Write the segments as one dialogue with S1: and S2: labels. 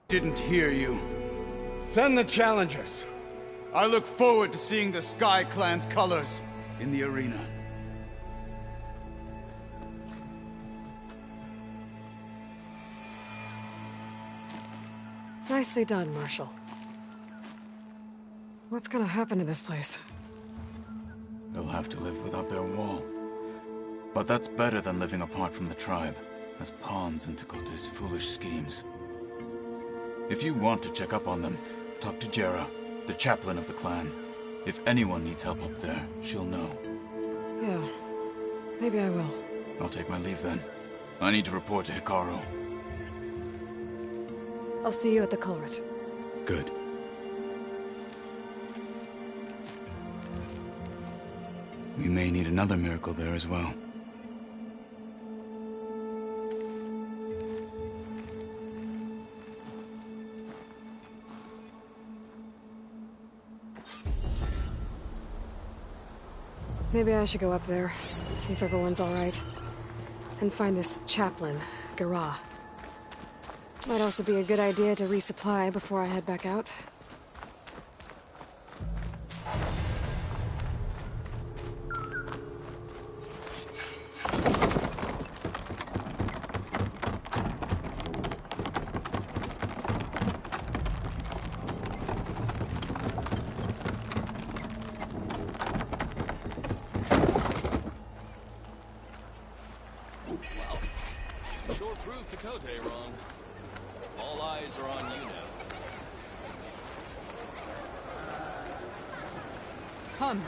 S1: Didn't hear you. Send the challengers. I look forward to seeing the Sky Clan's colors in the arena.
S2: Nicely done, Marshal. What's gonna happen to this place?
S3: They'll have to live without their wall. But that's better than living apart from the tribe, as pawns in Tekote's foolish schemes. If you want to check up on them, talk to Jera, the chaplain of the clan. If anyone needs help up there, she'll know.
S2: Yeah, maybe I will.
S3: I'll take my leave then. I need to report to Hikaru.
S2: I'll see you at the culvert.
S3: Good. We may need another miracle there as well.
S2: Maybe I should go up there, see if everyone's alright. And find this chaplain, Gara. Might also be a good idea to resupply before I head back out.
S4: Sure proved Tekote wrong. All eyes are on you now.
S2: Come.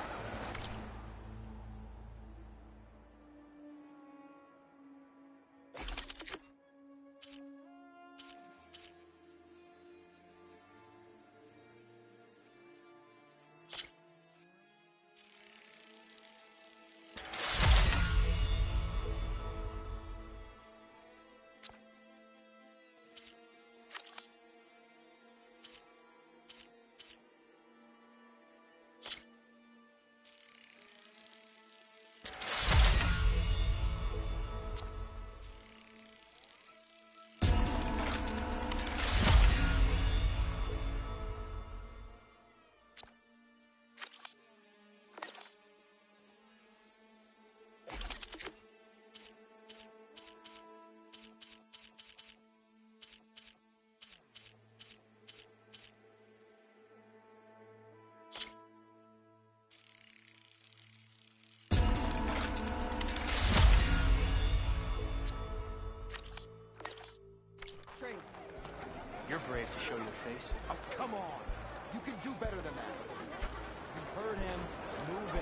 S5: You're brave to show your face.
S6: Oh, come on! You can do better than that. You heard him. Move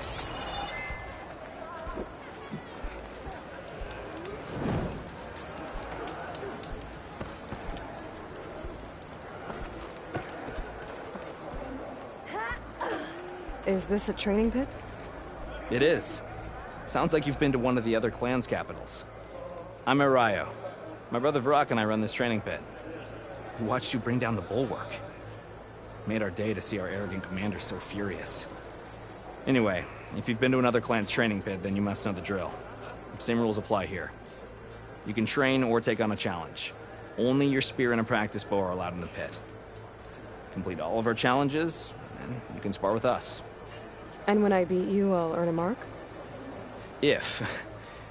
S2: it. Is this a training pit?
S5: It is. Sounds like you've been to one of the other clan's capitals. I'm Arayo. My brother Varrock and I run this training pit. We watched you bring down the bulwark. Made our day to see our arrogant commander so furious. Anyway, if you've been to another clan's training pit, then you must know the drill. Same rules apply here. You can train or take on a challenge. Only your spear and a practice bow are allowed in the pit. Complete all of our challenges, and you can spar with us.
S2: And when I beat you, I'll earn a mark?
S5: If.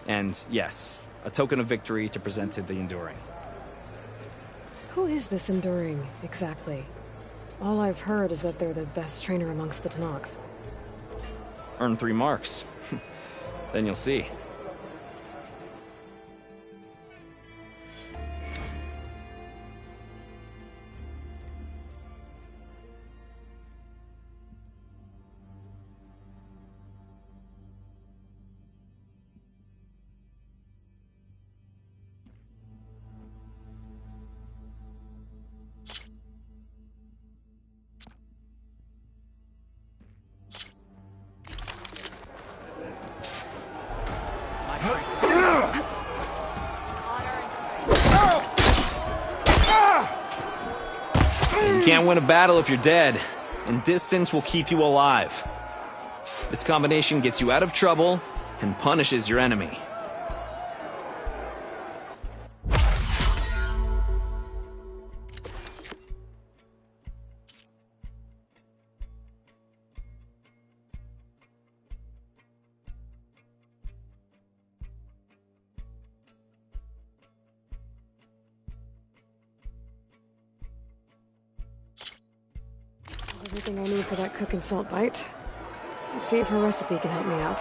S5: And yes, a token of victory to present to the Enduring.
S2: Who is this Enduring, exactly? All I've heard is that they're the best trainer amongst the Tenakth.
S5: Earn 3 marks. Then you'll see. You can't win a battle if you're dead, and distance will keep you alive. This combination gets you out of trouble and punishes your enemy.
S2: Everything I need for that cook and salt bite. Let's see if her recipe can help me out.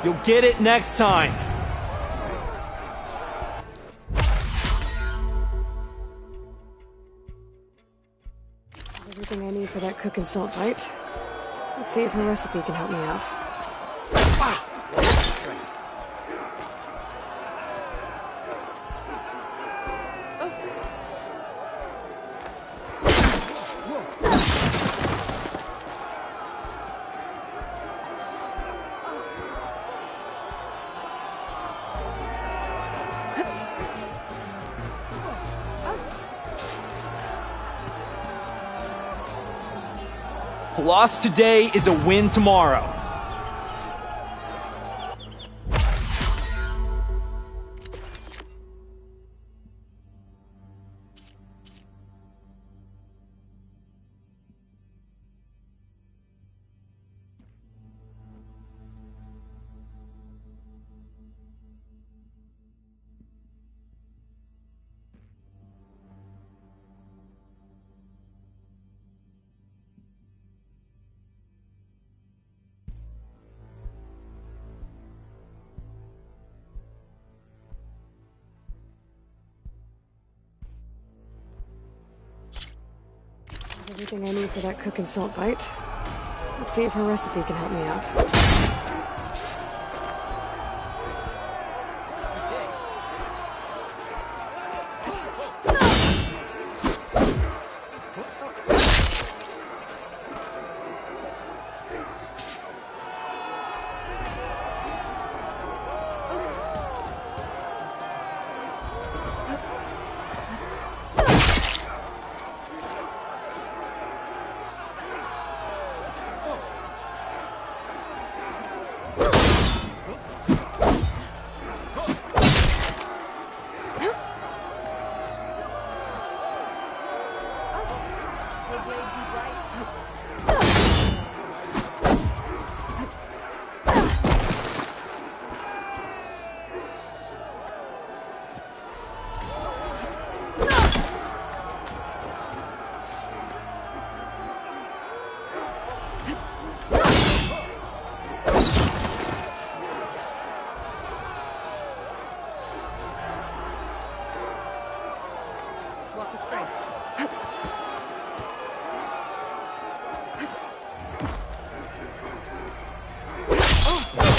S7: You'll get it next time.
S2: Everything I need for that cook and salt bite. Let's see if her recipe can help me out.
S7: A loss today is a win tomorrow.
S2: Everything I need for that cook and salt bite. Let's see if her recipe can help me out.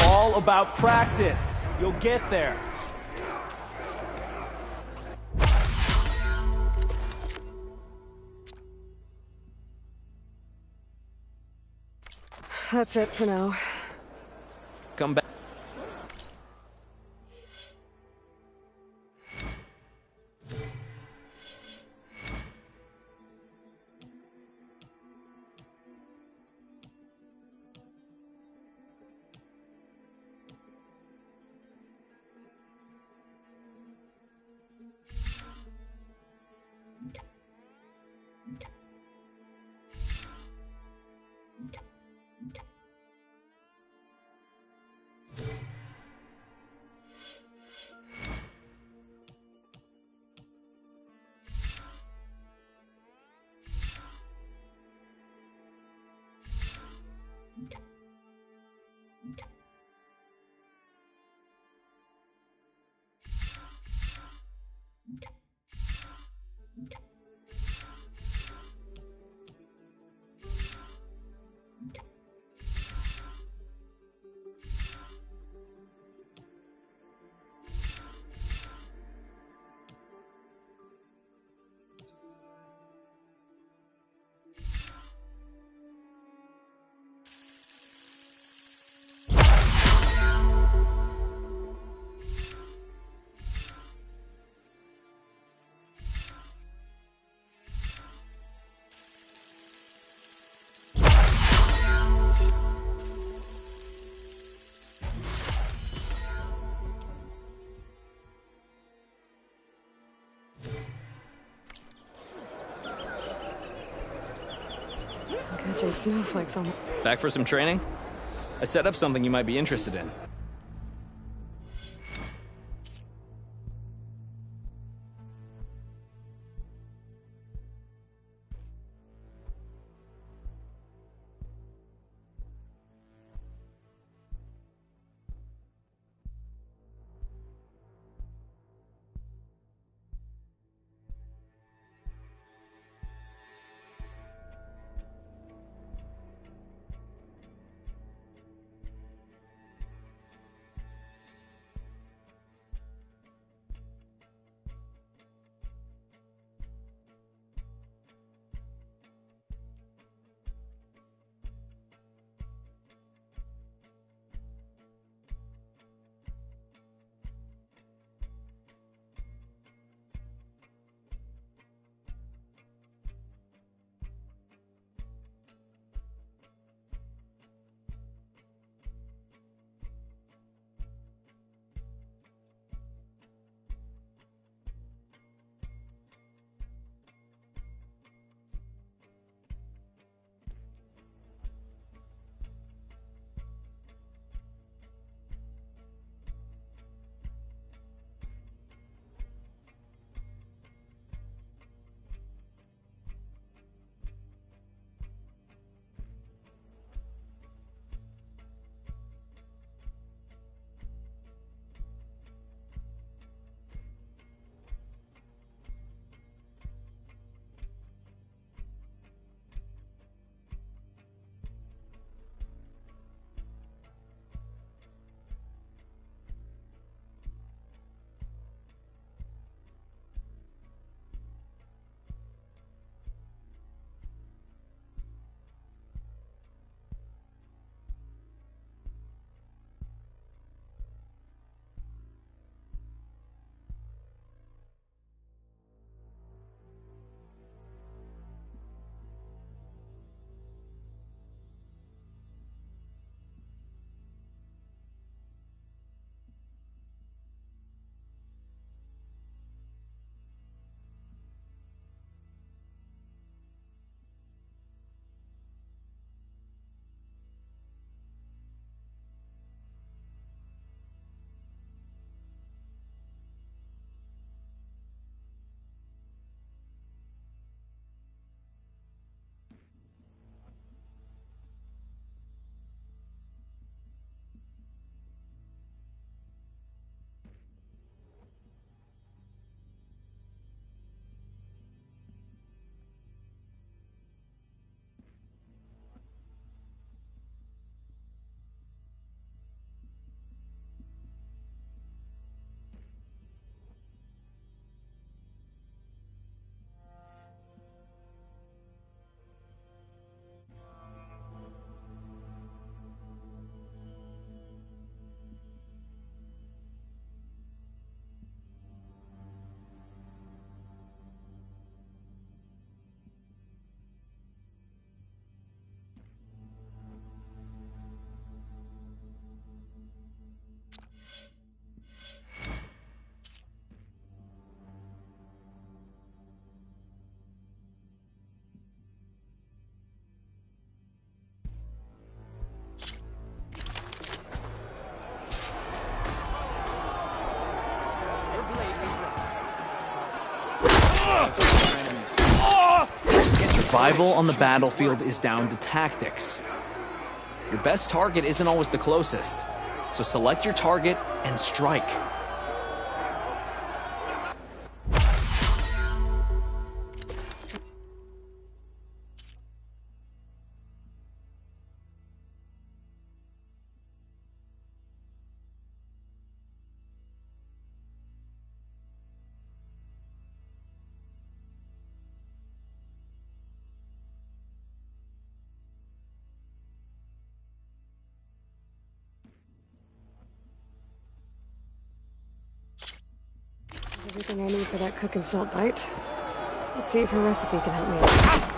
S2: All about practice. You'll get there. That's it for now.
S5: Come back.
S2: Catching snowflakes on...
S5: Back for some training? I set up something you might be interested in. Survival on the battlefield is down to tactics. Your best target isn't always the closest, so select your target and strike.
S2: Everything I need for that cook and salt bite. Let's see if her recipe can help me out.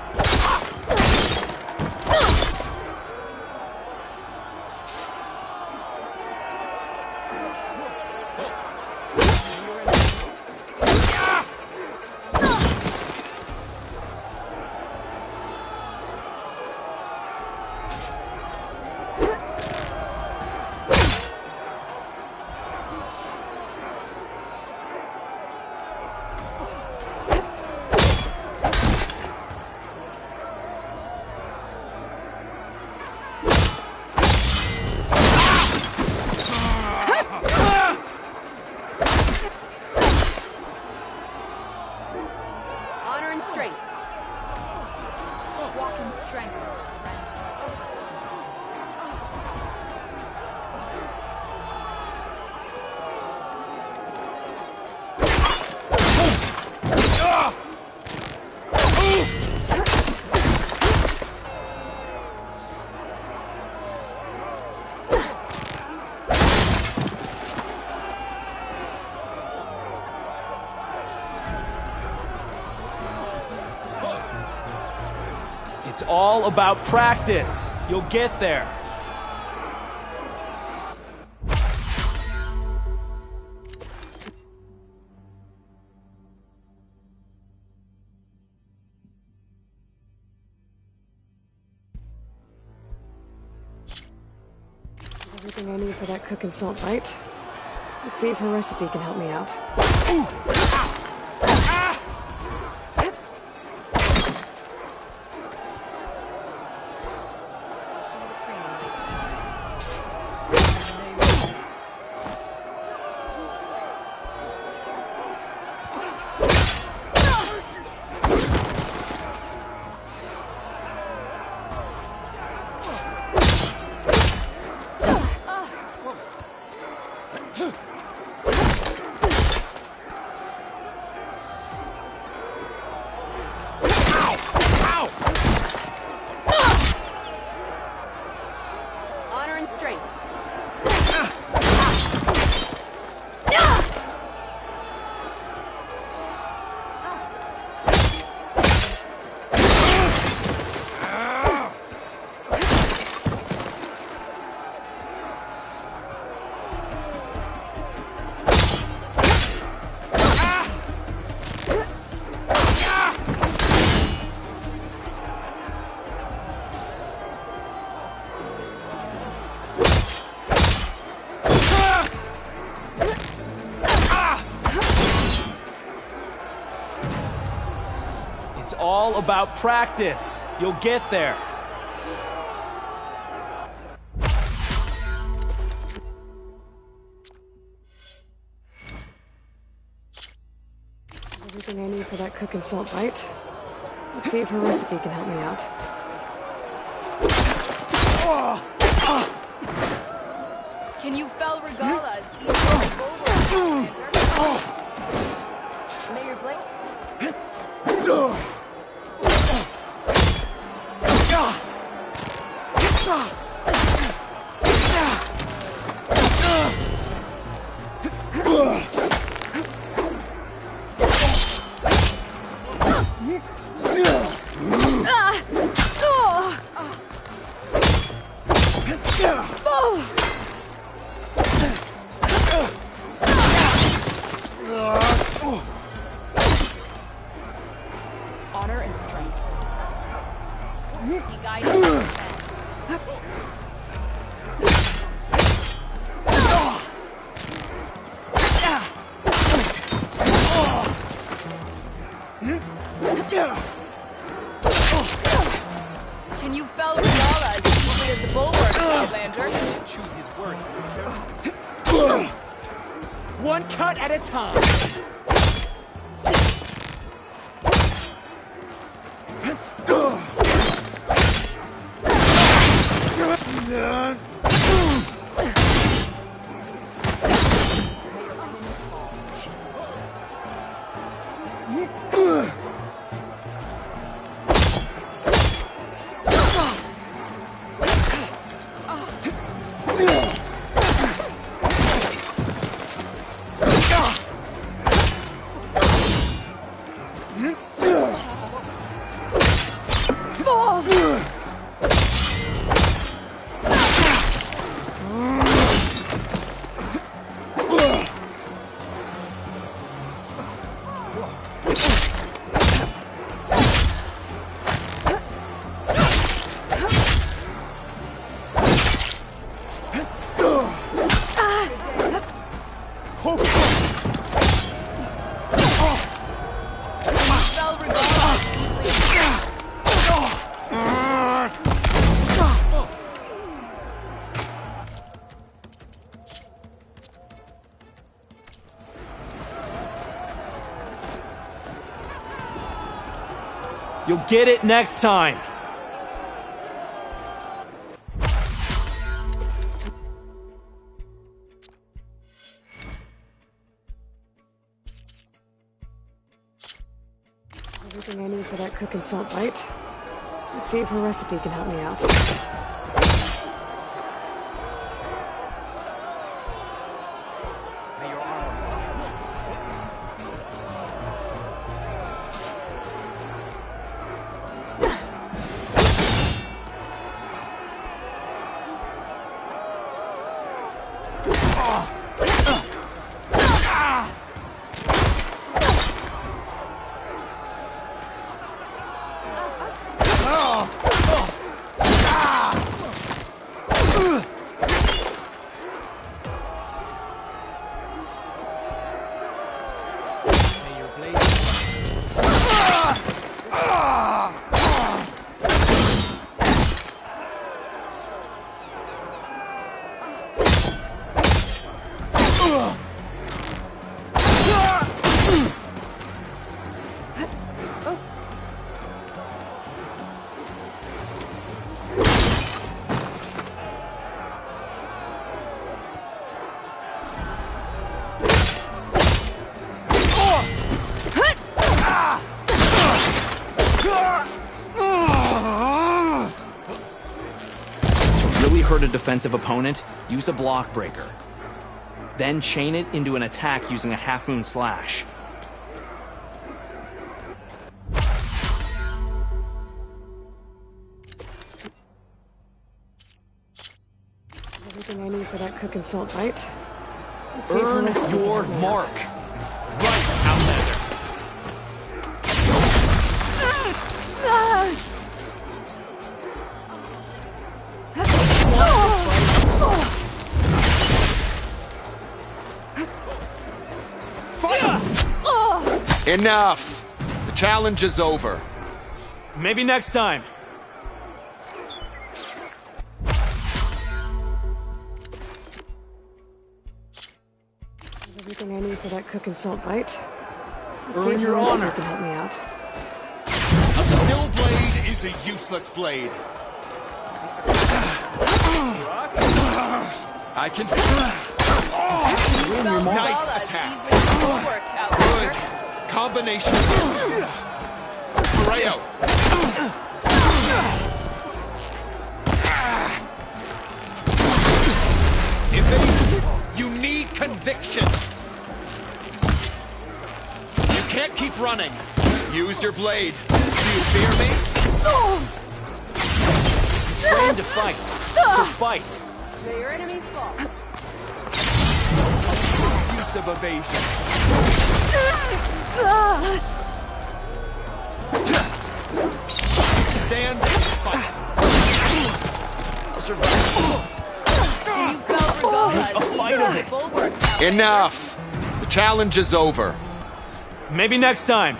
S7: It's all about practice. You'll get there.
S2: Everything I need for that cook and salt bite. Let's see if her recipe can help me out.
S8: Honor and strength.
S7: It's all about practice. You'll get there.
S2: Everything I need for that cook and salt bite. Let's see if her recipe can help me out.
S8: Can you fell regalas? Mayor Blake? Honor and strength. He guides Can you fell regalas equally as the bulwark, Outlander?
S6: Choose his words. One cut at a time.
S8: Fell regalas.
S7: You'll get it next time.
S2: Everything I need for that cook and salt bite. Let's see if her recipe can help me out.
S6: May your armor
S5: Hurt a defensive opponent, use a block breaker. Then chain it into an attack using a half-moon slash.
S2: Everything I need for that cook and salt bite. Let's see if
S5: Earn
S2: the recipe can
S5: your
S2: help me out.
S5: mark. Right, Outlander.
S9: Enough! The challenge is over.
S7: Maybe next time.
S2: Everything I need for that cook and salt bite. Let's see
S5: Earn
S2: if
S5: your
S2: the recipe
S5: honor.
S2: can help me out.
S9: A still blade is a useless blade. I can... Nice attack. Good combination. Right out. Evade. You need conviction. You can't keep running. Use your blade. Do you fear me?
S5: Train to fight. So fight.
S8: May your enemies fall.
S9: Use of evasion. Stand and fight.
S5: I'll survive.
S8: You fell for Golas.
S5: A fight of it.
S8: Bulwark.
S9: Enough. The challenge is over.
S7: Maybe next time.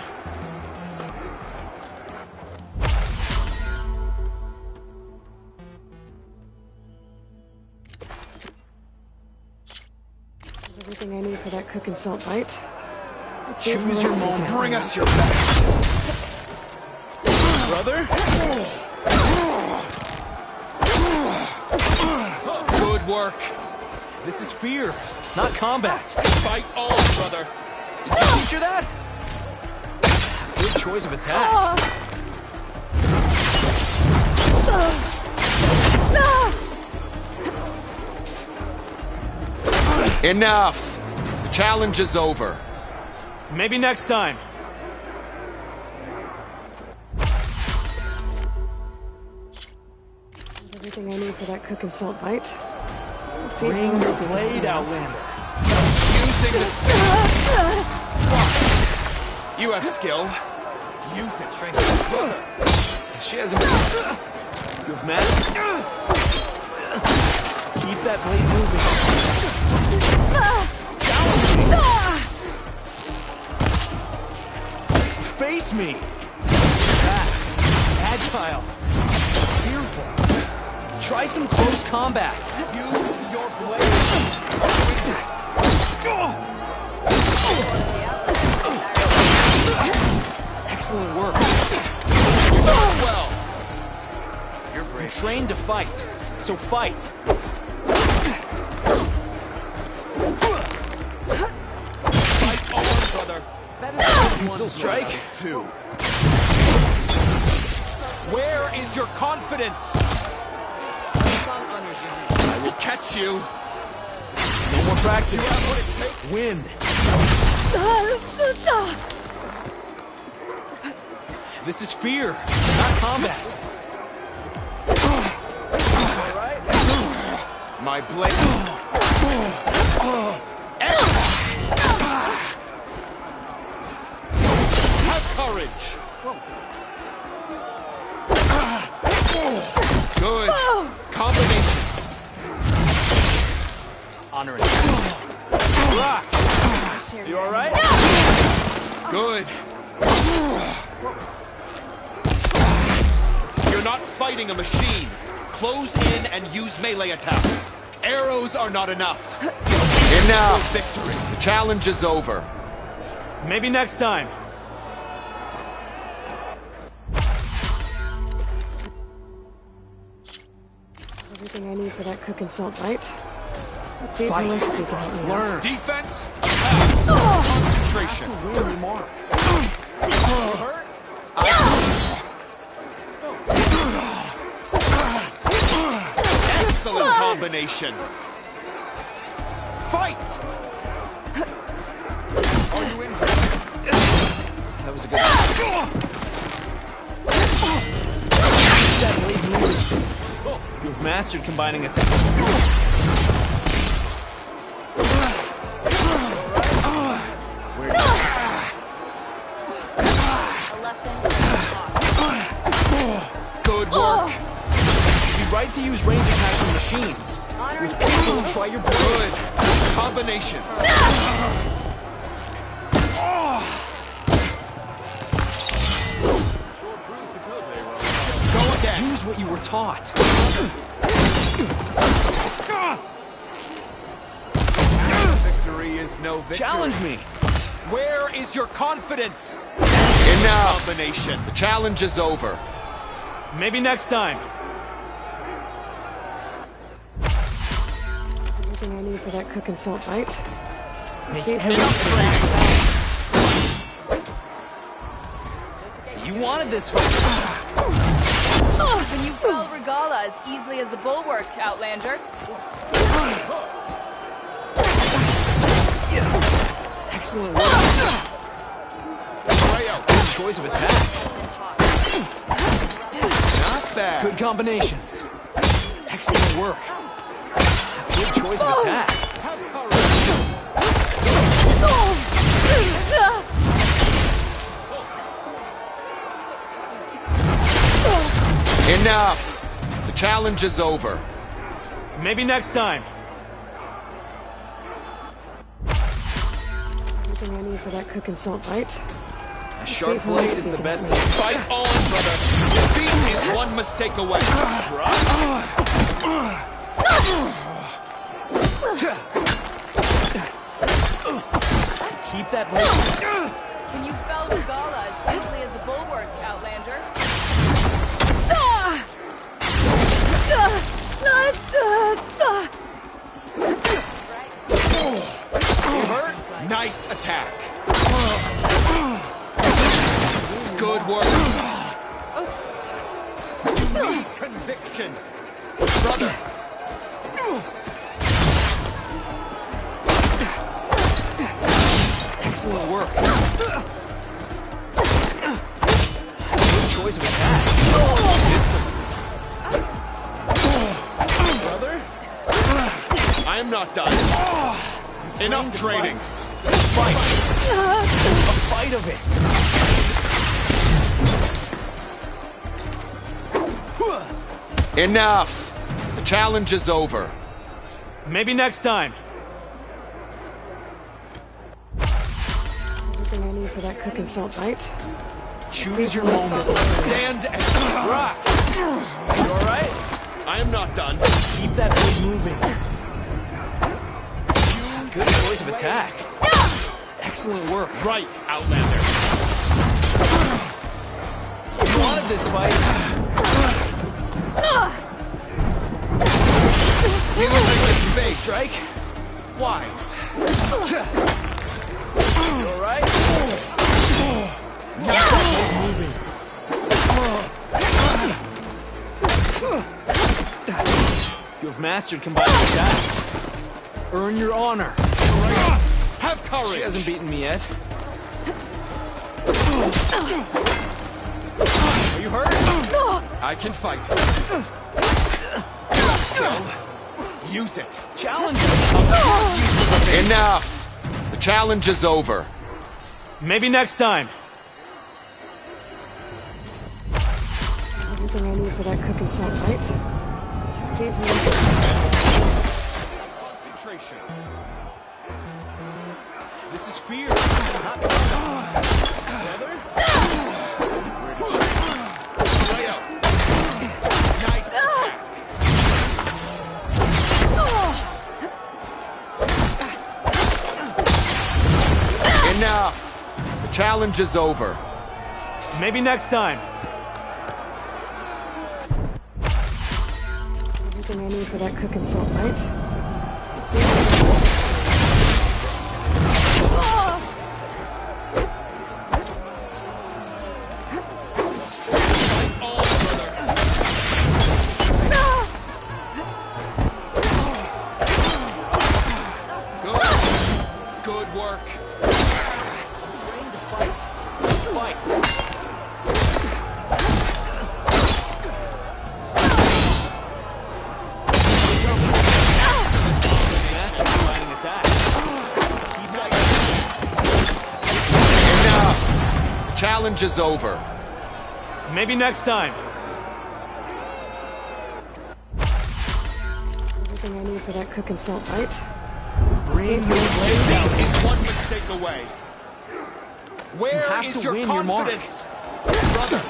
S2: Everything I need for that cook and salt bite. Let's see if the
S5: Choose your
S2: recipe can
S5: moment.
S2: help
S9: Bring
S2: me
S9: us
S2: out.
S9: your best.
S5: Brother?
S9: Good work.
S5: This is fear, not combat.
S9: Fight on, brother.
S5: Did you teach her that? Good choice of attack.
S9: Enough. The challenge is over.
S7: Maybe next time.
S2: Everything I need for that cook and salt bite. Let's see if
S5: Bring
S2: the
S5: your
S2: recipe can
S5: blade,
S2: help me out.
S5: Outlander.
S9: Using the speed. You have skill. Use it, strength.
S5: She hasn't been... You have magic? Keep that blade moving. Face me! Fast, agile, fearful. Try some close combat.
S9: Use your blade.
S5: Excellent work.
S9: You're doing well.
S5: You're trained to fight, so fight.
S9: Fight on, brother.
S5: You still strike?
S9: Two. Where is your confidence? I will catch you.
S5: No more practice.
S9: You have what it takes.
S5: Wind. This is fear, not combat.
S9: My blade. Have courage. Good. Combinations.
S7: Honor it. Rock! You alright?
S9: Good. You're not fighting a machine. Close in and use melee attacks. Arrows are not enough. Enough. Victory. The challenge is over.
S7: Maybe next time.
S2: Everything I need for that cook and salt bite. Let's see if the recipe can help me out.
S9: Defense, attack, concentration. Excellent combination. Fight! Are you in?
S5: That was a good that blade moving. You've mastered combining attacks.
S9: Good work.
S5: It'd be right to use range attacks on machines. With people, try your blade.
S9: Good. Combinations. Go again.
S5: Use what you were taught.
S9: Victory is no victory.
S5: Challenge me.
S9: Where is your confidence? Enough. Combination. The challenge is over.
S7: Maybe next time.
S2: Everything I need for that cook and salt bite. Let's see if
S5: You wanted this fight.
S8: And you fell Regala as easily as the bulwark, Outlander.
S5: Excellent work. Good choice of attack.
S9: Not bad.
S5: Good combinations. Excellent work. Good choice of attack.
S9: Enough. The challenge is over.
S7: Maybe next time.
S2: everything I need for that cook and salt bite.
S5: A sharp blade is the best.
S9: Fight on, brother. Defeat is one mistake away.
S5: Keep that blade.
S8: Can you fell Regala as easily as the bulwark, Outlander?
S9: Hurt? Nice attack. Good work. You need conviction. Brother.
S5: Excellent work. Good choice of attack.
S9: Brother? I am not done. Enough training.
S5: Fight. A fight of it.
S9: Enough. The challenge is over.
S7: Maybe next time.
S2: Everything I need for that cook and salt bite.
S5: Choose your moment.
S9: Stand and rock.
S7: You alright?
S9: I am not done.
S5: Keep that blade moving. Good choice of attack. Excellent work.
S9: Right, Outlander.
S5: You wanted this fight.
S9: You will make this big.
S5: Strike.
S9: Wise.
S5: You alright? You have mastered combining attacks. Earn your honor.
S9: Have courage.
S5: She hasn't beaten me yet. Are you hurt?
S9: I can fight. Use it.
S5: Challenge.
S9: Use the Enough! The challenge is over.
S7: Maybe next time.
S2: Everything I need for that cooking salt, right? Let's see if we
S6: Concentration. This is fear, not brother.
S9: Way out. Nice attack. Enough. The challenge is over.
S7: Maybe next time.
S2: everything I need for that cooking salt, right? Let's see if
S9: Good work. Challenge is over.
S7: Maybe next time.
S2: everything I need for that cooking salt, right?
S9: Bring your blade down is one mistake away. Where
S7: You have
S9: is
S7: to
S9: your
S7: win your mark.
S9: confidence? Brother.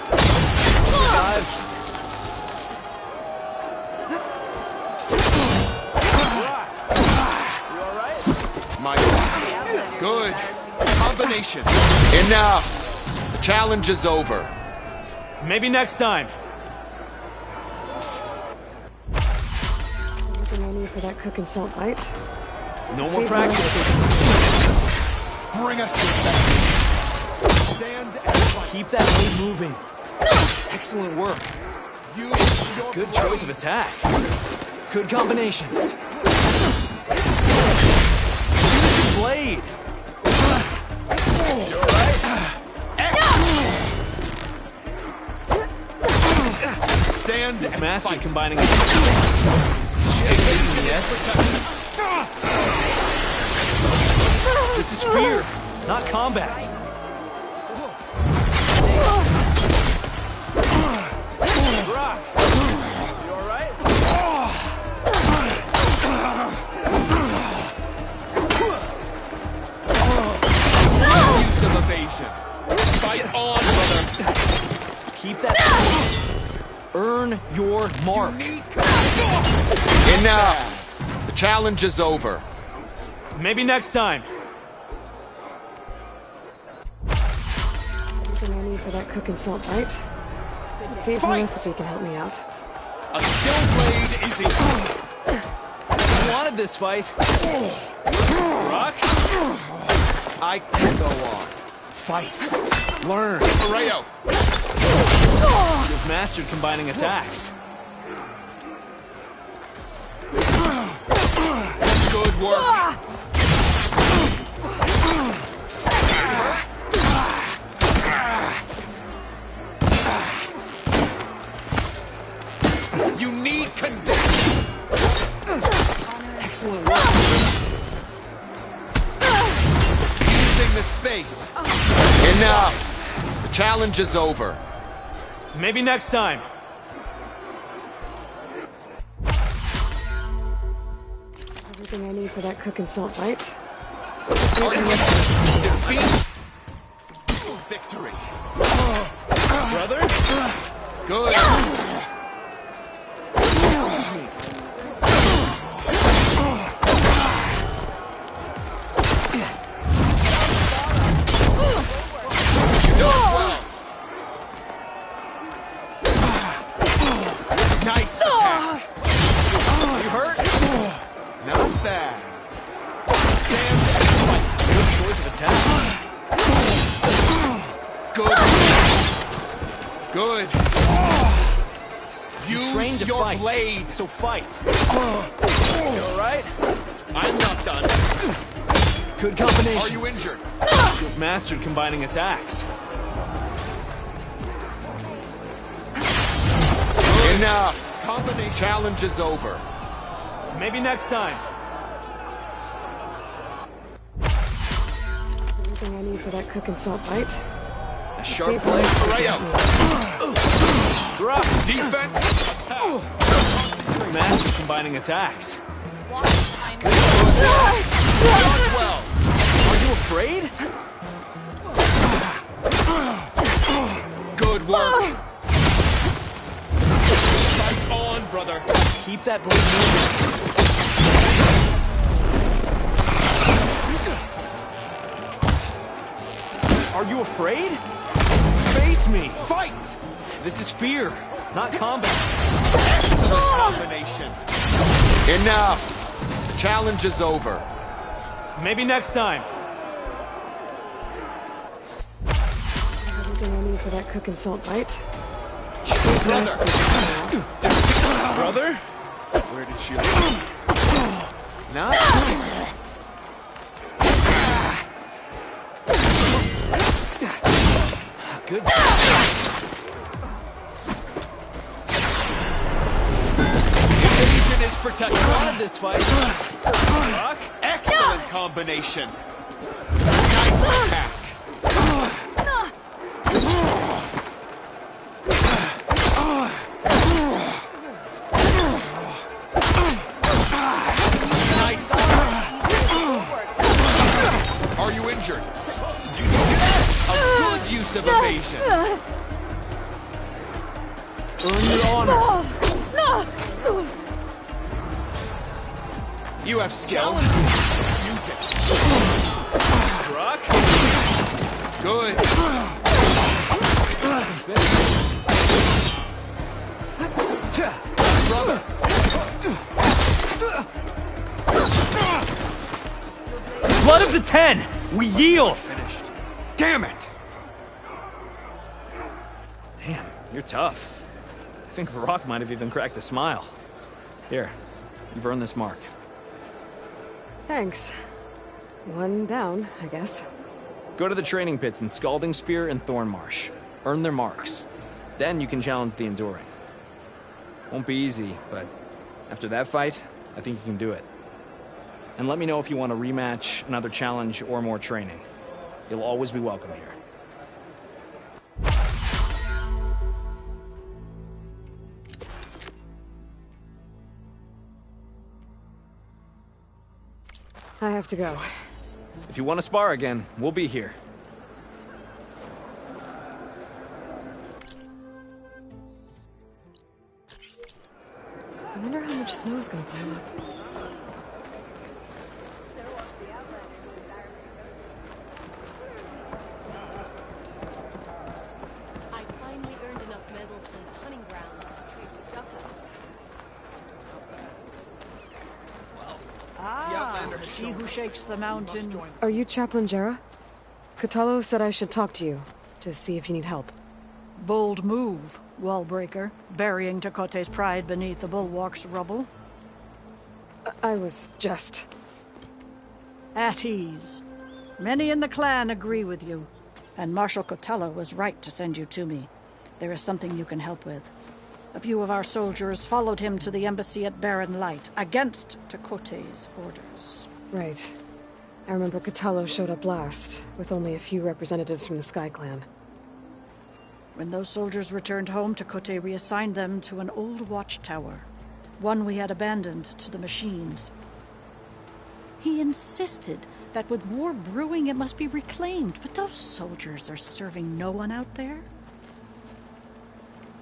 S9: My good combination. Enough. The challenge is over.
S7: Maybe next time.
S2: Everything I need for that cooking salt, right?
S7: No
S2: See
S7: more
S2: if
S7: practice.
S9: Bring us your best. Stand and fight.
S7: Keep that blade moving. Excellent work.
S9: Use your
S7: Good choice of attack. Good combinations. Use the blade.
S9: stand and
S7: Master
S9: fight.
S7: combining. This is fear, not combat. Rock. You all right?
S9: Use of evasion. Fight on, brother.
S7: Keep that. Earn your mark.
S9: Enough. The challenge is over.
S7: Maybe next time.
S2: Everything I need for that cooking salt, right? Let's see if Melissa can help me out.
S9: A skill blade is in.
S7: You wanted this fight.
S9: Rock. I can go on.
S7: Fight. Learn.
S9: Arreo.
S7: You've mastered combining attacks.
S9: Good work. You need conviction.
S7: Excellent work.
S9: Using the space. Enough. The challenge is over.
S7: Maybe next time.
S2: Everything I need for that cooking salt, right?
S9: Are you defeat? Victory.
S7: Brother?
S9: Good. You do it well. Nice attack.
S7: You hurt?
S9: Not bad.
S7: Good choice of attack.
S9: Good. Good.
S7: You
S9: Use
S7: trained to
S9: your
S7: fight,
S9: blade.
S7: so fight. You all right?
S9: I'm not done.
S7: Good combination.
S9: Are you injured?
S7: You've mastered combining attacks.
S9: Enough. Combination challenge is over.
S7: Maybe next time.
S2: Everything I need for that cook and salt bite.
S5: A sharp blade.
S9: Right out.
S5: Drop.
S9: Defense. Attack.
S5: Master combining attacks.
S8: Walk behind me.
S9: Done well.
S5: Are you afraid?
S9: Good work. Fight on, brother.
S5: Keep that blade moving. Are you afraid? Face me.
S9: Fight.
S5: This is fear, not combat.
S9: Excellent combination. Enough. Challenge is over.
S5: Maybe next time.
S2: Everything I need for that cook and salt bite.
S9: Brother.
S5: Brother?
S9: Where did she live?
S5: No? Good job.
S9: Evasion is protected.
S5: I wanted this fight. Rock?
S9: Excellent combination. Nice attack. Nice. Are you injured? Did you do that? A good use of evasion.
S5: Earn your honor.
S9: You have skill. Use it.
S5: Rock?
S9: Good.
S5: Brother. Blood of the 10! We yield!
S9: Finished. Damn it!
S5: Damn, you're tough. I think Varrock might have even cracked a smile. Here, you've earned this mark.
S2: Thanks. One down, I guess.
S5: Go to the training pits in Scalding Spear and Thornmarsh. Earn their marks. Then you can challenge the Enduring. Won't be easy, but after that fight, I think you can do it. And let me know if you want a rematch, another challenge, or more training. You'll always be welcome here.
S2: I have to go.
S5: If you want to spar again, we'll be here.
S2: I wonder how much snow is gonna pile up.
S10: I finally earned enough medals from the hunting grounds to trade with Ducka.
S11: He who shakes the mountain.
S2: Are you Chaplain Jera? Kotallo said I should talk to you, to see if you need help.
S11: Bold move, wallbreaker, burying Tekote's pride beneath the bulwark's rubble.
S2: I was just...
S11: At ease. Many in the clan agree with you, and Marshal Kotallo was right to send you to me. There is something you can help with. A few of our soldiers followed him to the embassy at Barren Light, against Tekote's orders.
S2: Right. I remember Kotallo showed up last, with only a few representatives from the Sky Clan.
S11: When those soldiers returned home, Tekote reassigned them to an old watchtower, one we had abandoned to the machines. He insisted that with war brewing it must be reclaimed, but those soldiers are serving no one out there.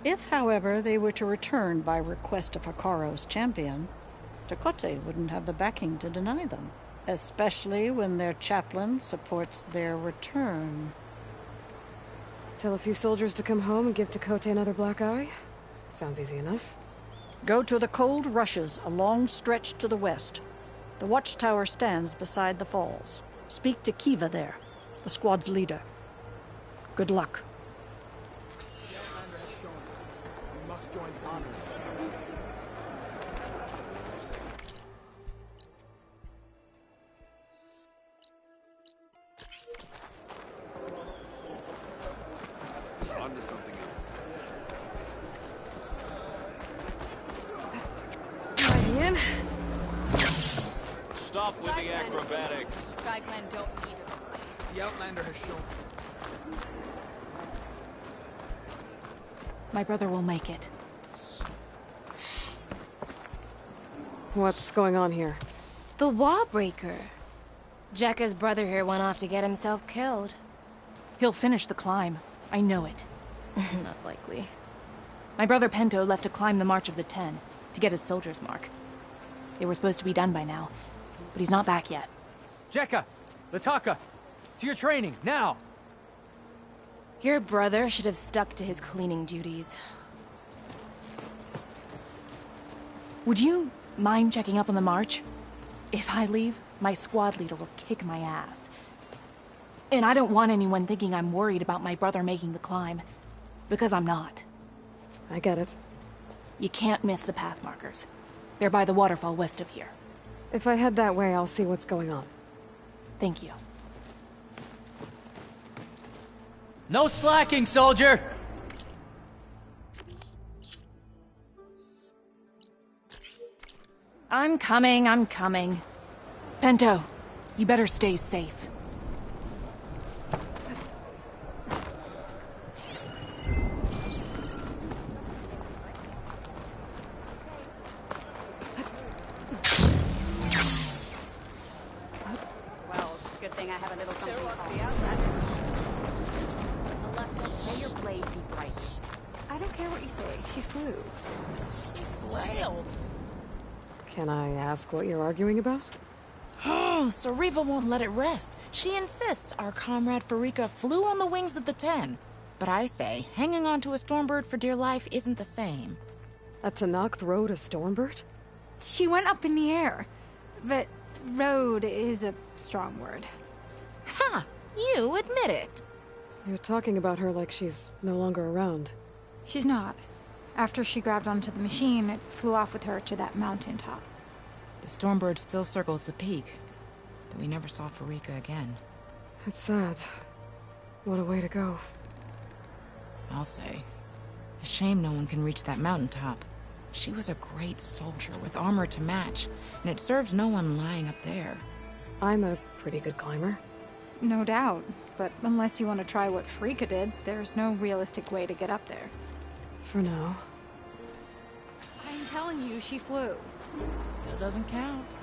S11: If, however, they were to return by request of Hikaro's champion, Tekote wouldn't have the backing to deny them, especially when their chaplain supports their return.
S2: Tell a few soldiers to come home and give Tekote another black eye? Sounds easy enough.
S11: Go to the Cold Rushes, a long stretch to the west. The watchtower stands beside the falls. Speak to Kiva there, the squad's leader. Good luck.
S9: On to something else.
S2: Ian?
S4: Stop with the acrobatics.
S8: The Sky Clan don't need it.
S6: the Outlander has shown.
S12: My brother will make it.
S2: What's going on here?
S10: The wall breaker. Jekka's brother here went off to get himself killed.
S12: He'll finish the climb. I know it.
S10: Not likely.
S12: My brother Pento left to climb the March of the Ten, to get his soldier's mark. They were supposed to be done by now, but he's not back yet.
S6: Jekka! Lataka! To your training, now!
S10: Your brother should have stuck to his cleaning duties.
S12: Would you mind checking up on the march? If I leave, my squad leader will kick my ass. And I don't want anyone thinking I'm worried about my brother making the climb. Because I'm not.
S2: I get it.
S12: You can't miss the path markers. They're by the waterfall west of here.
S2: If I head that way, I'll see what's going on.
S12: Thank you.
S7: No slacking, soldier!
S12: I'm coming. Pento, you better stay safe.
S13: Well, good thing I have a little something called Alessa, may your blade be bright.
S8: I don't care what you say. She flew.
S14: She flailed.
S2: Can I ask what you're arguing about?
S14: Oh, Sariva won't let it rest. She insists our comrade Farika flew on the wings of the Ten. But I say, hanging on to a Stormbird for dear life isn't the same.
S2: A Tanakh rode a Stormbird?
S8: She went up in the air. But rode is a strong word.
S14: Ha! You admit it.
S2: You're talking about her like she's no longer around.
S8: She's not. After she grabbed onto the machine, it flew off with her to that mountaintop.
S14: The Stormbird still circles the peak, but we never saw Farika again.
S2: It's sad. What a way to go.
S14: I'll say. A shame no one can reach that mountaintop. She was a great soldier with armor to match, and it serves no one lying up there.
S2: I'm a pretty good climber.
S8: No doubt. But unless you want to try what Farika did, there's no realistic way to get up there.
S2: For now.
S8: I'm telling you, she flew.
S14: Still doesn't count.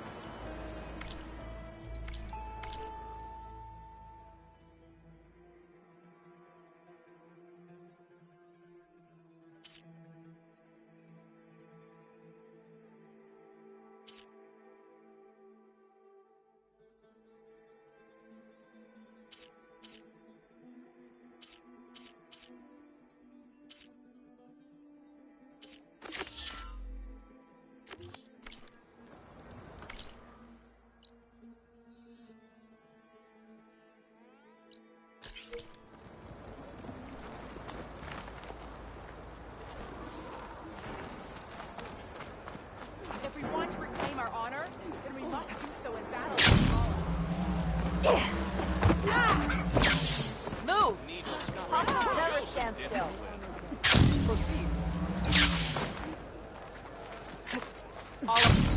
S13: If we want to reclaim our honor, then we must do so in battle. Move! Never stand still. Proceed. All of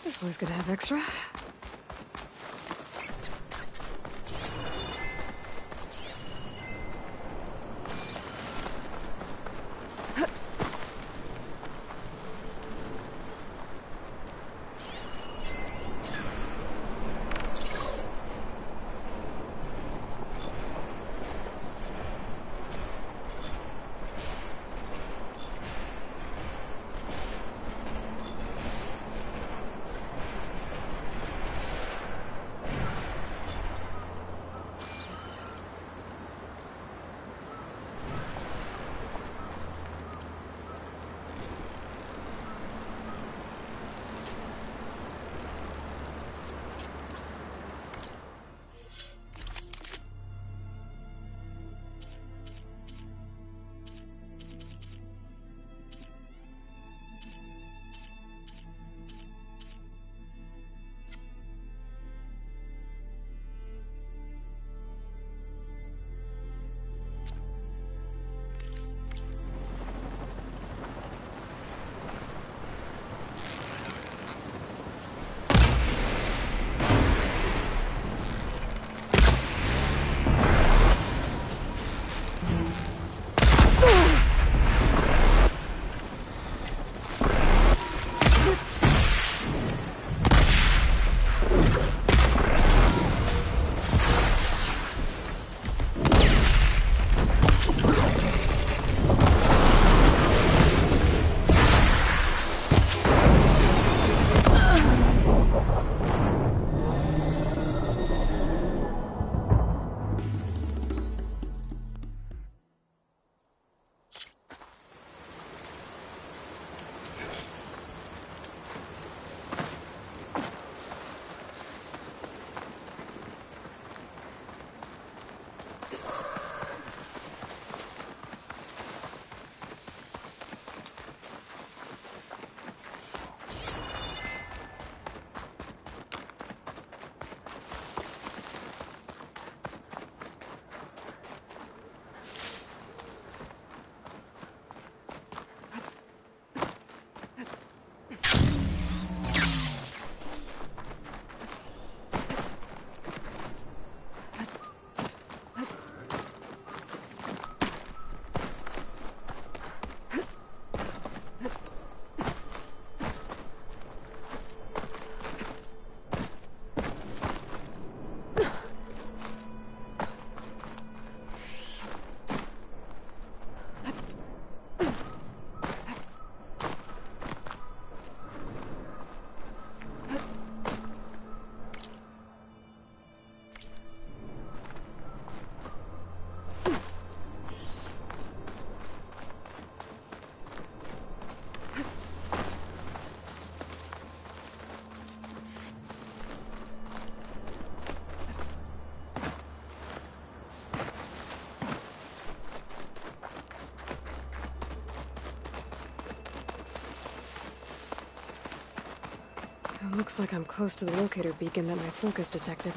S2: It's always good to have extra. Looks like I'm close to the locator beacon that my focus detected.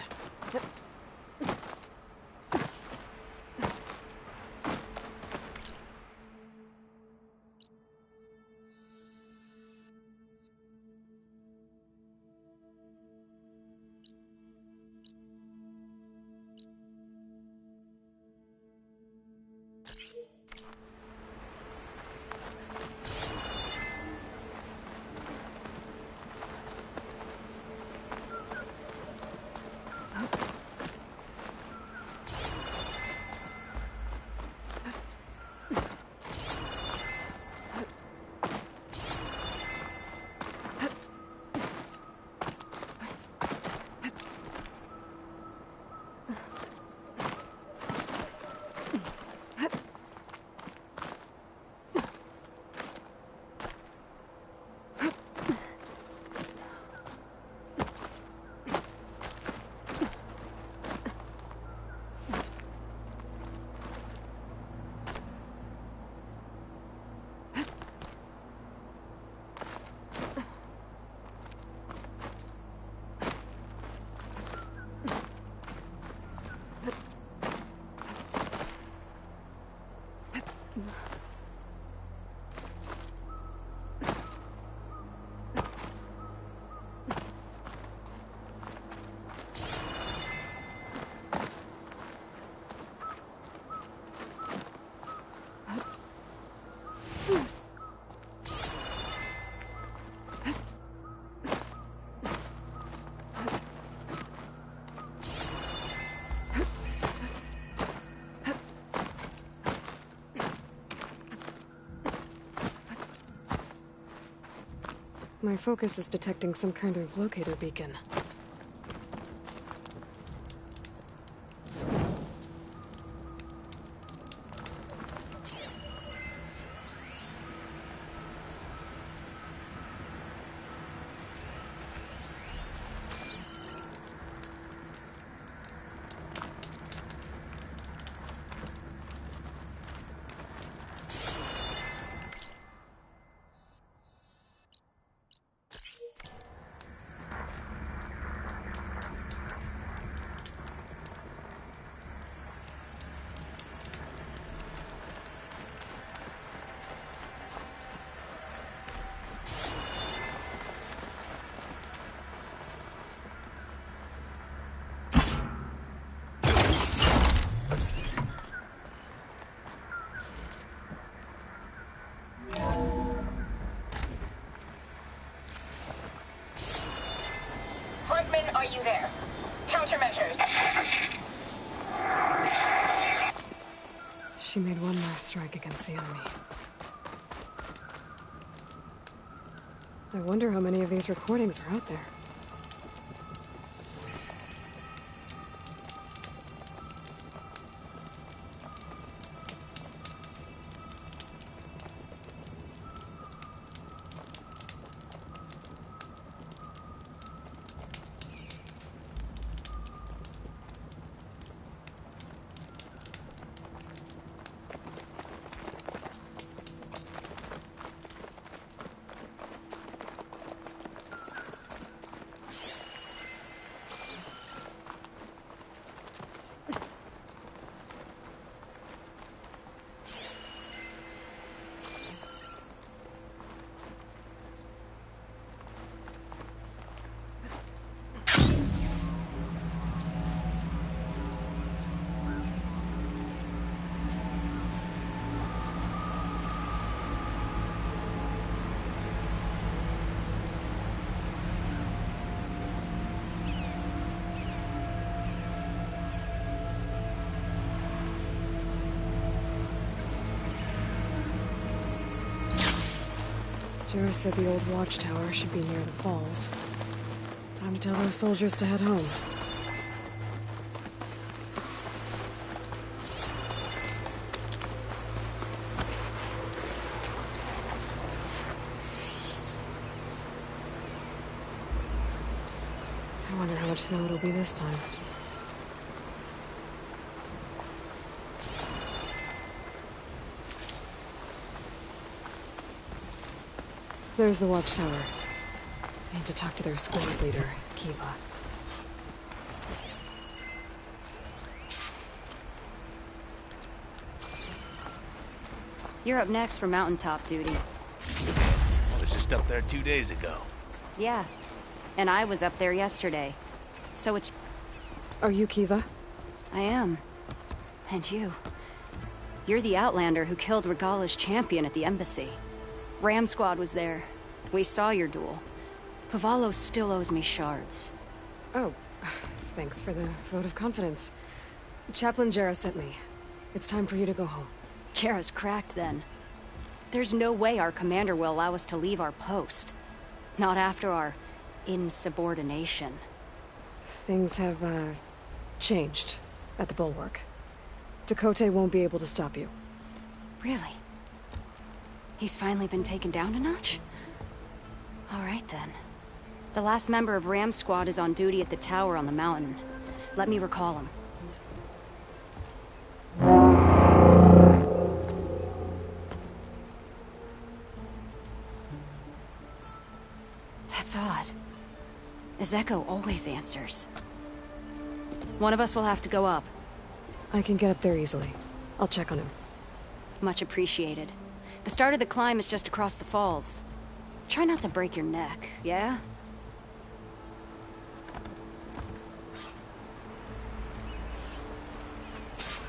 S2: My focus is detecting some kind of locator beacon.
S15: Are you there? Countermeasures.
S2: She made one last strike against the enemy. I wonder how many of these recordings are out there. Jarrah said the old watchtower should be near the falls. Time to tell those soldiers to head home. I wonder how much snow it'll be this time. There's the watchtower. I need to talk to their squad leader, Kiva.
S16: You're up next for mountaintop duty.
S17: I was just up there 2 days ago.
S16: Yeah. And I was up there yesterday. So it's...
S2: Are you Kiva?
S16: I am. And you. You're the Outlander who killed Regala's champion at the embassy. Ram Squad was there. We saw your duel. Pavalo still owes me shards.
S2: Oh, thanks for the vote of confidence. Chaplain Jera sent me. It's time for you to go home.
S16: Jera's cracked then. There's no way our commander will allow us to leave our post. Not after our insubordination.
S2: Things have, changed at the Bulwark. Dakota won't be able to stop you.
S16: Really? He's finally been taken down a notch? All right then. The last member of Ram Squad is on duty at the tower on the mountain. Let me recall him. That's odd. Ezeko always answers. One of us will have to go up.
S2: I can get up there easily. I'll check on him.
S16: Much appreciated. The start of the climb is just across the falls. Try not to break your neck, yeah?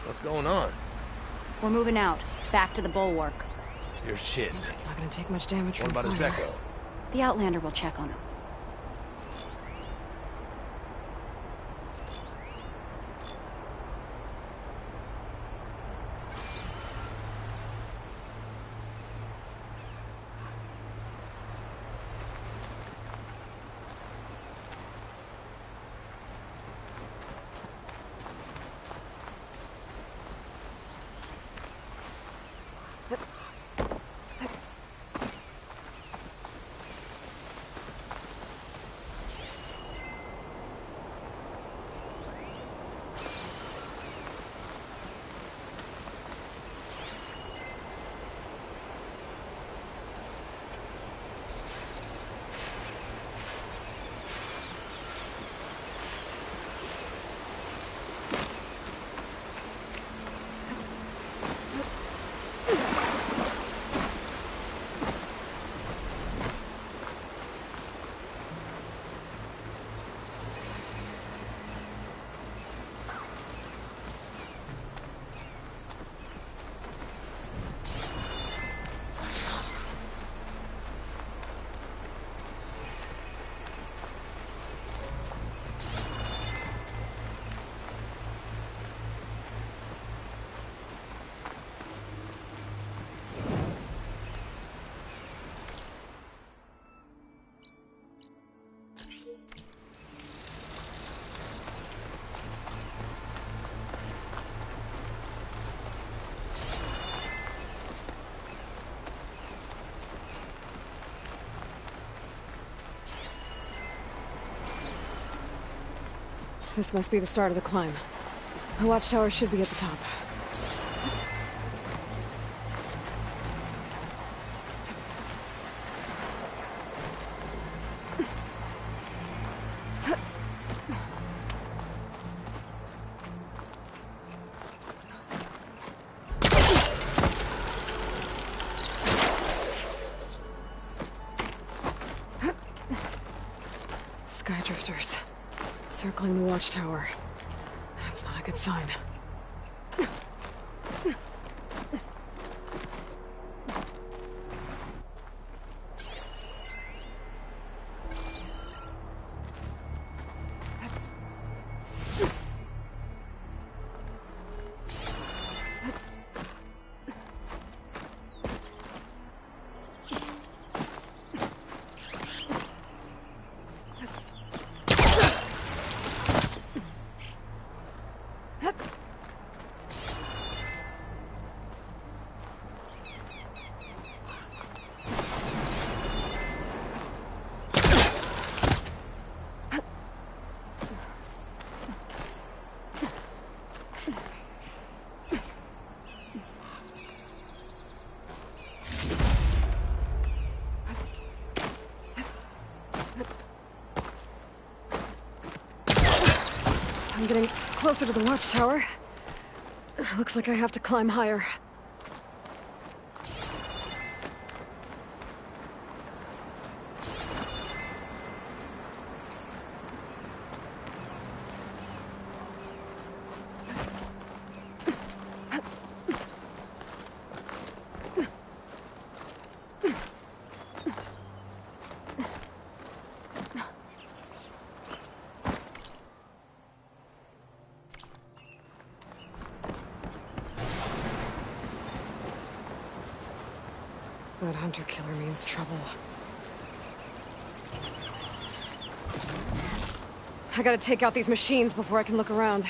S17: What's going on?
S16: We're moving out, back to the Bulwark.
S17: You're shitting.
S2: Not gonna take much damage
S17: What
S2: from
S17: about
S2: fire.
S17: Ezeko?
S16: The Outlander will check on him.
S2: This must be the start of the climb. The watchtower should be at the top. Skydrifters. Circling the watchtower. That's not a good sign. I'm getting closer to the watchtower. Looks like I have to climb higher. That hunter-killer means trouble. I gotta take out these machines before I can look around.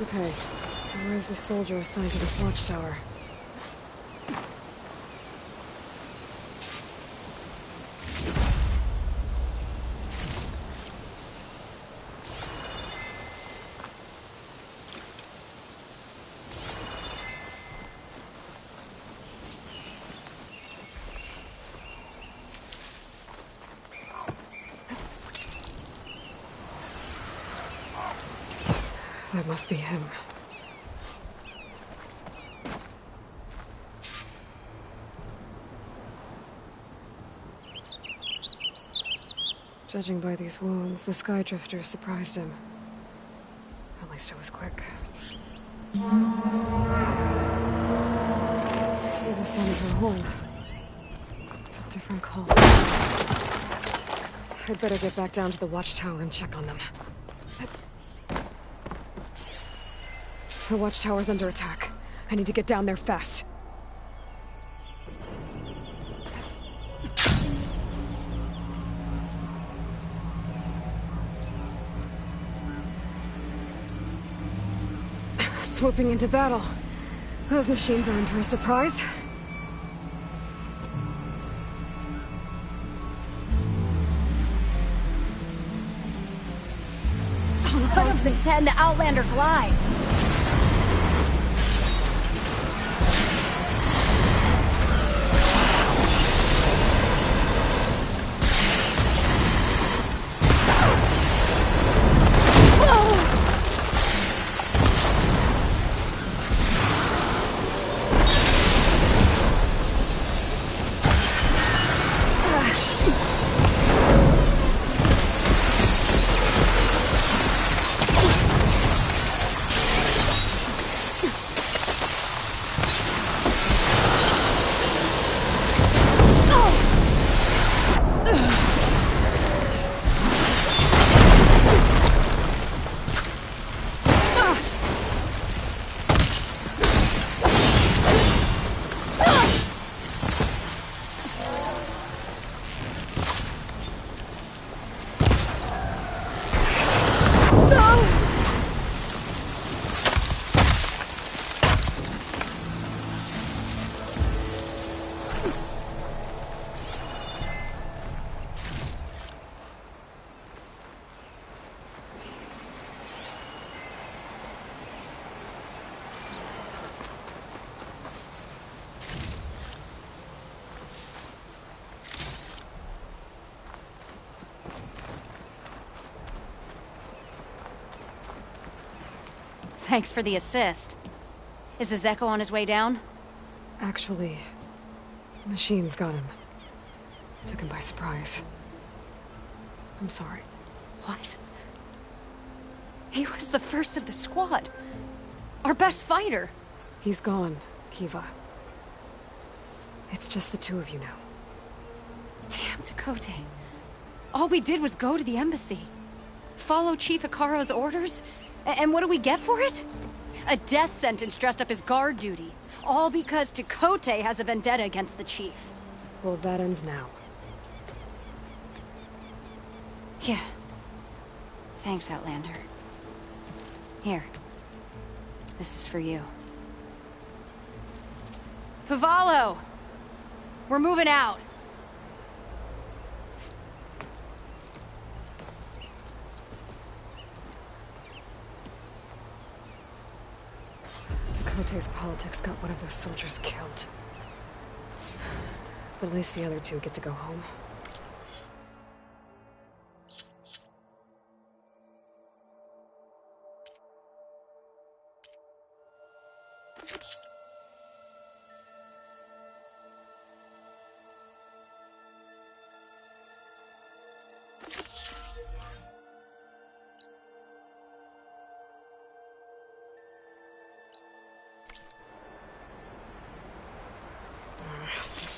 S2: Okay, so where's the soldier assigned to this watchtower? That must be him. Judging by these wounds, the Skydrifter surprised him. At least it was quick. Either sent her home. It's a different call. I'd better get back down to the watchtower and check on them. The watchtower's under attack. I need to get down there fast. Swooping into battle. Those machines are in for a surprise.
S16: Son of the 10, the Outlander glides. Thanks for the assist. Is the Zeko on his way down?
S2: Actually, machines got him. Took him by surprise. I'm sorry.
S16: What? He was the first of the squad. Our best fighter.
S2: He's gone, Kiva. It's just the two of you now.
S16: Damn, Tekote. All we did was go to the embassy. Follow Chief Hikaru's orders? And what do we get for it? A death sentence dressed up as guard duty. All because Tekote has a vendetta against the chief.
S2: Well, that ends now.
S16: Yeah. Thanks, Outlander. Here. This is for you. Pavalo! We're moving out.
S2: Tekote's politics got one of those soldiers killed. But at least the other two get to go home.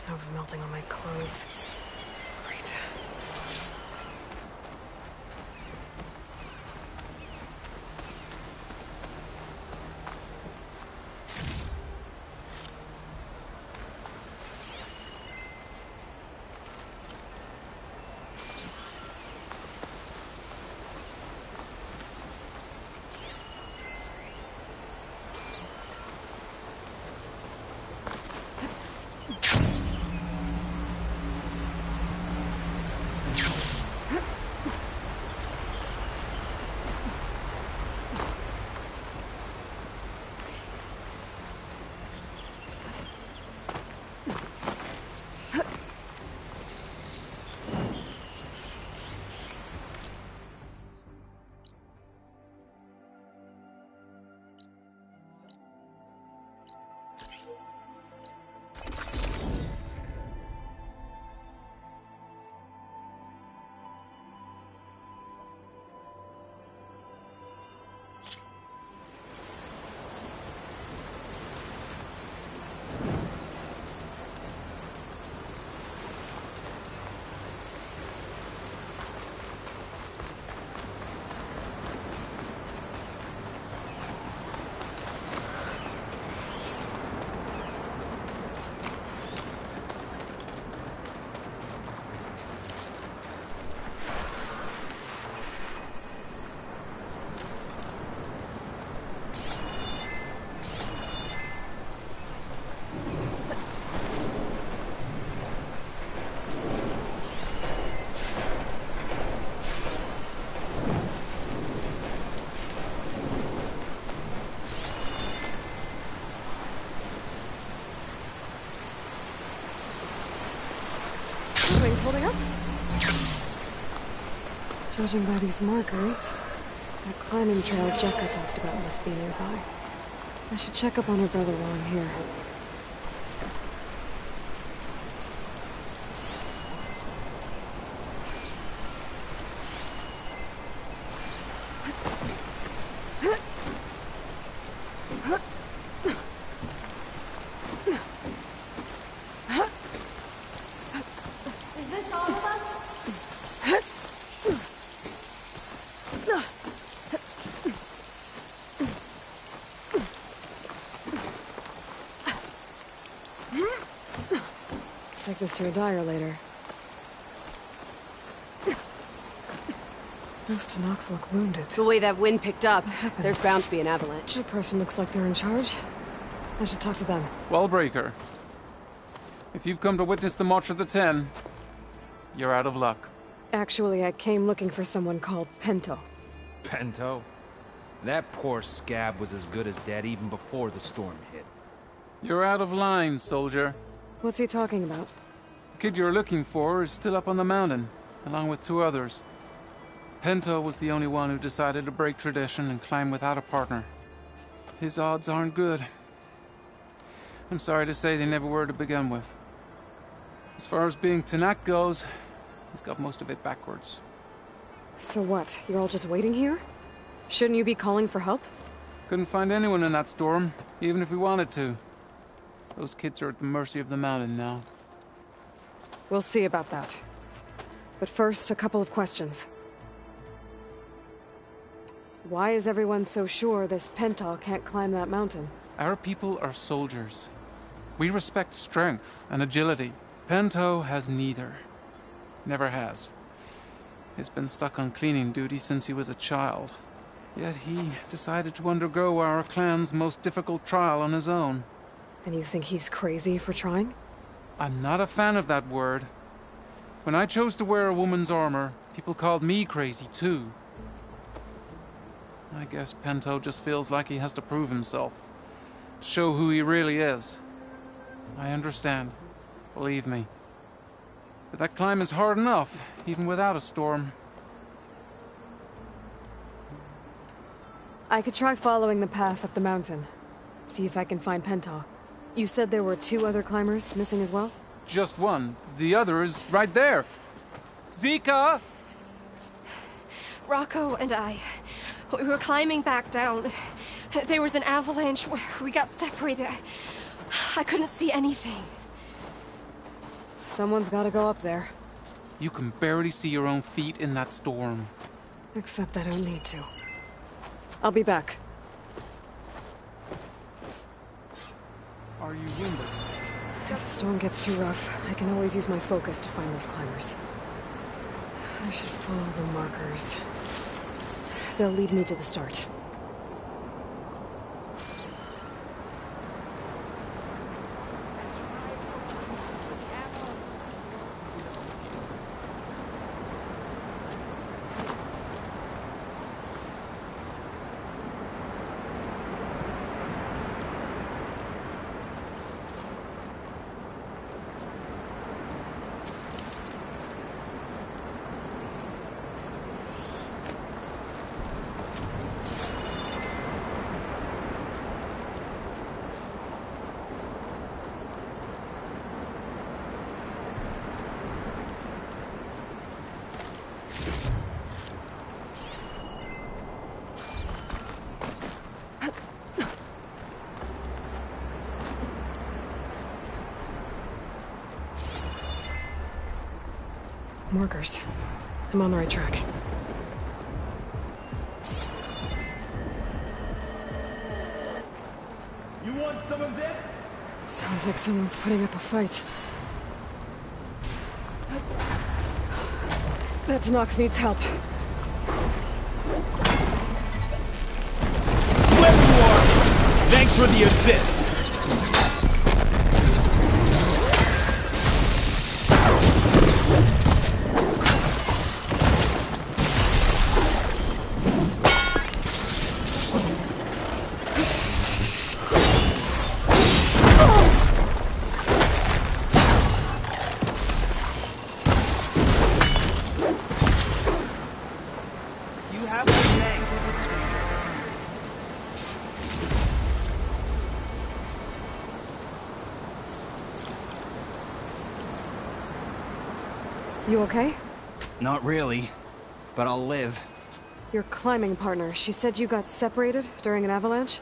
S2: Snow's melting on my clothes. Great. Things holding up? Judging by these markers, that climbing trail Jekka talked about must be nearby. I should check up on her brother while I'm here. Take this to a dyer later. Most Tenakth look wounded.
S18: The way that wind picked up, there's bound to be an avalanche.
S2: The person looks like they're in charge. I should talk to them.
S19: Wellbreaker, if you've come to witness the March of the Ten, you're out of luck.
S2: Actually, I came looking for someone called Pento.
S6: Pento? That poor scab was as good as dead even before the storm hit.
S19: You're out of line, soldier.
S2: What's he talking about?
S19: The kid you're looking for is still up on the mountain, along with two others. Pento was the only one who decided to break tradition and climb without a partner. His odds aren't good. I'm sorry to say they never were to begin with. As far as being Tenakth goes, he's got most of it backwards.
S2: So what? You're all just waiting here? Shouldn't you be calling for help?
S19: Couldn't find anyone in that storm, even if we wanted to. Those kids are at the mercy of the mountain now.
S2: We'll see about that. But first, a couple of questions. Why is everyone so sure this Pentol can't climb that mountain?
S19: Our people are soldiers. We respect strength and agility. Pento has neither. Never has. He's been stuck on cleaning duty since he was a child. Yet he decided to undergo our clan's most difficult trial on his own.
S2: And you think he's crazy for trying?
S19: I'm not a fan of that word. When I chose to wear a woman's armor, people called me crazy too. I guess Pento just feels like he has to prove himself. To show who he really is. I understand. Believe me. But that climb is hard enough, even without a storm.
S2: I could try following the path up the mountain. See if I can find Pento. You said there were 2 other climbers missing as well?
S19: Just one. The other is right there. Zika!
S20: Rocco and I, we were climbing back down. There was an avalanche. We got separated. I couldn't see anything.
S2: Someone's gotta go up there.
S19: You can barely see your own feet in that storm.
S2: Except I don't need to. I'll be back.
S19: Are you wounded?
S2: If the storm gets too rough, I can always use my focus to find those climbers. I should follow the markers. They'll lead me to the start. Markers. I'm on the right track.
S21: You want some of this?
S2: Sounds like someone's putting up a fight. That Nox needs help.
S21: Whoever you are, thanks for the assist.
S2: You okay?
S22: Not really, but I'll live.
S2: Your climbing partner, she said you got separated during an avalanche?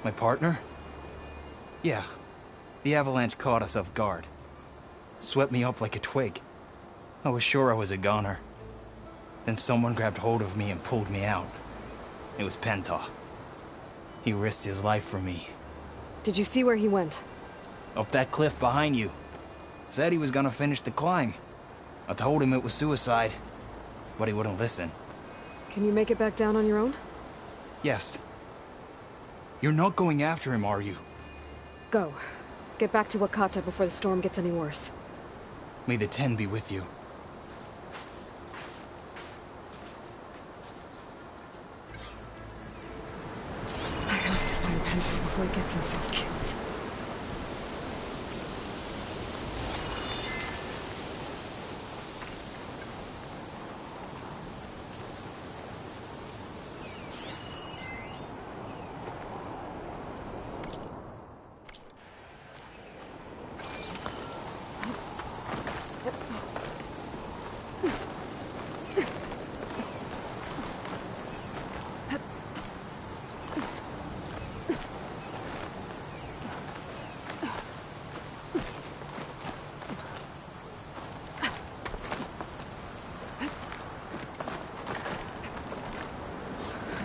S22: My partner? Yeah. The avalanche caught us off guard. Swept me up like a twig. I was sure I was a goner. Then someone grabbed hold of me and pulled me out. It was Penta. He risked his life for me.
S2: Did you see where he went?
S22: Up that cliff behind you. Said he was gonna finish the climb. I told him it was suicide, but he wouldn't listen.
S2: Can you make it back down on your own?
S22: Yes. You're not going after him, are you?
S2: Go. Get back to Wakata before the storm gets any worse.
S22: May the Ten be with you.
S2: I have to find Penta before he gets himself killed.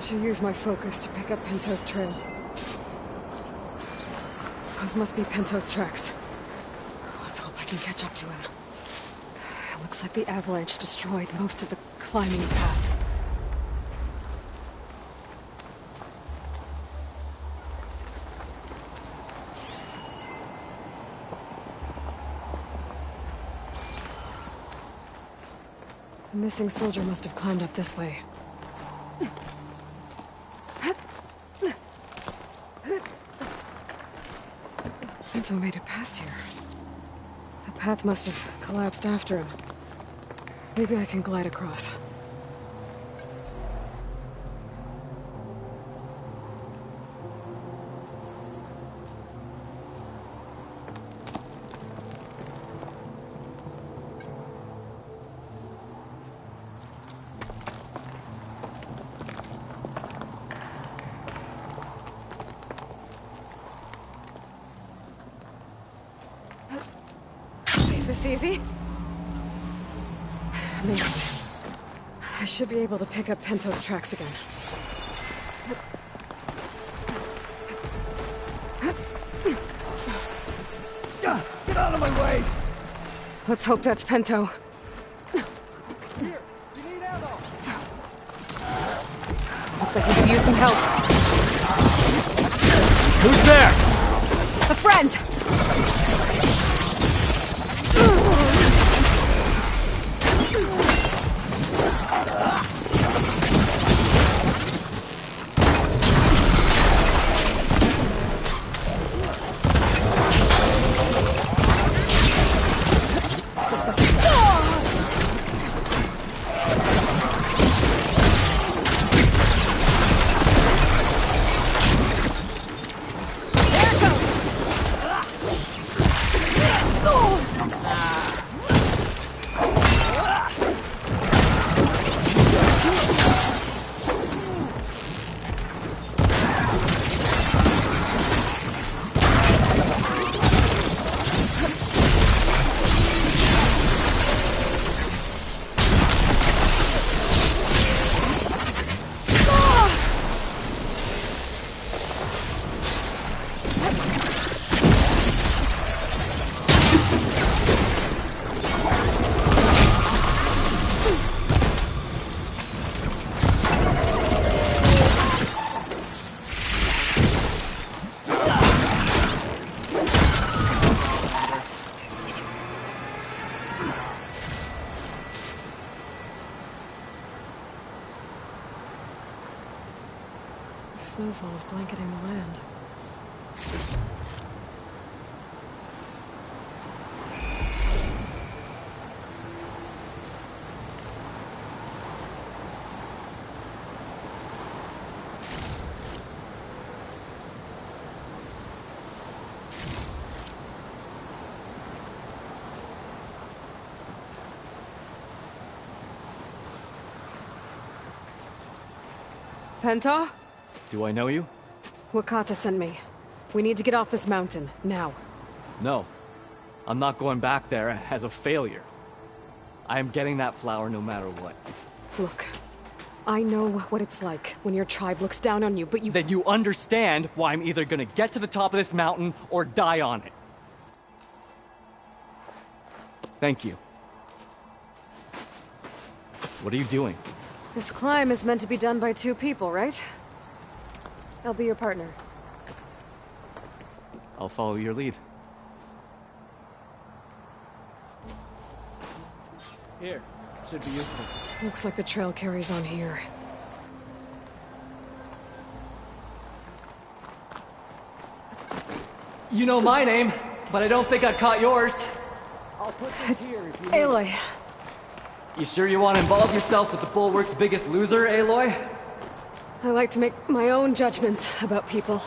S2: Should use my focus to pick up Pinto's trail. Those must be Pinto's tracks. Let's hope I can catch up to him. It looks like the avalanche destroyed most of the climbing path. The missing soldier must have climbed up this way. Pinto made it past here. The path must have collapsed after him. Maybe I can glide across. Is this easy? Made it. I should be able to pick up Pinto's tracks again.
S21: Get out of my way!
S2: Let's hope that's Pinto. Looks like he could use some help.
S21: Who's there?
S2: A friend! Snowfall's blanketing the land. Penta?
S5: Do I know you?
S2: Wakata sent me. We need to get off this mountain, now.
S5: No. I'm not going back there as a failure. I am getting that flower no matter what.
S2: Look, I know what it's like when your tribe looks down on you, but you—
S5: Then you understand why I'm either gonna get to the top of this mountain or die on it. Thank you. What are you doing?
S2: This climb is meant to be done by two people, right? I'll be your partner.
S5: I'll follow your lead. Here, should be useful.
S2: Looks like the trail carries on here.
S5: You know my name, but I don't think I caught yours.
S21: I'll put them here if you
S2: Aloy.
S5: You sure you want to involve yourself with the Bulwark's biggest loser, Aloy?
S2: I like to make my own judgments about people.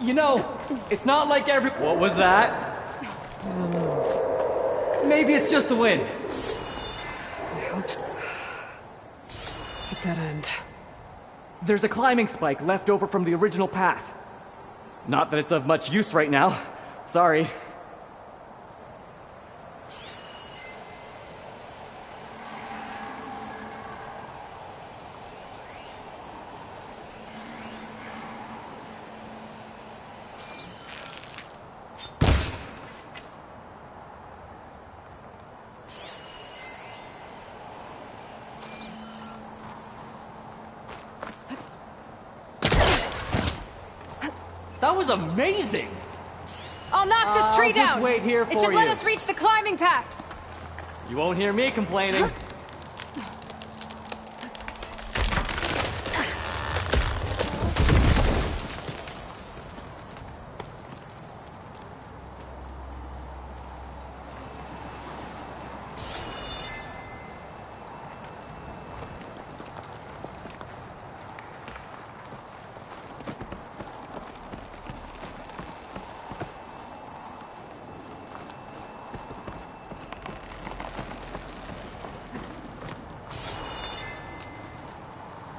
S5: You know, it's not like every— What was that? Maybe it's just the wind.
S2: I hope so. It's a dead end.
S5: There's a climbing spike left over from the original path. Not that it's of much use right now. Sorry.
S1: That was amazing!
S20: I'll knock this tree
S1: I'll
S20: down!
S1: just wait here
S20: It
S1: for
S20: should let
S1: you.
S20: us reach the climbing path!
S1: You won't hear me complaining.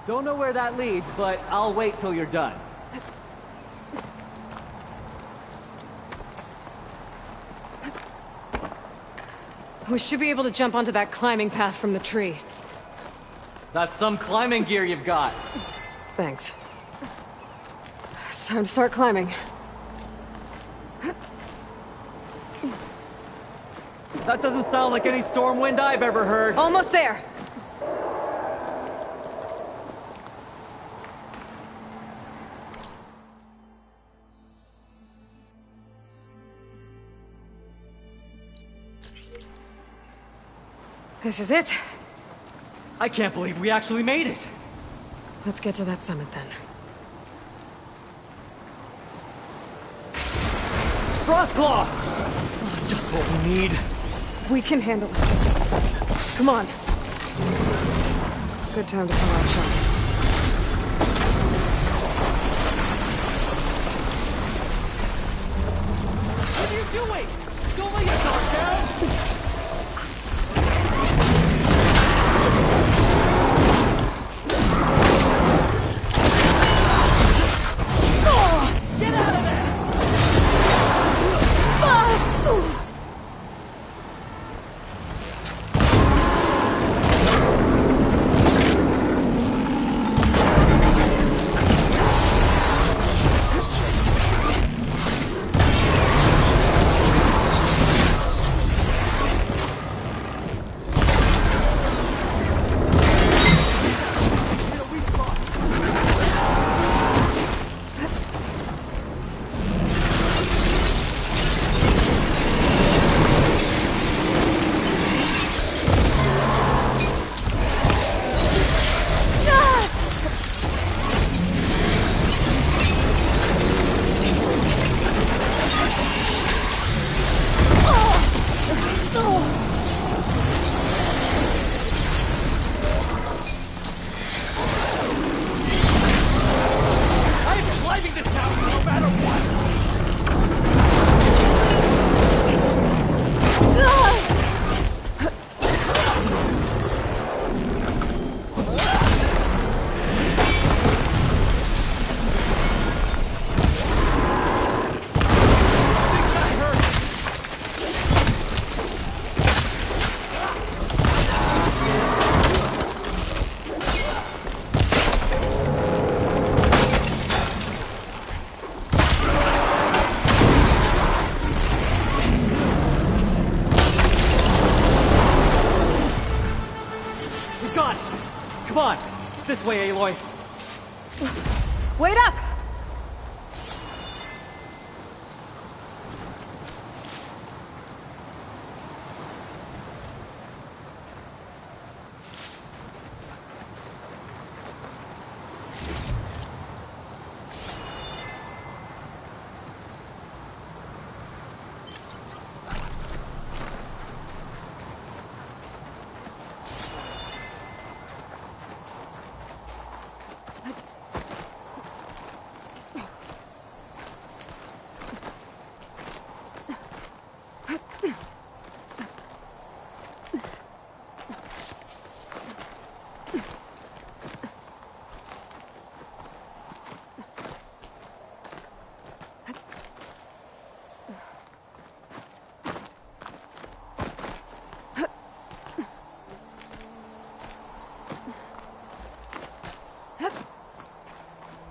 S1: Don't know where that leads, but I'll wait till you're done.
S2: We should be able to jump onto that climbing path from the tree.
S1: That's some climbing gear you've got.
S2: Thanks. It's time to start climbing.
S1: That doesn't sound like any storm wind I've ever heard.
S2: Almost there! This is it.
S1: I can't believe we actually made it.
S2: Let's get to that summit then.
S1: Frostclaw! Oh, just what we need.
S2: We can handle it. Come on. Good time to come out shot.
S1: What are you doing? Don't lay your guard down! Get out of there! Come on! This way, Aloy!
S2: Wait up!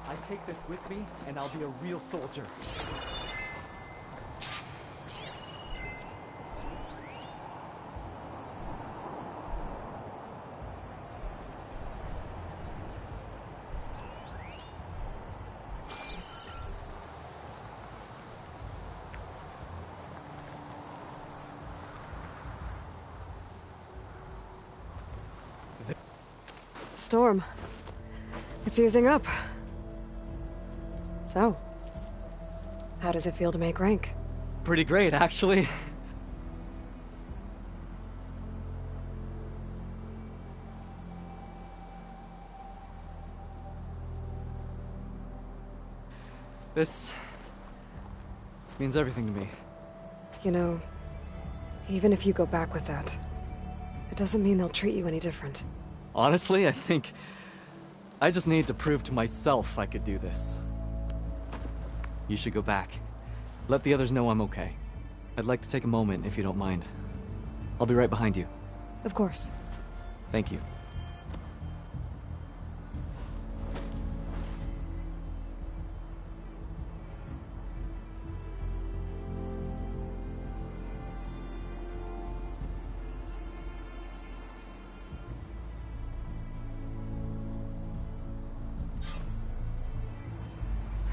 S1: I take this with me, and I'll be a real soldier.
S2: Storm. It's easing up. So, how does it feel to make rank?
S1: Pretty great, actually. This means everything to me.
S2: You know, even if you go back with that, it doesn't mean they'll treat you any different.
S1: Honestly, I think I just need to prove to myself I could do this. You should go back. Let the others know I'm okay. I'd like to take a moment, if you don't mind. I'll be right behind you.
S2: Of course.
S1: Thank you.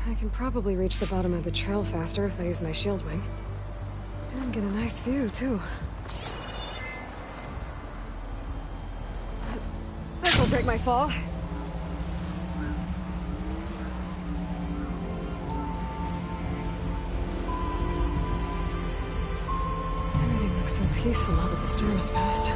S2: I can probably reach the bottom of the trail faster if I use my shield wing. And get a nice view, too. This'll break my fall. Everything looks so peaceful now that the storm has passed.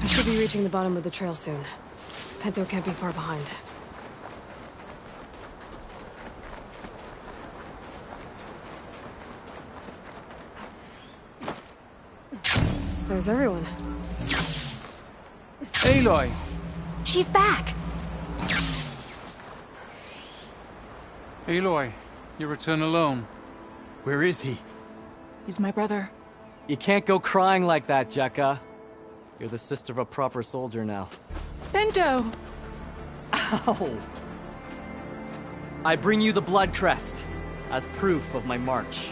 S2: I should be reaching the bottom of the trail soon. Pinto can't be far behind. There's everyone.
S19: Aloy!
S12: She's back!
S19: Aloy, you return alone.
S22: Where is he?
S12: He's my brother.
S1: You can't go crying like that, Jekka. You're the sister of a proper soldier now.
S12: Bento!
S1: Ow! I bring you the blood crest as proof of my march.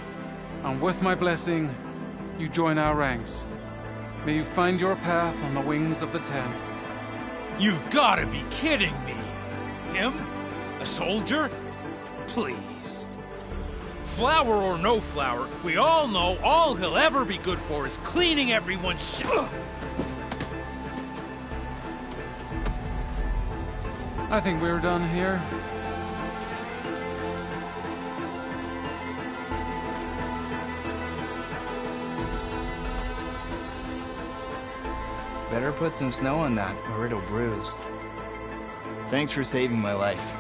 S19: And with my blessing, you join our ranks. May you find your path on the wings of the Ten.
S6: You've gotta be kidding me! Him? A soldier? Please. Flower or no flower, we all know all he'll ever be good for is cleaning everyone's shit.
S19: I think we're done here.
S22: Better put some snow on that, or it'll bruise. Thanks for saving my life.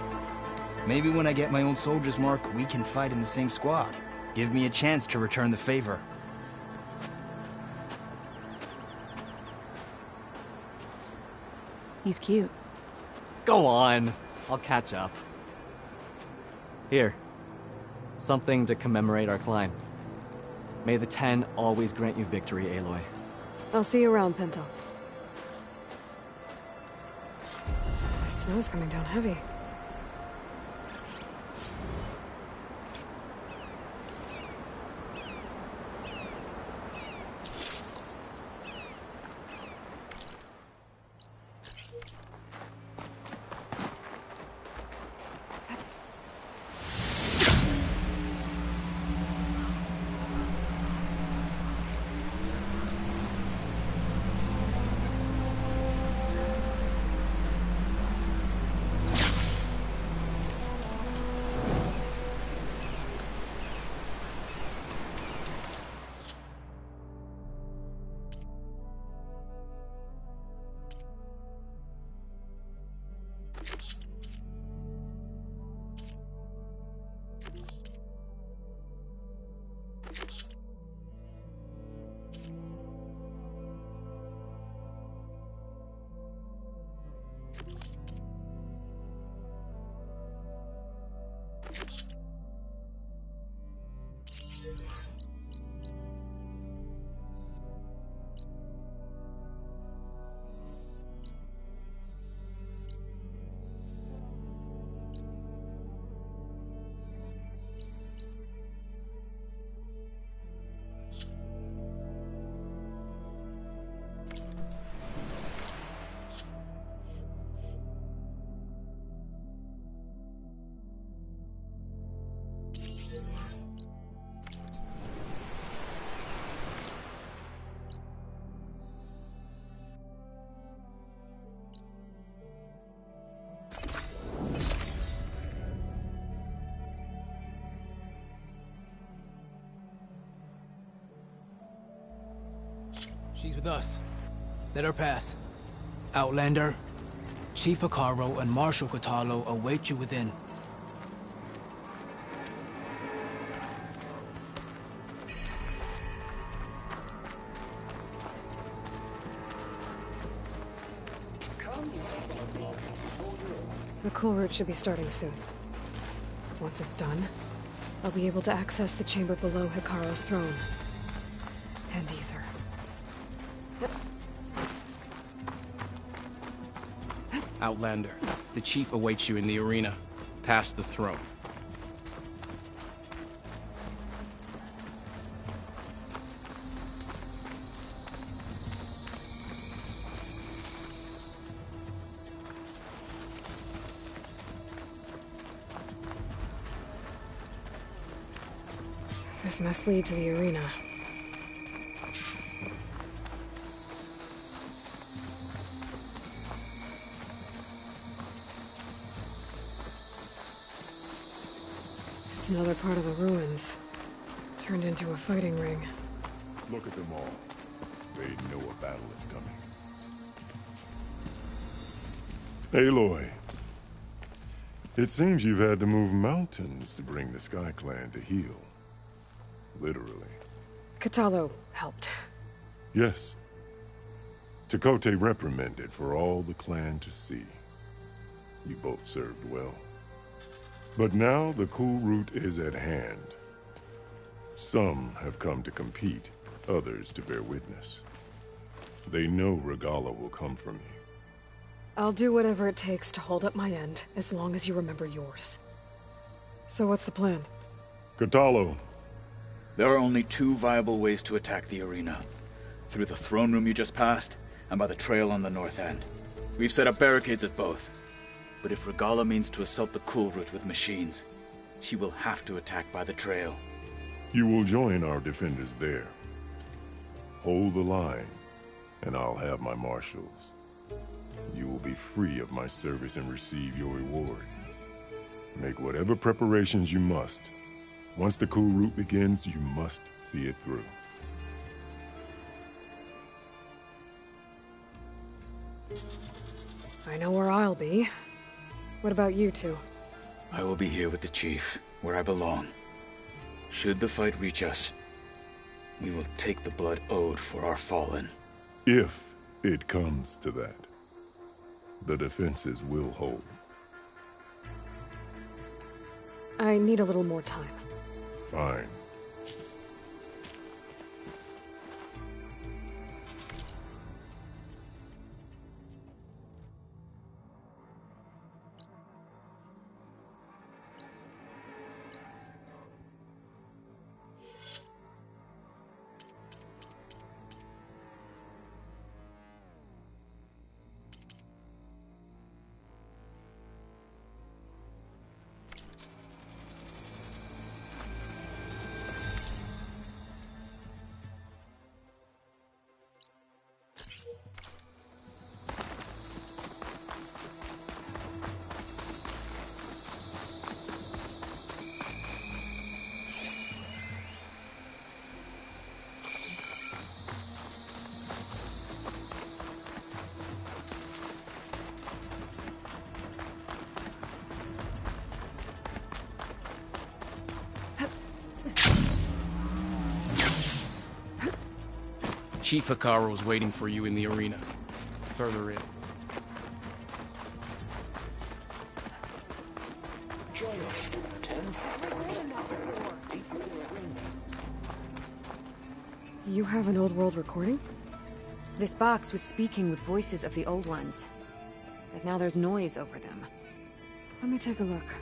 S22: Maybe when I get my old soldier's mark, we can fight in the same squad. Give me a chance to return the favor.
S12: He's cute.
S1: Go on. I'll catch up. Here. Something to commemorate our climb. May the Ten always grant you victory, Aloy.
S2: I'll see you around, Pinto. The snow's coming down heavy.
S21: She's with us. Let her pass. Outlander, Chief Hikaru and Marshal Katalo await you within.
S2: The cool route should be starting soon. Once it's done, I'll be able to access the chamber below Hikaru's throne. And Ether.
S3: Outlander, the chief awaits you in the arena, past the throne.
S2: This must lead to the arena. It's another part of the ruins, turned into a fighting ring.
S11: Look at them all. They know a battle is coming. Aloy, it seems you've had to move mountains to bring the Sky Clan to heel. Literally.
S2: Katalo helped.
S11: Yes. Tekote reprimanded for all the clan to see. You both served well. But now the cool route is at hand. Some have come to compete, others to bear witness. They know Regala will come for me.
S2: I'll do whatever it takes to hold up my end, as long as you remember yours. So what's the plan?
S11: Katalo.
S23: There are only two viable ways to attack the arena. Through the throne room you just passed, and by the trail on the north end. We've set up barricades at both. But if Regala means to assault the cool route with machines, she will have to attack by the trail.
S11: You will join our defenders there. Hold the line, and I'll have my marshals. You will be free of my service and receive your reward. Make whatever preparations you must. Once the cool route begins, you must see it through.
S2: I know where I'll be. What about you two?
S23: I will be here with the chief, where I belong. Should the fight reach us, we will take the blood owed for our fallen.
S11: If it comes to that, the defenses will hold.
S2: I need a little more time.
S11: Fine.
S3: Chief Hikaru is waiting for you in the arena. Further in.
S2: You have an old world recording?
S16: This box was speaking with voices of the old ones. But now there's noise over them.
S2: Let me take a look.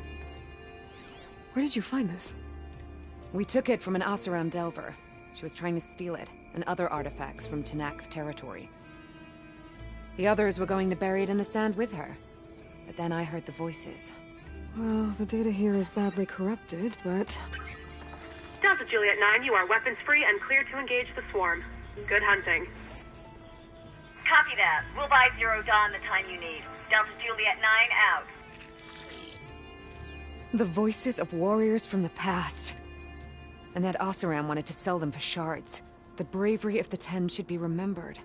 S2: Where did you find this?
S16: We took it from an Oseram Delver. She was trying to steal it, and other artifacts from Tenakth territory. The others were going to bury it in the sand with her. But then I heard the voices.
S2: Well, the data here is badly corrupted, but...
S4: Delta Juliet 9, you are weapons free and clear to engage the swarm. Good hunting.
S15: Copy that. We'll buy Zero Dawn the time you need. Delta Juliet 9 out.
S16: The voices of warriors from the past. And that Oseram wanted to sell them for shards. The bravery of the Ten should be remembered.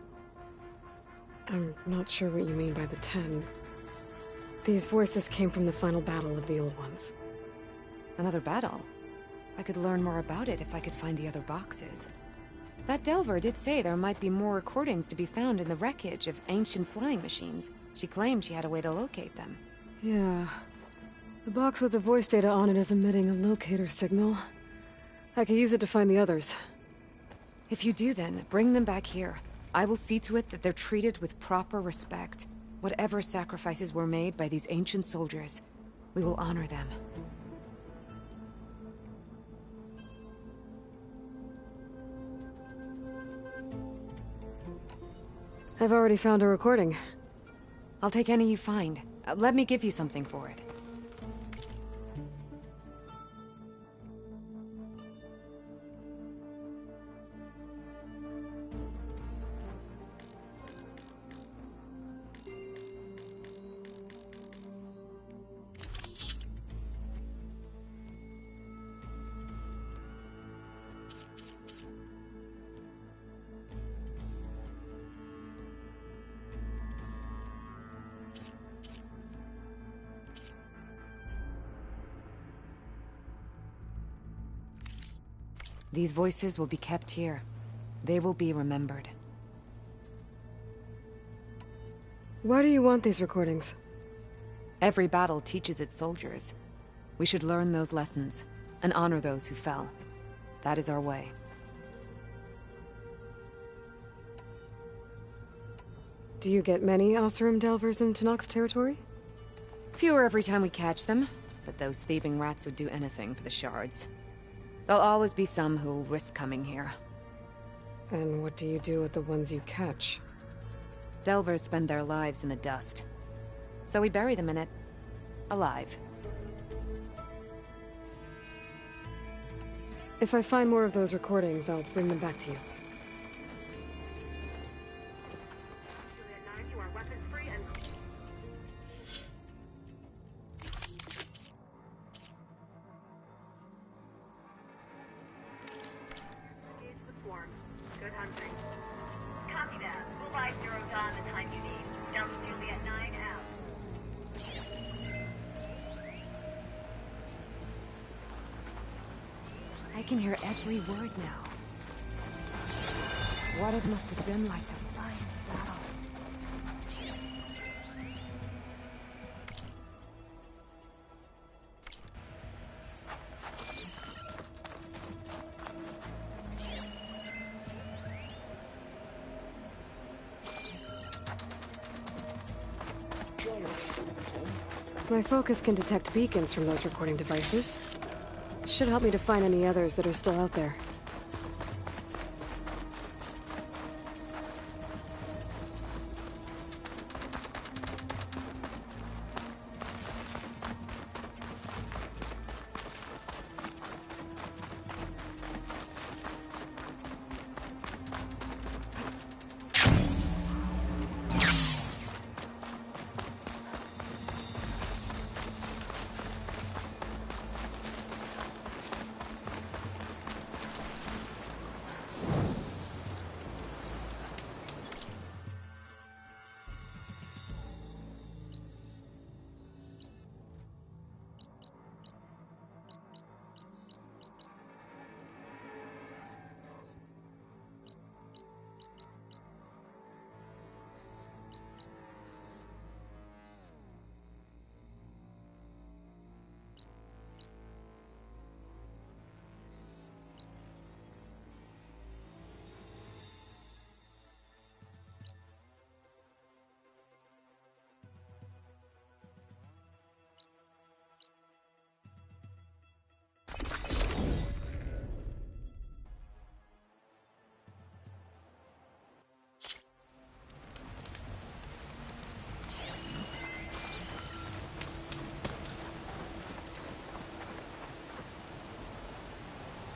S2: I'm not sure what you mean by the Ten. These voices came from the final battle of the Old Ones.
S16: Another battle? I could learn more about it if I could find the other boxes. That Delver did say there might be more recordings to be found in the wreckage of ancient flying machines. She claimed she had a way to locate them.
S2: Yeah. The box with the voice data on it is emitting a locator signal. I could use it to find the others.
S16: If you do then, bring them back here. I will see to it that they're treated with proper respect. Whatever sacrifices were made by these ancient soldiers, we will honor them.
S2: I've already found a recording.
S16: I'll take any you find. Let me give you something for it. These voices will be kept here. They will be remembered.
S2: Why do you want these recordings?
S16: Every battle teaches its soldiers. We should learn those lessons, and honor those who fell. That is our way.
S2: Do you get many Oseram Delvers in Tenakth territory?
S16: Fewer every time we catch them, but those thieving rats would do anything for the shards. There'll always be some who'll risk coming here.
S2: And what do you do with the ones you catch?
S16: Delvers spend their lives in the dust. So we bury them in it, alive.
S2: If I find more of those recordings, I'll bring them back to you.
S4: Good hunting.
S15: Copy that. We'll buy Zero Dawn the time you need. Delta Juliet 9 out.
S16: I can hear every word now. What it must have been like to fly in battle.
S2: My focus can detect beacons from those recording devices. Should help me to find any others that are still out there.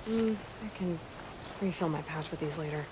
S2: I can refill my pouch with these later.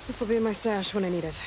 S2: This will be in my stash when I need it.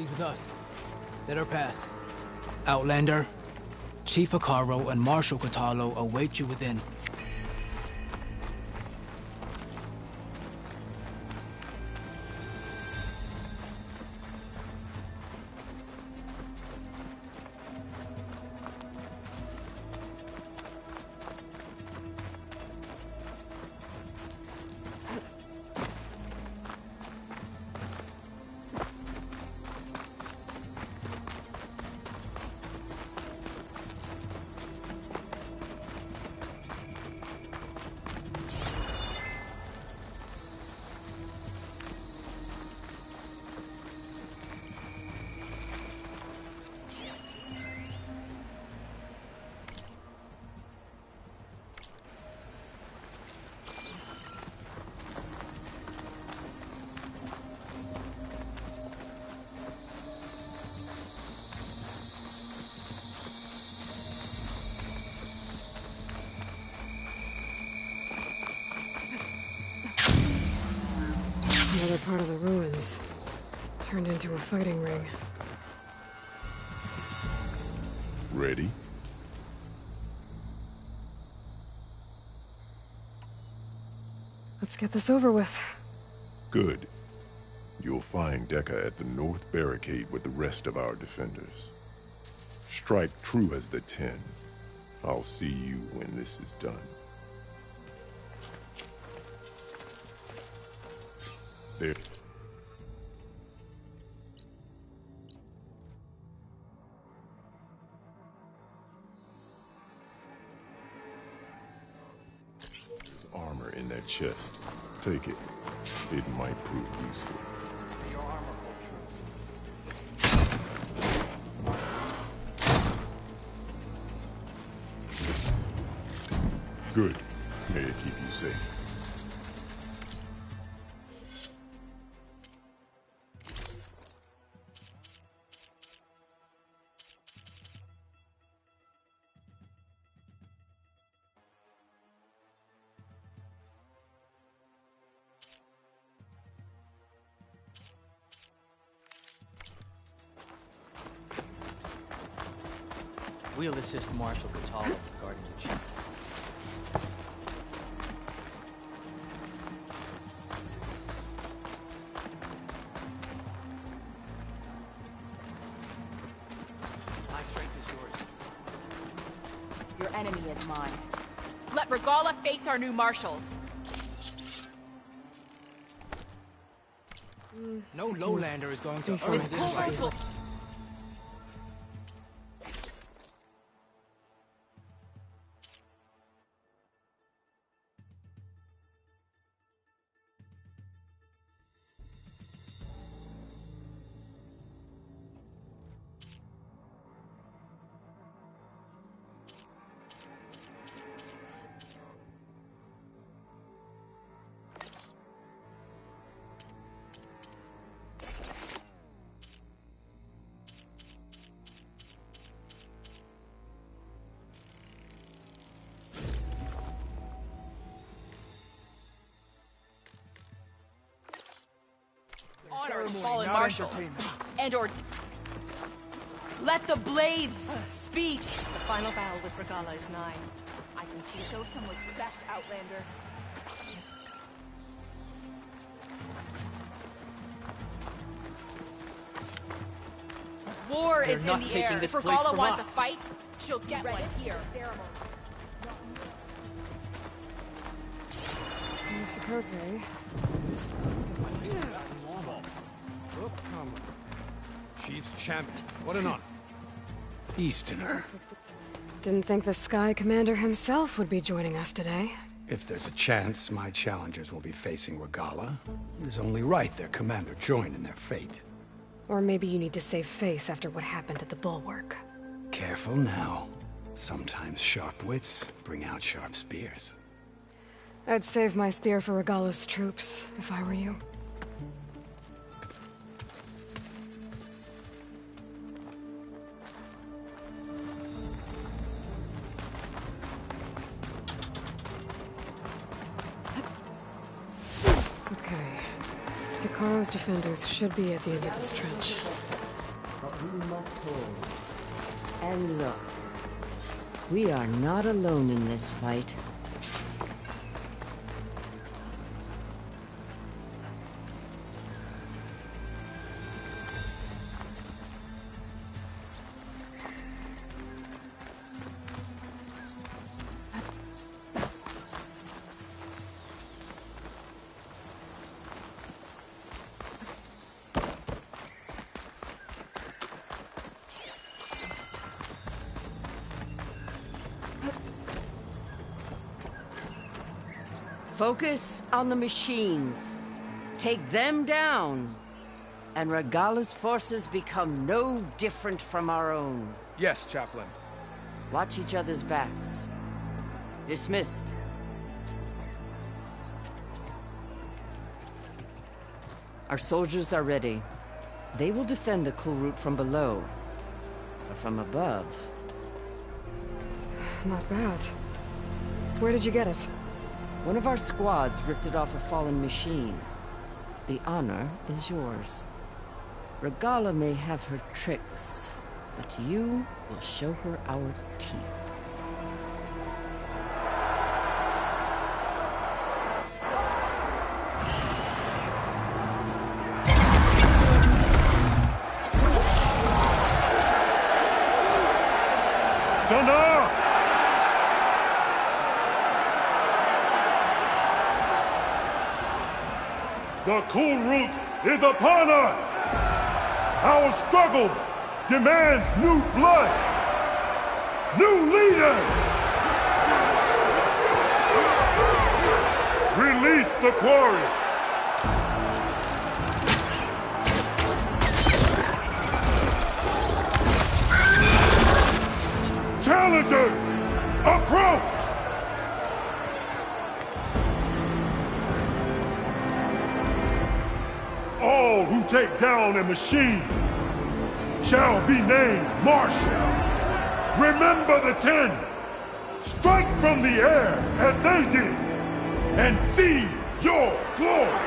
S21: She's with us. Let her pass. Outlander, Chief Hikaru and Marshal Kotallo await you within.
S2: Another part of the ruins. Turned into a fighting ring.
S11: Ready?
S2: Let's get this over with.
S11: Good. You'll find Dekka at the north barricade with the rest of our defenders. Strike true as the 10. I'll see you when this is done. There. There's armor in that chest. Take it. It might prove useful. Good. May it keep you safe.
S21: We'll assist Marshal Kotallo guarding the chief. My strength is yours.
S13: Your enemy is mine. Let Regala face our new marshals.
S21: No lowlander is going to earn
S2: This
S21: this fight.
S13: Honor fallen marshals. And/or let the blades speak.
S15: The final battle with Regala is nigh.
S13: I can show some respect, Outlander. War
S21: They're
S13: is
S21: not
S13: in the
S21: taking
S13: air.
S21: this
S13: If
S21: place
S13: Regala
S21: from
S13: wants
S21: us.
S13: a fight, she'll get one here.
S2: Mr. Cote. This looks of course.
S7: Chief's champion. What an honor. Easterner.
S2: Didn't think the Sky Commander himself would be joining us today.
S7: If there's a chance my challengers will be facing Regala, it is only right their commander join in their fate.
S2: Or maybe you need to save face after what happened at the Bulwark.
S7: Careful now. Sometimes sharp wits bring out sharp spears.
S2: I'd save my spear for Regala's troops, if I were you. Okay. Hikaru's defenders should be at the end of this trench.
S8: And look, we are not alone in this fight. Focus on the machines. Take them down, and Regala's forces become no different from our own.
S3: Yes, Chaplain.
S8: Watch each other's backs. Dismissed. Our soldiers are ready. They will defend the cool route from below. But from above...
S2: Not bad. Where did you get it?
S8: One of our squads ripped it off a fallen machine. The honor is yours. Regala may have her tricks, but you will show her our teeth.
S11: The cool route is upon us! Our struggle demands new blood! New leaders! Release the quarry! Challengers, approach! All who take down a machine shall be named Marshal. Remember the 10. Strike from the air as they did, and seize your glory.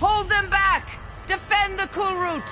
S8: Hold them back! Defend the cool route!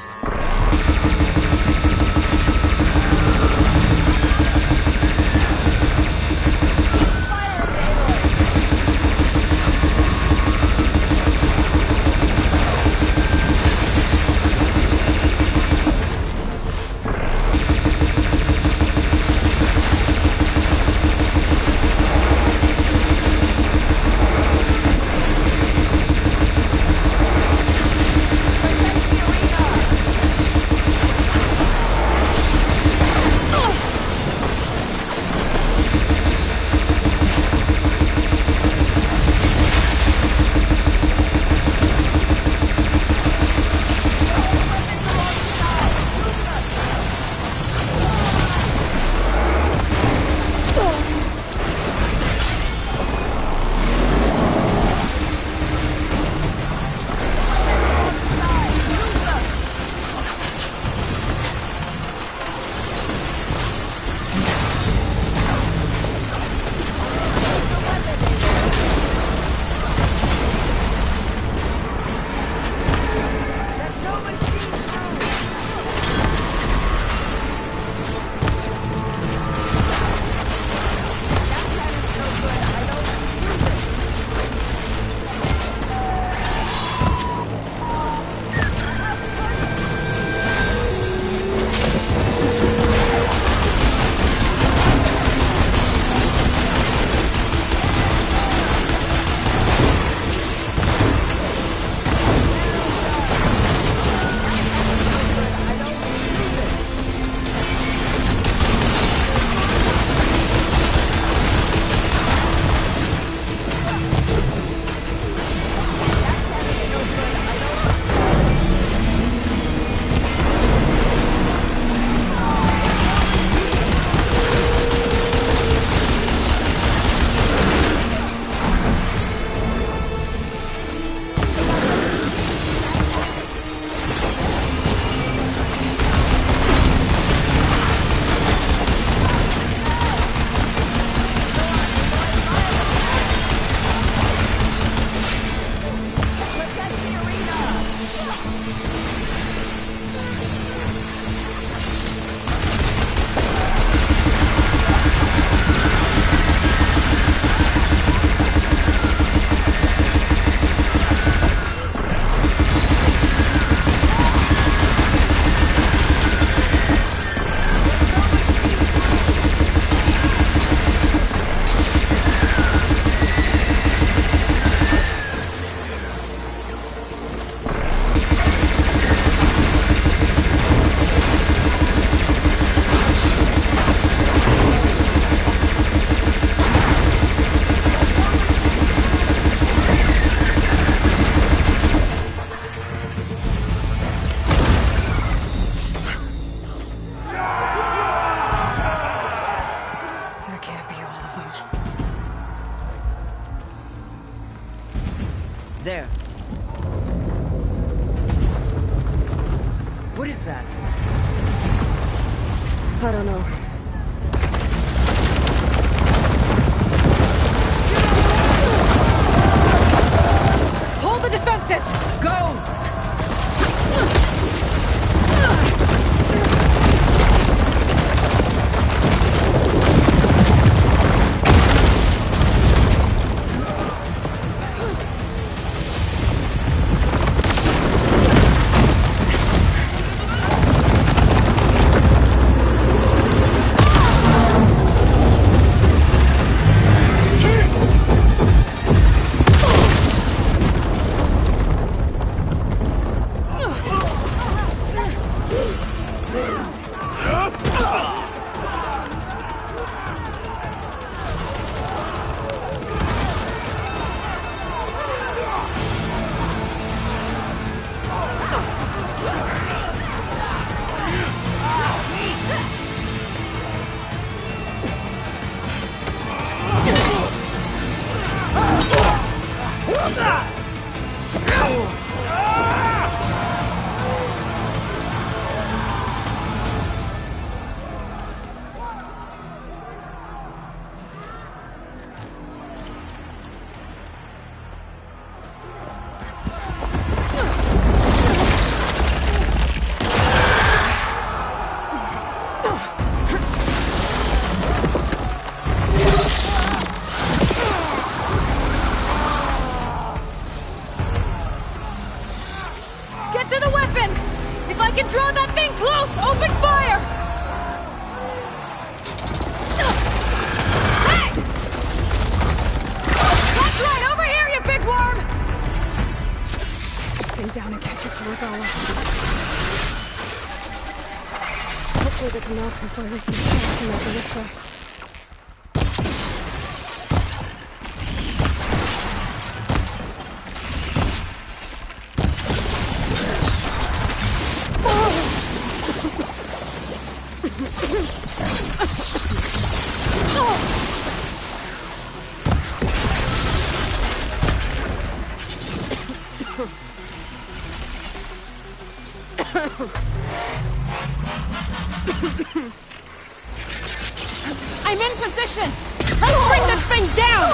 S8: There. What is that?
S2: I don't know. Hold the defenses!
S8: Go!
S2: Down and catch up to Regala. Hopefully get to melt before we can shut from that ballista.
S13: I'm in position! Let's bring this thing down!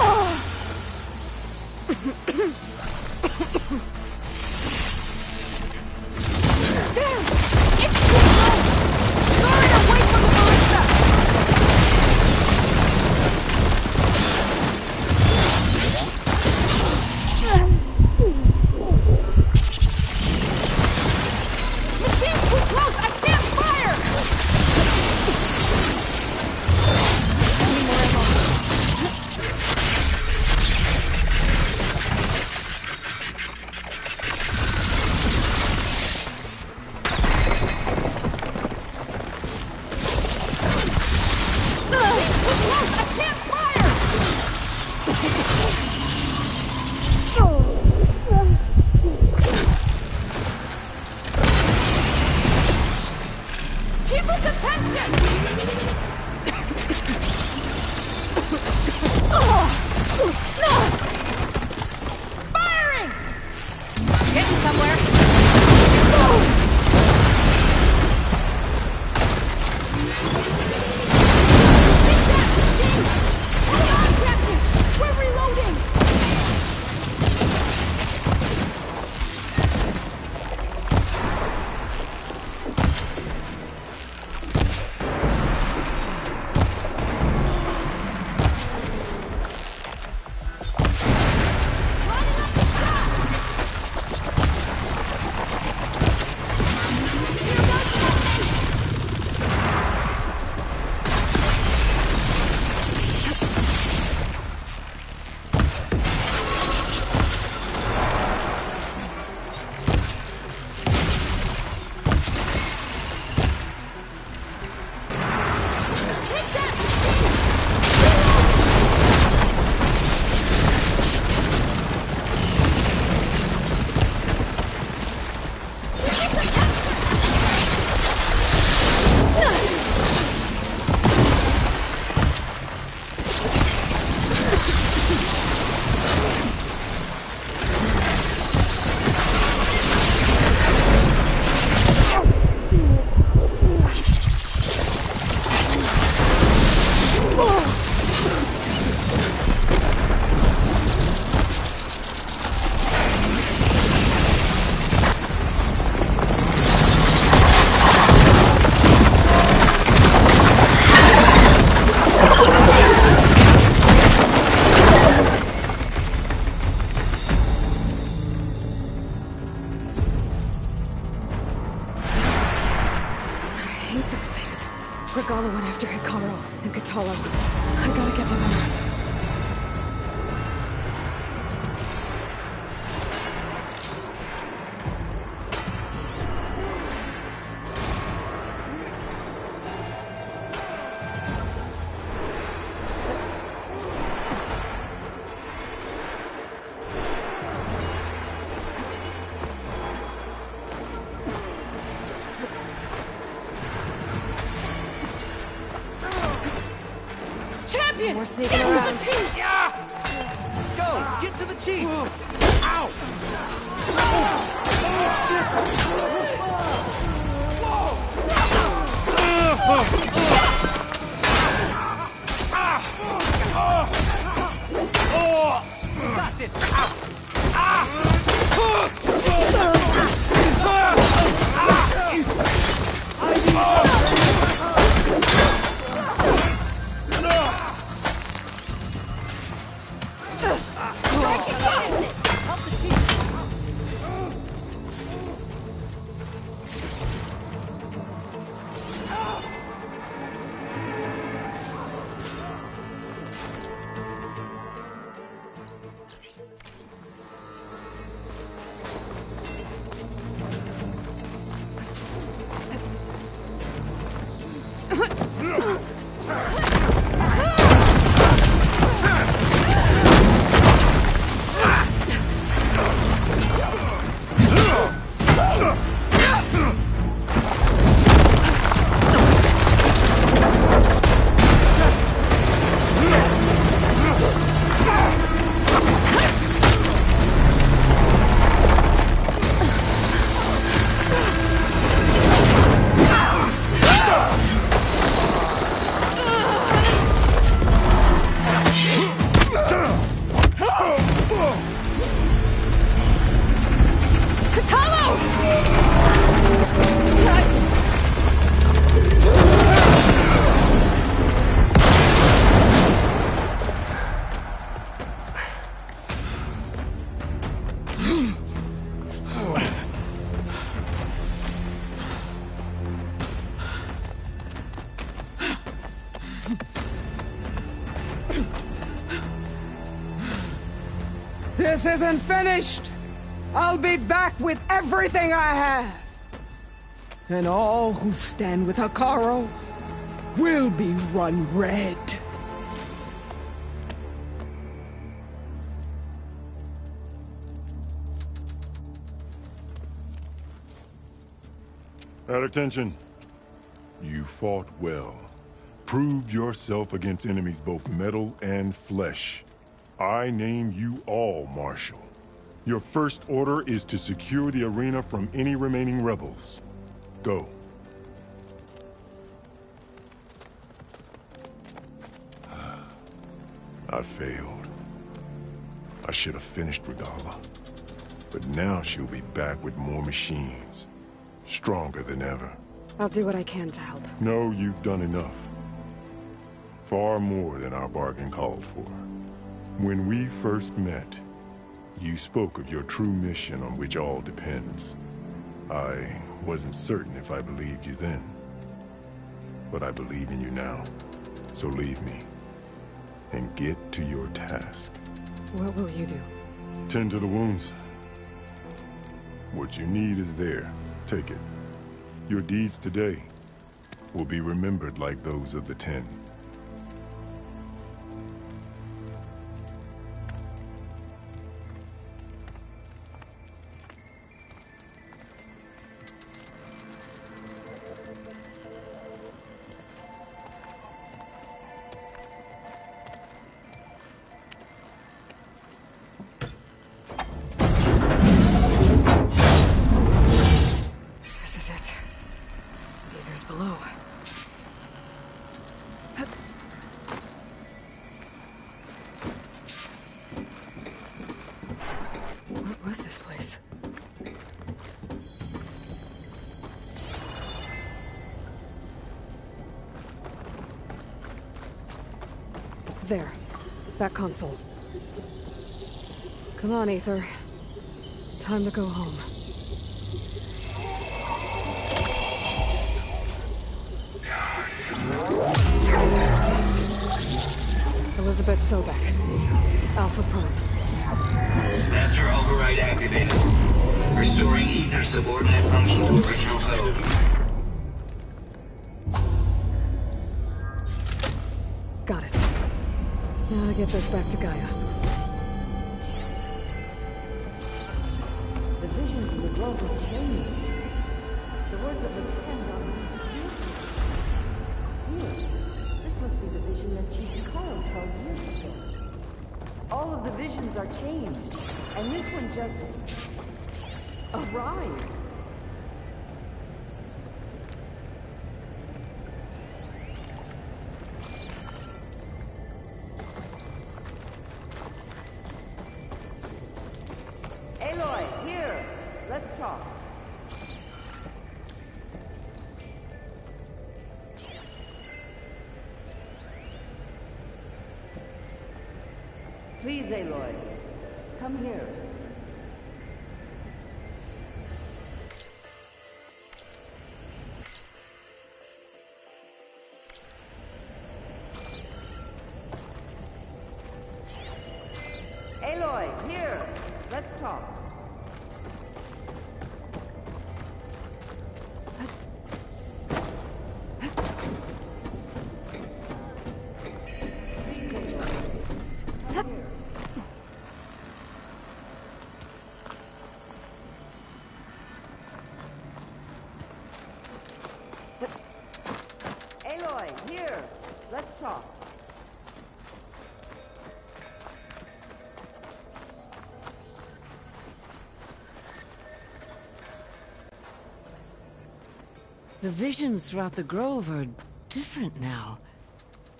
S13: There! It's too low! Throw it away from the ballista! Machine's too close! I can't fire!
S2: Regala went after Hikaru and Katalo. I gotta get to them.
S12: Champion!
S2: We're sneaking
S12: Get
S2: around.
S12: to the team!
S5: Go! Get to the chief!
S21: Got this!
S9: This isn't finished! I'll be back with everything I have! And all who stand with Hikaru will be run red.
S11: At attention. You fought well. Proved yourself against enemies both metal and flesh. I name you all Marshal. Your first order is to secure the arena from any remaining rebels. Go. I failed. I should have finished Regala. But now she'll be back with more machines. Stronger than ever.
S2: I'll do what I can to help.
S11: No, you've done enough. Far more than our bargain called for. When we first met, you spoke of your true mission on which all depends. I wasn't certain if I believed you then. But I believe in you now. So leave me. And get to your task.
S2: What will you do?
S11: Tend to the wounds. What you need is there. Take it. Your deeds today will be remembered like those of the 10.
S2: This is it. Neither's below. What was this place? There. That console. Come on, Aether. Time to go home. Elizabeth Sobek. Alpha Prime.
S10: Master override activated. Restoring ether subordinate function to original code.
S2: Got it. Now to get this back to Gaia.
S8: The visions in the globe have changed. The words of the ten are here. This must be the vision that Chief Carl told years ago. All of the visions are changed, and this one just arrived. Aloy, here. Let's talk. Please, Aloy. Come here. Aloy, here. Let's talk. Aloy, here. Let's talk. The visions throughout the grove are different now.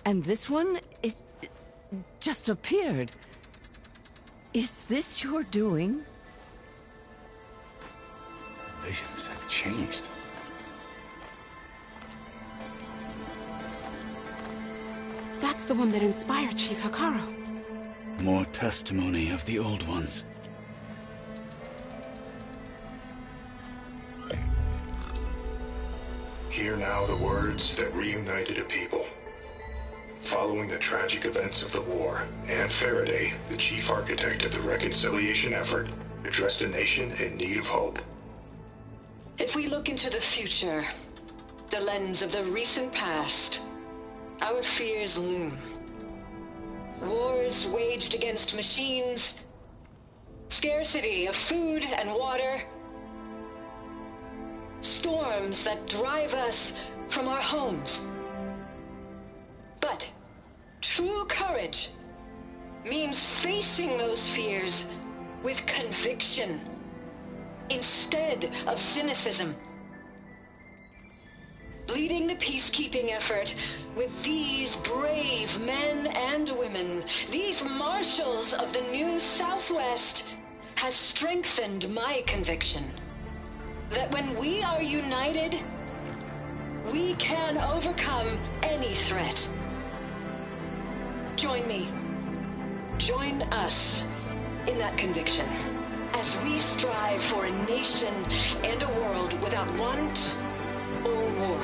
S8: And this one, it just appeared. Is this your doing?
S7: Visions have changed.
S12: That's the one that inspired Chief Hikaru.
S23: More testimony of the old ones.
S14: Hear now the words that reunited a people. Following the tragic events of the war, Anne Faraday, the chief architect of the reconciliation effort, addressed a nation in need of hope.
S17: If we look into the future, the lens of the recent past, our fears loom. Wars waged against machines, scarcity of food and water, storms that drive us from our homes. But true courage means facing those fears with conviction instead of cynicism. Leading the peacekeeping effort with these brave men and women, these marshals of the new Southwest, has strengthened my conviction that when we are united, we can overcome any threat. Join me. Join us in that conviction as we strive for a nation and a world without want or war.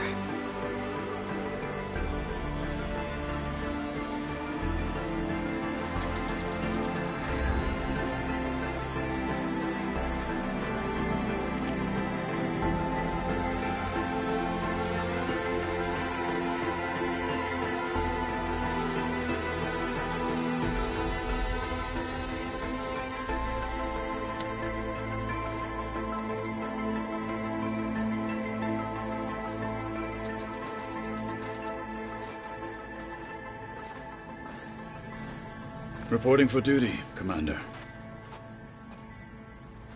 S23: Reporting for duty, Commander.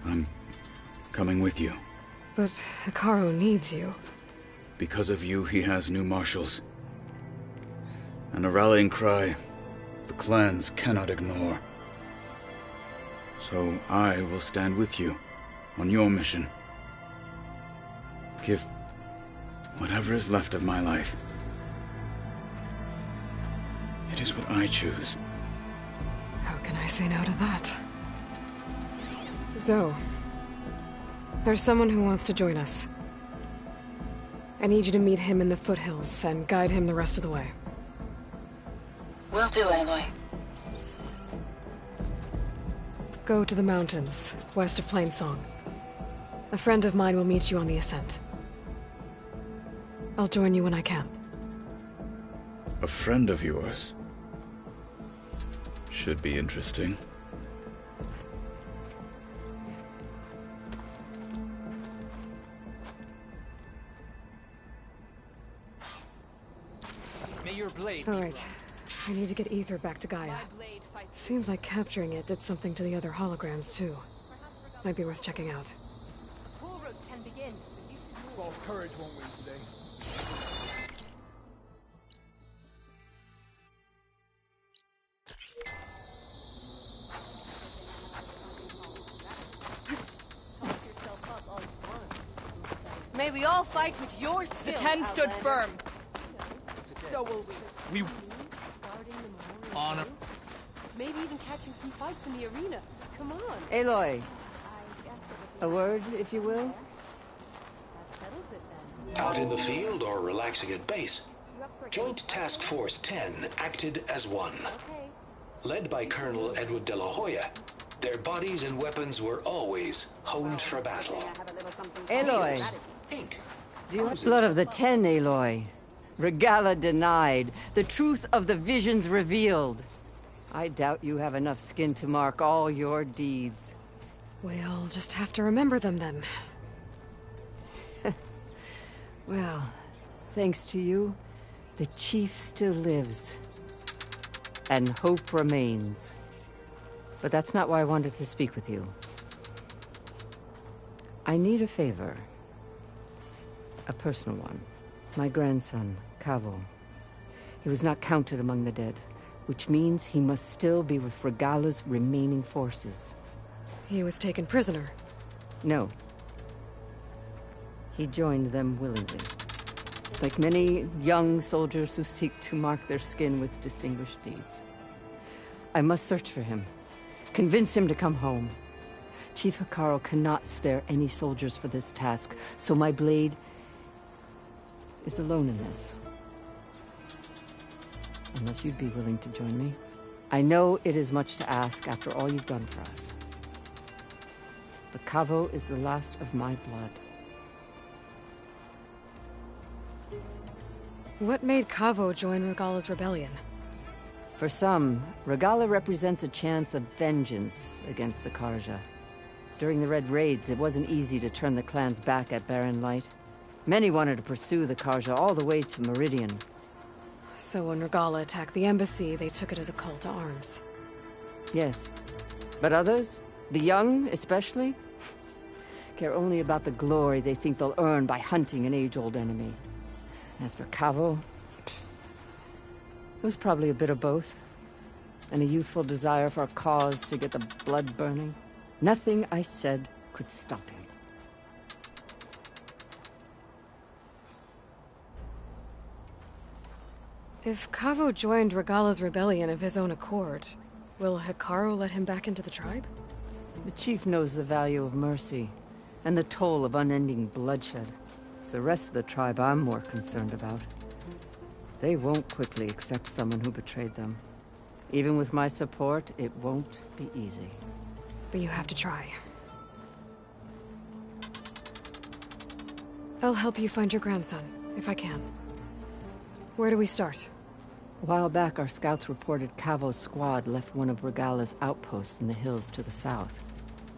S23: I'm coming with you.
S2: But Hikaru needs you.
S23: Because of you, he has new marshals. And a rallying cry the clans cannot ignore. So I will stand with you on your mission. Give whatever is left of my life. It is what I choose.
S2: How can I say no to that? Zoe, there's someone who wants to join us. I need you to meet him in the foothills and guide him the rest of the way.
S17: Will do, Aloy.
S2: Go to the mountains, west of Plainsong. A friend of mine will meet you on the ascent. I'll join you when I can.
S23: A friend of yours? Should be interesting.
S21: May your blade.
S2: All right. I need to get Ether back to Gaia. Seems like capturing it did something to the other holograms, too. Might be worth checking out.
S21: Can begin. All courage won't win today.
S13: May we all fight with your skill. The 10 stood firm. So will we.
S21: We honor.
S6: Maybe even catching some fights in the arena. Come on.
S8: Aloy. A word, if you will?
S14: Out in the field or relaxing at base, Joint Task Force 10 acted as one. Led by Colonel Edward de la Hoya, their bodies and weapons were always honed for battle.
S8: Aloy. Do you want blood of the 10, Aloy? Regala denied. The truth of the visions revealed. I doubt you have enough skin to mark all your deeds.
S2: We'll just have to remember them then.
S8: Well, thanks to you, the Chief still lives. And hope remains. But that's not why I wanted to speak with you. I need a favor. A personal one. My grandson, Cavo. He was not counted among the dead, which means he must still be with Regala's remaining forces.
S2: He was taken prisoner?
S8: No. He joined them willingly. Like many young soldiers who seek to mark their skin with distinguished deeds. I must search for him. Convince him to come home. Chief Hekarro cannot spare any soldiers for this task, so my blade is alone in this. Unless you'd be willing to join me. I know it is much to ask after all you've done for us. But Cavo is the last of my blood.
S2: What made Cavo join Regala's rebellion?
S8: For some, Regala represents a chance of vengeance against the Karja. During the Red Raids, it wasn't easy to turn the clan's back at Barren Light. Many wanted to pursue the Karja all the way to Meridian.
S2: So when Regala attacked the embassy, they took it as a call to arms.
S8: Yes. But others, the young especially, care only about the glory they think they'll earn by hunting an age-old enemy. As for Cavo, it was probably a bit of both. And a youthful desire for a cause to get the blood burning. Nothing I said could stop him.
S2: If Cavo joined Regala's rebellion of his own accord, will Hekarro let him back into the tribe?
S8: The chief knows the value of mercy, and the toll of unending bloodshed. It's the rest of the tribe I'm more concerned about. They won't quickly accept someone who betrayed them. Even with my support, it won't be easy.
S2: But you have to try. I'll help you find your grandson, if I can. Where do we start?
S8: A while back, our scouts reported Cavo's squad left one of Regala's outposts in the hills to the south.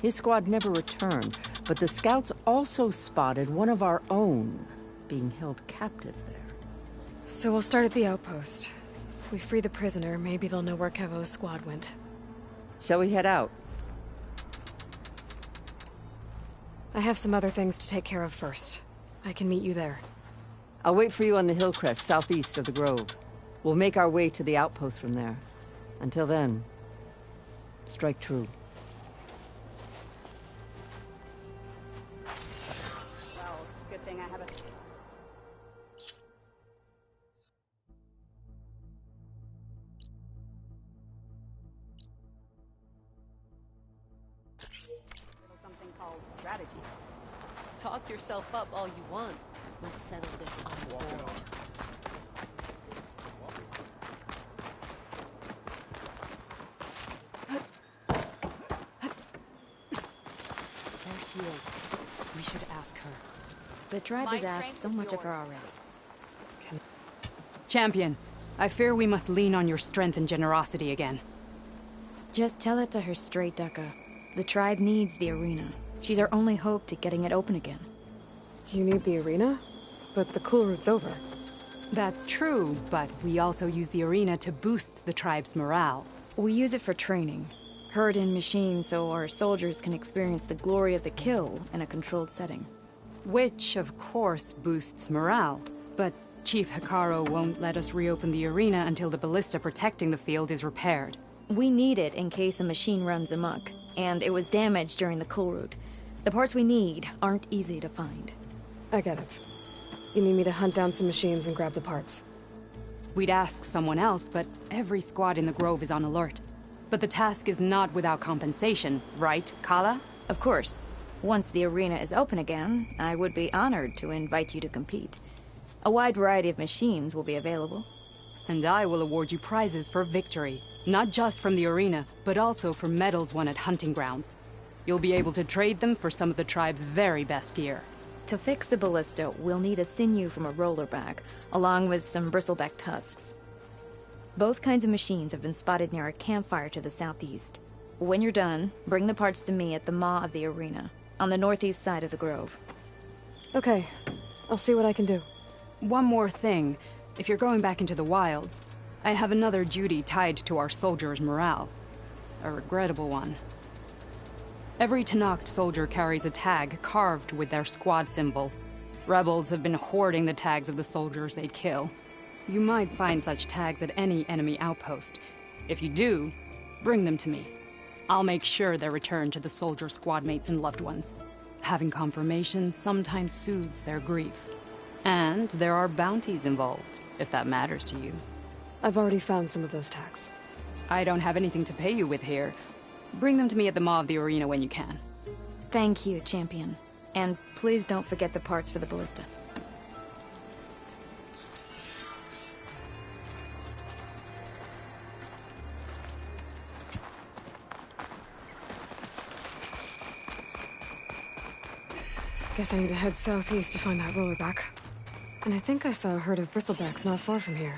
S8: His squad never returned, but the scouts also spotted one of our own being held captive there.
S2: So we'll start at the outpost. If we free the prisoner, maybe they'll know where Cavo's squad went.
S8: Shall we head out?
S2: I have some other things to take care of first. I can meet you there.
S8: I'll wait for you on the hill crest southeast of the grove. We'll make our way to the outpost from there. Until then, strike true.
S15: Well, good thing I have a... something called strategy.
S6: Talk yourself up all you want. We'll settle this on board.
S18: The tribe has asked so much of her already.
S19: Champion, I fear we must lean on your strength and generosity again.
S18: Just tell it to her straight, Ducka. The tribe needs the arena. She's our only hope to getting it open again.
S2: You need the arena? But the cool route's over.
S19: That's true, but we also use the arena to boost the tribe's morale.
S18: We use it for training. Herd in machines so our soldiers can experience the glory of the kill in a controlled setting.
S19: Which, of course, boosts morale. But Chief Hikaru won't let us reopen the arena until the ballista protecting the field is repaired.
S18: We need it in case a machine runs amok, and it was damaged during the cool route. The parts we need aren't easy to find.
S2: I get it. You need me to hunt down some machines and grab the parts.
S19: We'd ask someone else, but every squad in the Grove is on alert. But the task is not without compensation, right, Kala?
S18: Of course. Once the arena is open again, I would be honored to invite you to compete. A wide variety of machines will be available.
S19: And I will award you prizes for victory. Not just from the arena, but also for medals won at hunting grounds. You'll be able to trade them for some of the tribe's very best gear.
S18: To fix the ballista, we'll need a sinew from a rollerback, along with some bristleback tusks. Both kinds of machines have been spotted near a campfire to the southeast. When you're done, bring the parts to me at the maw of the arena, on the northeast side of the grove.
S2: Okay, I'll see what I can do.
S19: One more thing. If you're going back into the wilds, I have another duty tied to our soldiers' morale. A regrettable one. Every Tenakth soldier carries a tag carved with their squad symbol. Rebels have been hoarding the tags of the soldiers they kill. You might find such tags at any enemy outpost. If you do, bring them to me. I'll make sure they're returned to the soldier squad mates and loved ones. Having confirmation sometimes soothes their grief. And there are bounties involved, if that matters to you.
S2: I've already found some of those tags.
S19: I don't have anything to pay you with here. Bring them to me at the maw of the arena when you can.
S18: Thank you, champion. And please don't forget the parts for the ballista.
S2: Guess I need to head southeast to find that rollerback. And I think I saw a herd of bristlebacks not far from here.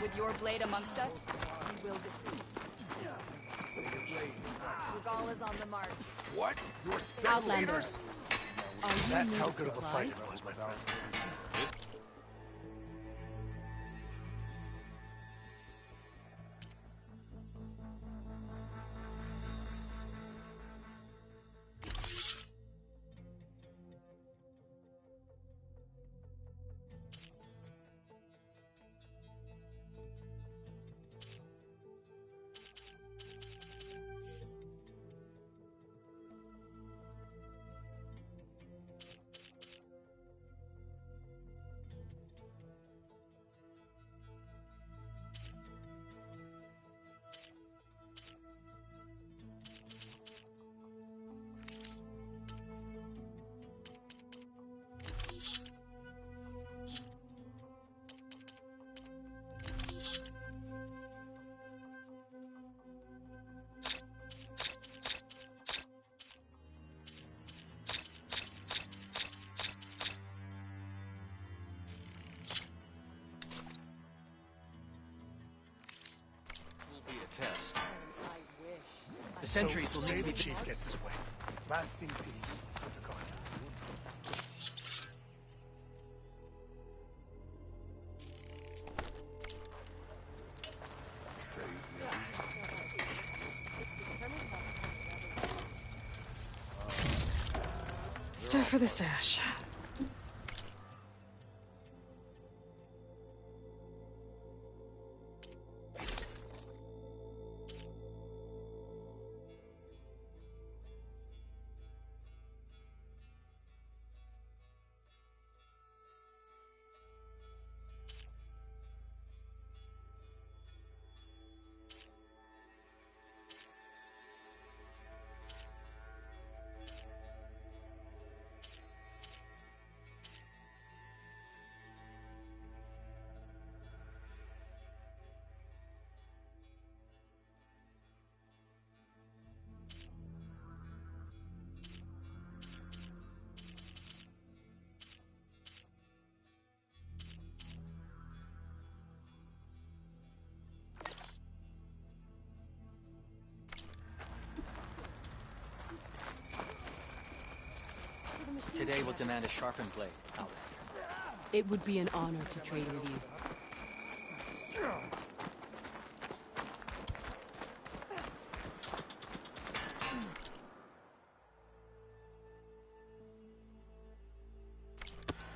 S13: With your blade amongst us, we will defeat.
S6: Regala's on the march.
S20: What? You're
S6: Outlanders.
S20: That's how good of a fighter I was, my friend.
S21: Test. The sentries will need to be...
S20: The chief gets his way. Lasting peace with the contact.
S2: Stuff for the stash.
S1: today will demand a sharpened blade, Outlander.
S6: It would be an honor to trade with you.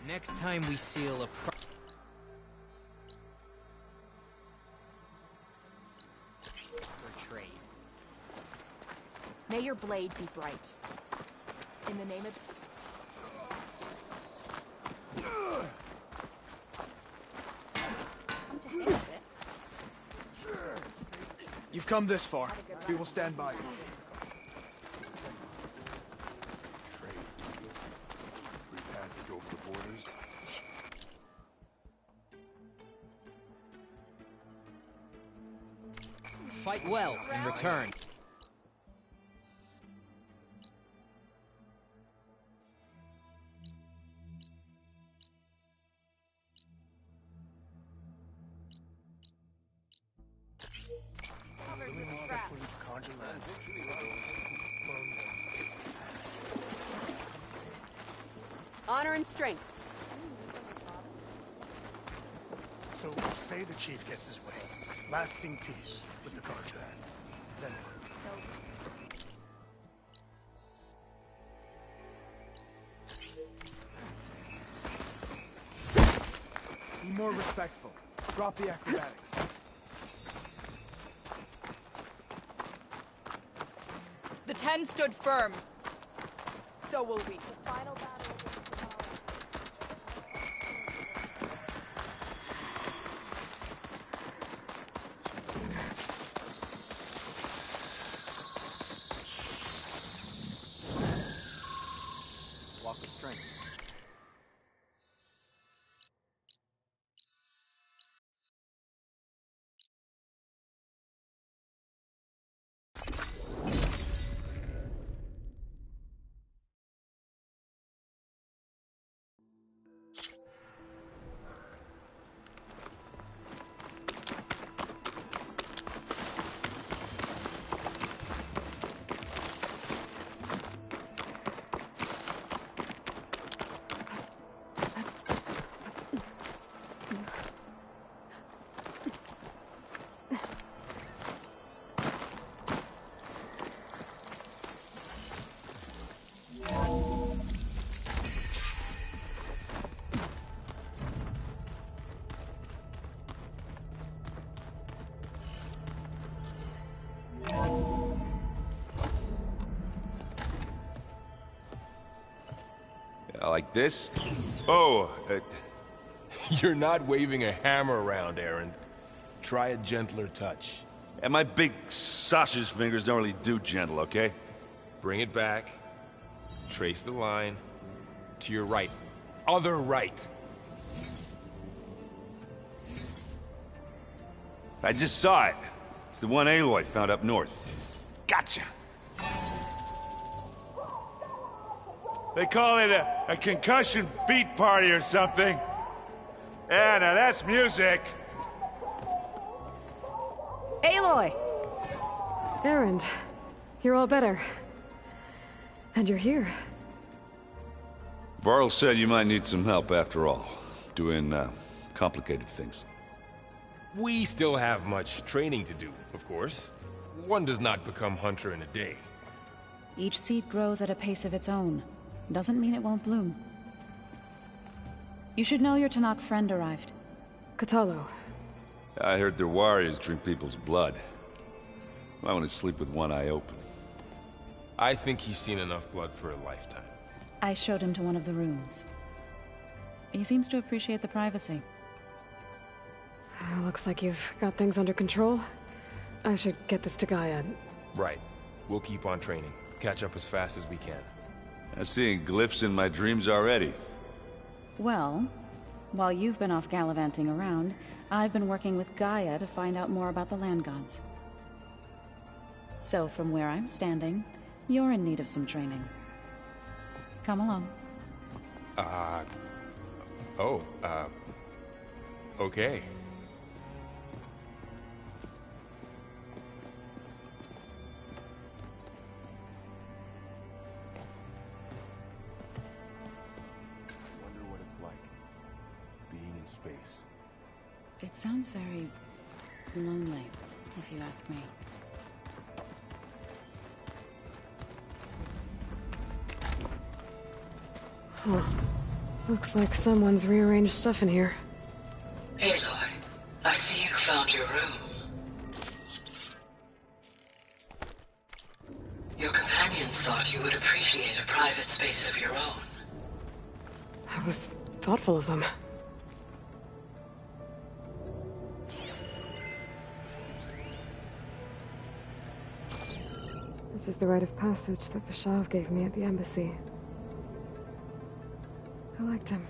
S1: Next time we seal a trade.
S12: May your blade be bright. In the name of...
S20: You've come this far. We will stand by you.
S11: Free passage over the borders.
S1: Fight well in return.
S6: Honor and strength.
S20: So, say the chief gets his way. Lasting peace with the contract. Then be more respectful. Drop the acrobatics.
S13: The 10 stood firm. So will we.
S1: Walk with strength.
S4: Like this? Oh,
S22: You're not waving a hammer around, Aaron. Try a gentler touch.
S4: and my big sausage fingers don't really do gentle, okay?
S22: Bring it back. Trace the line. To your right. Other right.
S4: I just saw it. It's the one Aloy found up north. Gotcha! They call it a concussion beat party or something. Yeah, now that's music.
S2: Aloy! Erend, you're all better. And you're here.
S4: Varl said you might need some help after all. Doing, complicated things.
S22: We still have much training to do, of course. One does not become hunter in a day.
S24: Each seed grows at a pace of its own. Doesn't mean it won't bloom. You should know your Tanakh friend arrived.
S2: Kotallo.
S4: I heard their warriors drink people's blood. I want to sleep with one eye open.
S22: I think he's seen enough blood for a lifetime.
S24: I showed him to one of the rooms. He seems to appreciate the privacy.
S2: Looks like you've got things under control. I should get this to Gaia.
S22: Right. We'll keep on training. Catch up as fast as we can.
S4: I'm seeing glyphs in my dreams already.
S24: Well, while you've been off gallivanting around, I've been working with Gaia to find out more about the land gods. So from where I'm standing, you're in need of some training. Come along.
S22: Okay.
S24: It sounds very lonely, if you ask me.
S2: Huh. Looks like someone's rearranged stuff in here.
S17: Aloy, I see you found your room. Your companions thought you would appreciate a private space of your own.
S2: That was thoughtful of them. This is the rite of passage that Vashav gave me at the embassy. I liked him.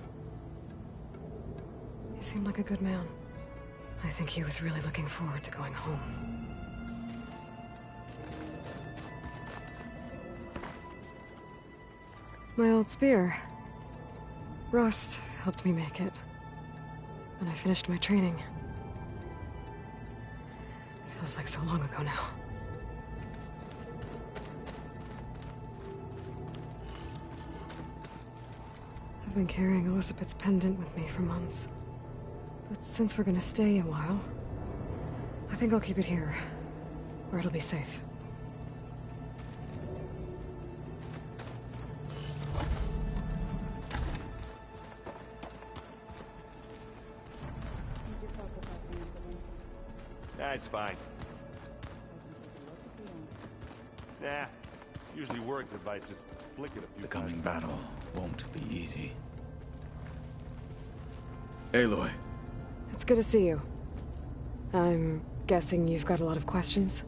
S2: He seemed like a good man. I think he was really looking forward to going home. My old spear. Rust helped me make it. When I finished my training. Feels like so long ago now. I've been carrying Elizabeth's pendant with me for months. But since we're gonna stay a while, I think I'll keep it here, where it'll be safe.
S4: That's fine. Nah, usually works if I just flick it a few
S23: The coming
S4: times.
S23: battle won't be easy. Aloy.
S2: It's good to see you. I'm guessing you've got a lot of questions?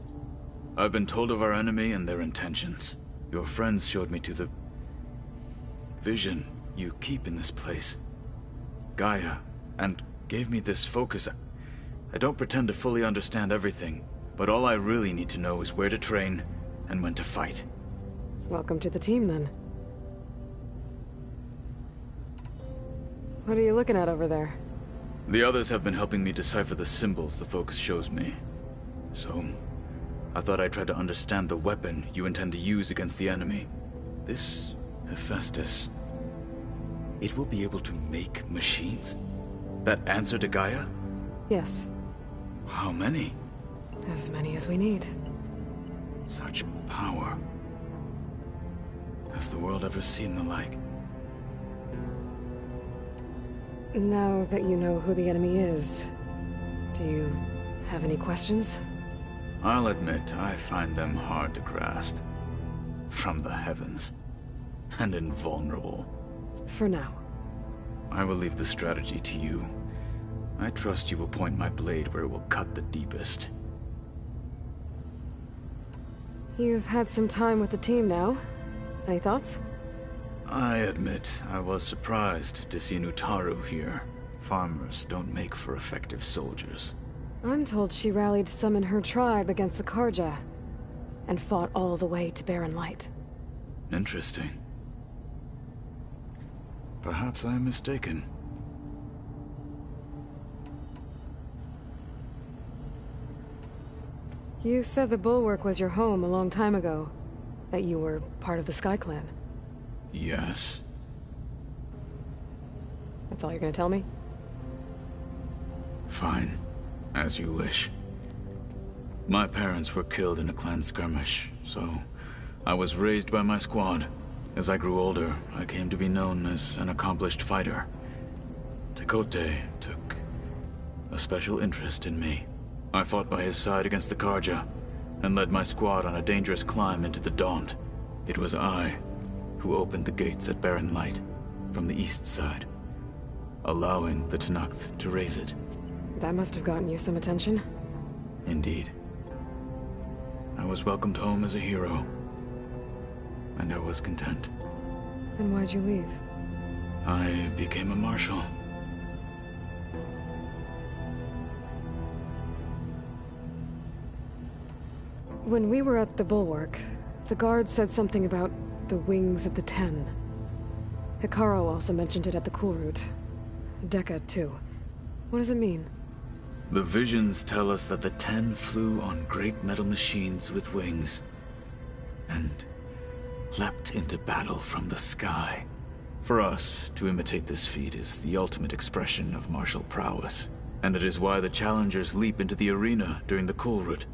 S23: I've been told of our enemy and their intentions. Your friends showed me to the vision you keep in this place. Gaia, and gave me this focus. I don't pretend to fully understand everything, but all I really need to know is where to train and when to fight.
S2: Welcome to the team, then. What are you looking at over there?
S23: The others have been helping me decipher the symbols the focus shows me. So, I thought I'd try to understand the weapon you intend to use against the enemy. This Hephaestus, it will be able to make machines? That answer to Gaia?
S2: Yes.
S23: How many?
S2: As many as we need.
S23: Such power. Has the world ever seen the like?
S2: Now that you know who the enemy is, do you have any questions?
S23: I'll admit, I find them hard to grasp. From the heavens. And invulnerable.
S2: For now.
S23: I will leave the strategy to you. I trust you will point my blade where it will cut the deepest.
S2: You've had some time with the team now. Any thoughts?
S23: I admit, I was surprised to see Nutaru here. Farmers don't make for effective soldiers.
S2: I'm told she rallied some in her tribe against the Karja, and fought all the way to Barren Light.
S23: Interesting. Perhaps I am mistaken.
S2: You said the Bulwark was your home a long time ago. That you were part of the Sky Clan.
S23: Yes.
S2: That's all you're gonna tell me?
S23: Fine. As you wish. My parents were killed in a clan skirmish, so I was raised by my squad. As I grew older, I came to be known as an accomplished fighter. Tekote took a special interest in me. I fought by his side against the Karja, and led my squad on a dangerous climb into the Daunt. It was I who opened the gates at Barren Light, from the east side, allowing the Tenakth to raise it.
S2: That must have gotten you some attention.
S23: Indeed. I was welcomed home as a hero, and I was content.
S2: Then why'd you leave?
S23: I became a marshal.
S2: When we were at the Bulwark, the guard said something about the Wings of the Ten. Hikaru also mentioned it at the Cool Route. Dekka, too. What does it mean?
S23: The visions tell us that the Ten flew on great metal machines with wings, and leapt into battle from the sky. For us, to imitate this feat is the ultimate expression of martial prowess. And it is why the challengers leap into the arena during the cool route.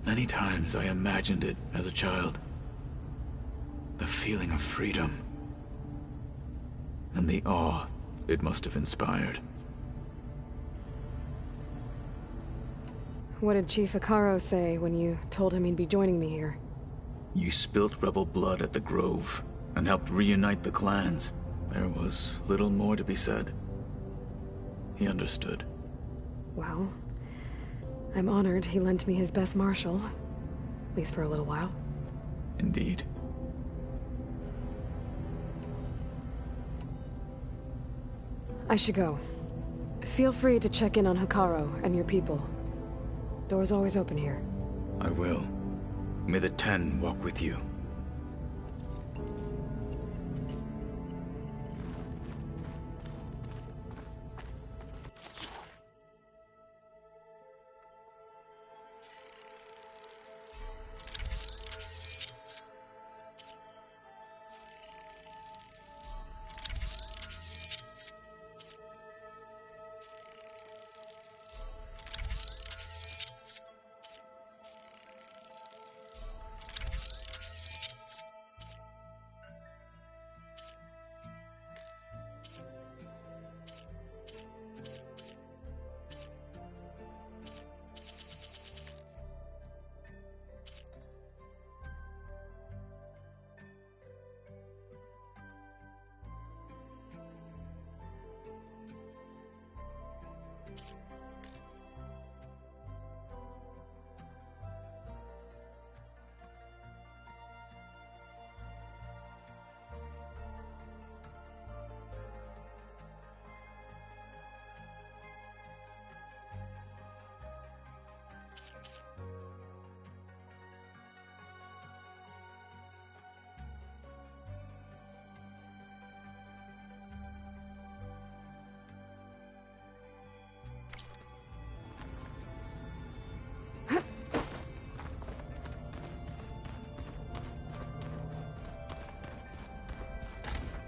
S23: Many times I imagined it as a child. The feeling of freedom. And the awe it must have inspired.
S2: What did Chief Akaro say when you told him he'd be joining me here?
S23: You spilt rebel blood at the Grove, and helped reunite the clans. There was little more to be said. He understood.
S2: Well, I'm honored he lent me his best marshal. At least for a little while.
S23: Indeed.
S2: I should go. Feel free to check in on Hikaru and your people. Door's always open here.
S23: I will. May the Ten walk with you.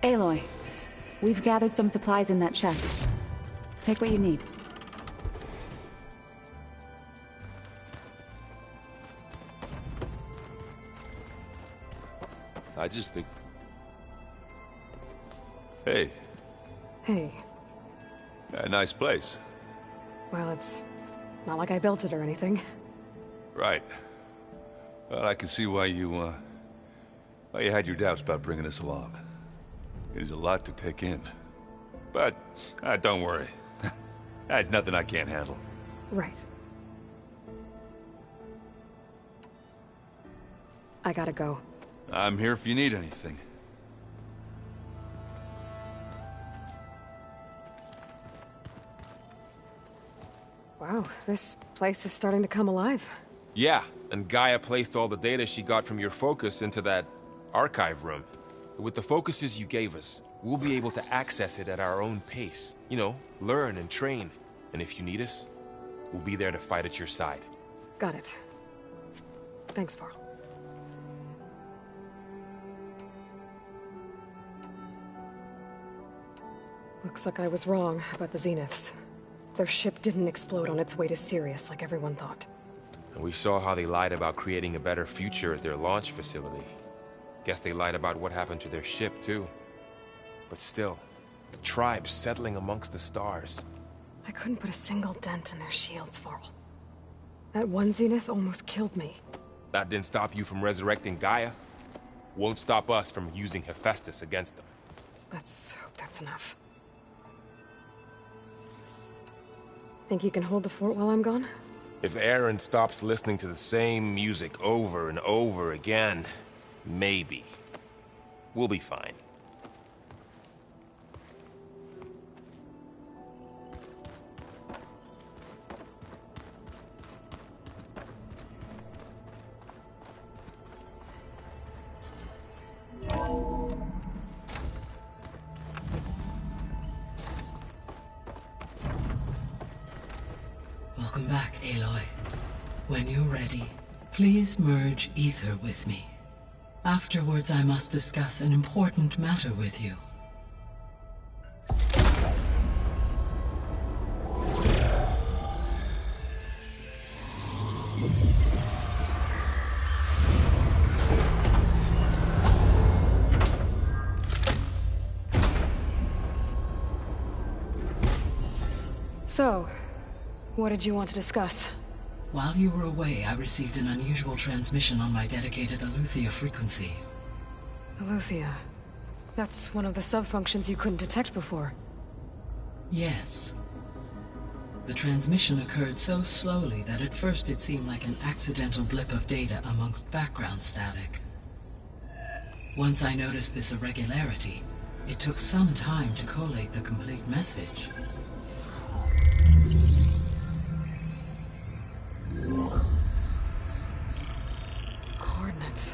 S12: Aloy, we've gathered some supplies in that chest. Take what you need.
S22: I just think... Hey.
S2: Hey.
S22: A nice place.
S2: Well, it's not like I built it or anything.
S22: Right. Well, I can see why you had your doubts about bringing us along. It is a lot to take in. But, don't worry. There's nothing I can't handle.
S2: Right. I gotta go.
S22: I'm here if you need anything.
S2: Wow, this place is starting to come alive.
S22: Yeah, and Gaia placed all the data she got from your focus into that archive room. With the focuses you gave us, we'll be able to access it at our own pace. You know, learn and train. And if you need us, we'll be there to fight at your side.
S2: Got it. Thanks, Varl. Looks like I was wrong about the Zeniths. Their ship didn't explode on its way to Sirius like everyone thought.
S22: And we saw how they lied about creating a better future at their launch facility. Guess they lied about what happened to their ship, too. But still, the tribe settling amongst the stars.
S2: I couldn't put a single dent in their shields, Varl. That one Zenith almost killed me.
S22: That didn't stop you from resurrecting Gaia. Won't stop us from using Hephaestus against them.
S2: Let's hope that's enough. Think you can hold the fort while I'm gone?
S22: If Aaron stops listening to the same music over and over again, maybe. We'll be fine.
S3: Welcome back, Aloy. When you're ready, please merge ether with me. Afterwards, I must discuss an important matter with you.
S2: So, what did you want to discuss?
S3: While you were away, I received an unusual transmission on my dedicated Aletheia frequency.
S2: Aletheia. That's one of the sub-functions you couldn't detect before.
S3: Yes. The transmission occurred so slowly that at first it seemed like an accidental blip of data amongst background static. Once I noticed this irregularity, it took some time to collate the complete message.
S2: Coordinates.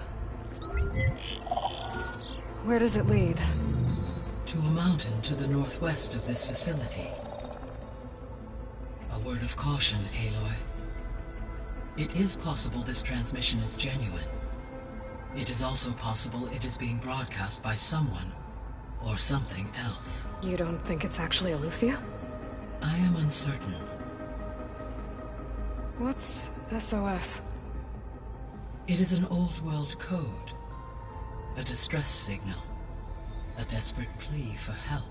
S2: Where does it lead?
S3: To a mountain to the northwest of this facility. A word of caution, Aloy. It is possible this transmission is genuine. It is also possible it is being broadcast by someone, or something else.
S2: You don't think it's actually Aletheia?
S3: I am uncertain.
S2: What's SOS?
S3: It is an old-world code. A distress signal. A desperate plea for help.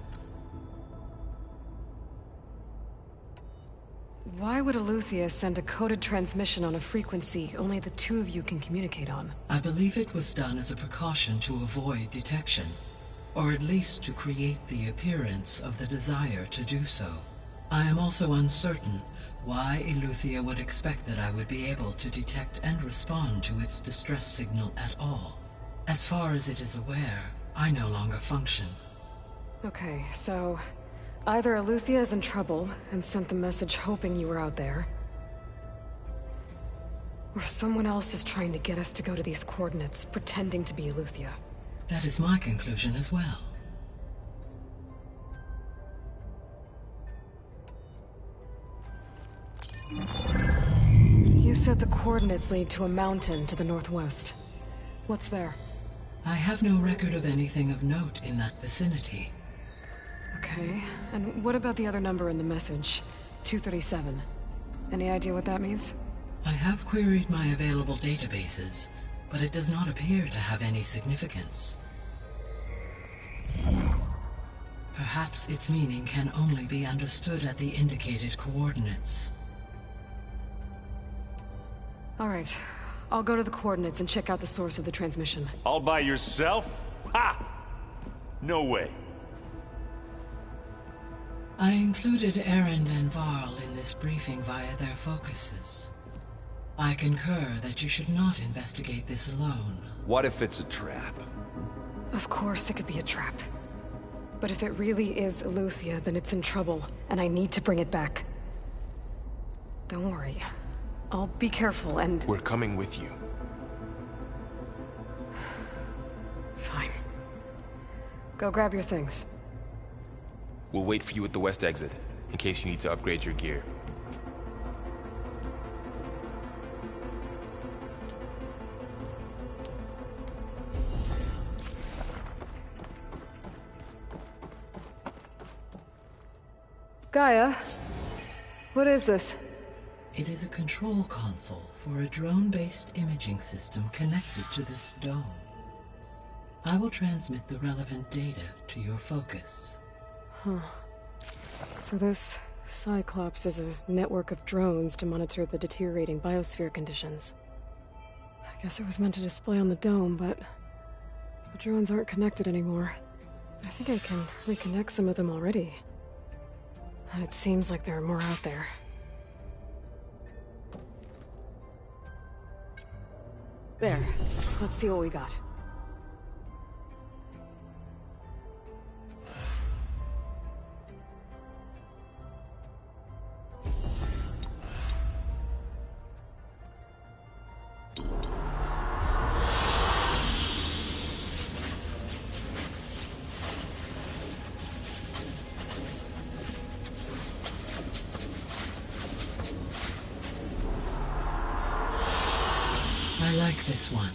S2: Why would Aletheia send a coded transmission on a frequency only the two of you can communicate on?
S3: I believe it was done as a precaution to avoid detection, or at least to create the appearance of the desire to do so. I am also uncertain why Aletheia would expect that I would be able to detect and respond to its distress signal at all. As far as it is aware, I no longer function.
S2: Okay, so either Aletheia is in trouble and sent the message hoping you were out there, or someone else is trying to get us to go to these coordinates, pretending to be Aletheia.
S3: That is my conclusion as well.
S2: You said the coordinates lead to a mountain to the northwest. What's there?
S3: I have no record of anything of note in that vicinity.
S2: Okay, and what about the other number in the message? 237. Any idea what that means?
S3: I have queried my available databases, but it does not appear to have any significance. Perhaps its meaning can only be understood at the indicated coordinates.
S2: All right, I'll go to the coordinates and check out the source of the transmission.
S4: All by yourself? Ha! No way.
S3: I included Erend and Varl in this briefing via their focuses. I concur that you should not investigate this alone.
S5: What if it's a trap?
S2: Of course it could be a trap. But if it really is Aletheia, then it's in trouble, and I need to bring it back. Don't worry. I'll be careful and...
S22: We're coming with you.
S2: Fine. Go grab your things.
S22: We'll wait for you at the west exit, in case you need to upgrade your gear.
S2: Gaia, what is this?
S3: It is a control console for a drone-based imaging system connected to this dome. I will transmit the relevant data to your focus.
S2: Huh. So this Cyclops is a network of drones to monitor the deteriorating biosphere conditions. I guess it was meant to display on the dome, but the drones aren't connected anymore. I think I can reconnect some of them already. And it seems like there are more out there. There. Let's see what we got.
S3: I like this one.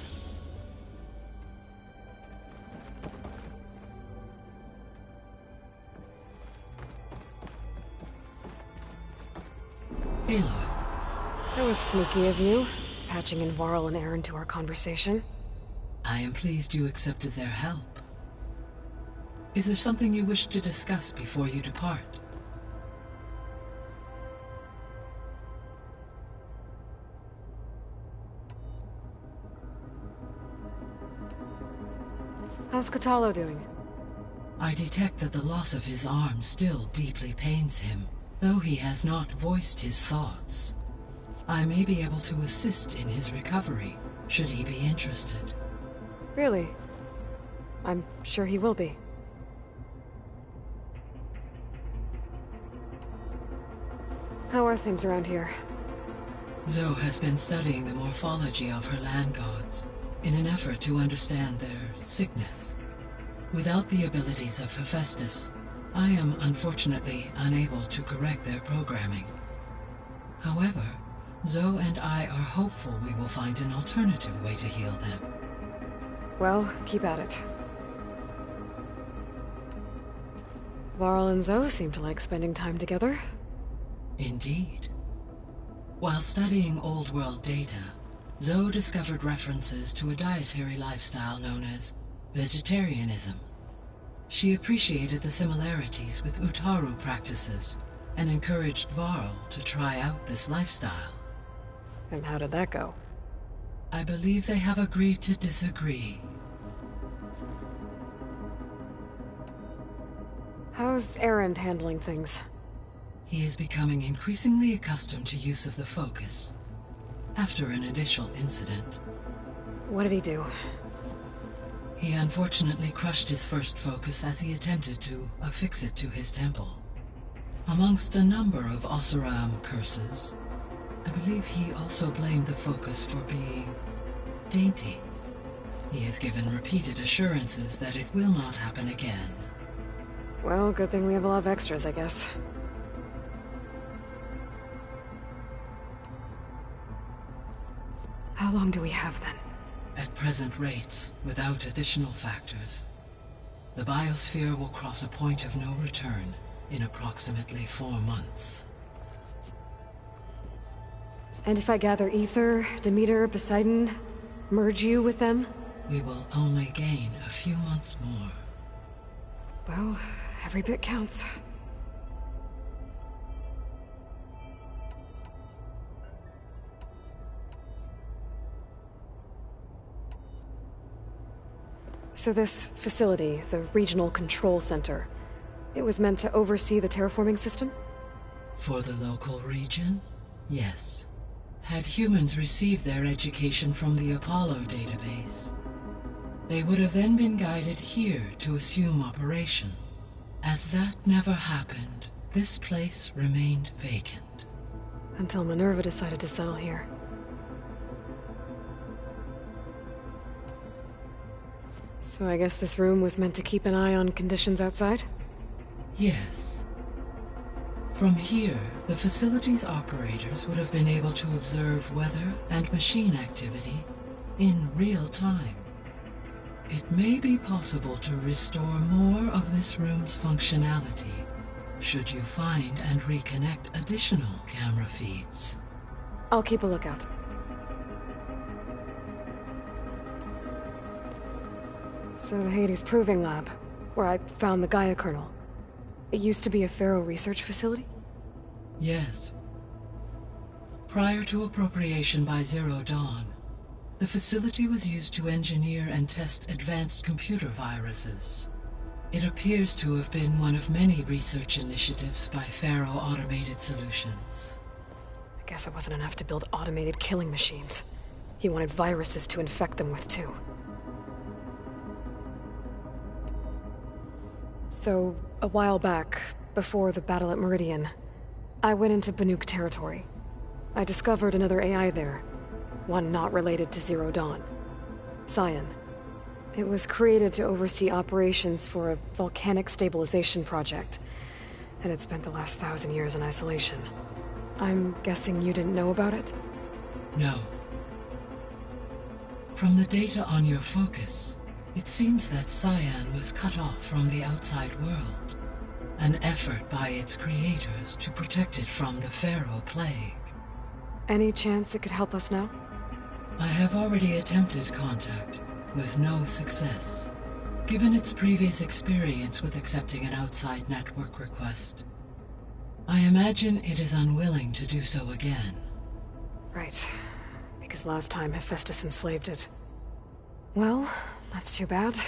S3: Aloy,
S2: That was sneaky of you, patching in Varl and Aaron to our conversation.
S3: I am pleased you accepted their help. Is there something you wish to discuss before you depart?
S2: How's Kotallo doing?
S3: I detect that the loss of his arm still deeply pains him, though he has not voiced his thoughts. I may be able to assist in his recovery, should he be interested.
S2: Really? I'm sure he will be. How are things around here?
S3: Zoe has been studying the morphology of her land gods in an effort to understand their sickness. Without the abilities of Hephaestus, I am unfortunately unable to correct their programming. However, Zoe and I are hopeful we will find an alternative way to heal them.
S2: Well, keep at it. Varl and Zoe seem to like spending time together.
S3: Indeed. While studying Old World data, Zoe discovered references to a dietary lifestyle known as vegetarianism. She appreciated the similarities with Utaru practices and encouraged Varl to try out this lifestyle.
S2: And how did that go?
S3: I believe they have agreed to disagree.
S2: How's Aaron handling things?
S3: He is becoming increasingly accustomed to use of the focus, after an initial incident.
S2: What did he do?
S3: He unfortunately crushed his first focus as he attempted to affix it to his temple. Amongst a number of Oseram curses, I believe he also blamed the focus for being dainty. He has given repeated assurances that it will not happen again.
S2: Well, good thing we have a lot of extras, I guess. How long do we have, then?
S3: At present rates, without additional factors, the biosphere will cross a point of no return in approximately 4 months.
S2: And if I gather Ether, Demeter, Poseidon, merge you with them?
S3: We will only gain a few months more.
S2: Well, every bit counts. So this facility, the Regional Control Center, it was meant to oversee the terraforming system?
S3: For the local region, yes. Had humans received their education from the Apollo database, they would have then been guided here to assume operation. As that never happened, this place remained vacant.
S2: Until Minerva decided to settle here. So I guess this room was meant to keep an eye on conditions outside?
S3: Yes. From here, the facility's operators would have been able to observe weather and machine activity in real time. It may be possible to restore more of this room's functionality, should you find and reconnect additional camera feeds.
S2: I'll keep a lookout. So the Hades Proving Lab, where I found the Gaia kernel. It used to be a Pharaoh research facility?
S3: Yes. Prior to appropriation by Zero Dawn, the facility was used to engineer and test advanced computer viruses. It appears to have been one of many research initiatives by Pharaoh Automated Solutions.
S2: I guess it wasn't enough to build automated killing machines. He wanted viruses to infect them with, too. So, a while back, before the battle at Meridian, I went into Banuk territory. I discovered another AI there, one not related to Zero Dawn. Cyan. It was created to oversee operations for a volcanic stabilization project, and it spent the last 1,000 years in isolation. I'm guessing you didn't know about it?
S3: No. From the data on your focus, it seems that Cyan was cut off from the outside world, an effort by its creators to protect it from the Pharaoh plague.
S2: Any chance it could help us now?
S3: I have already attempted contact, with no success. Given its previous experience with accepting an outside network request, I imagine it is unwilling to do so again.
S2: Right. Because last time Hephaestus enslaved it. Well, that's too bad.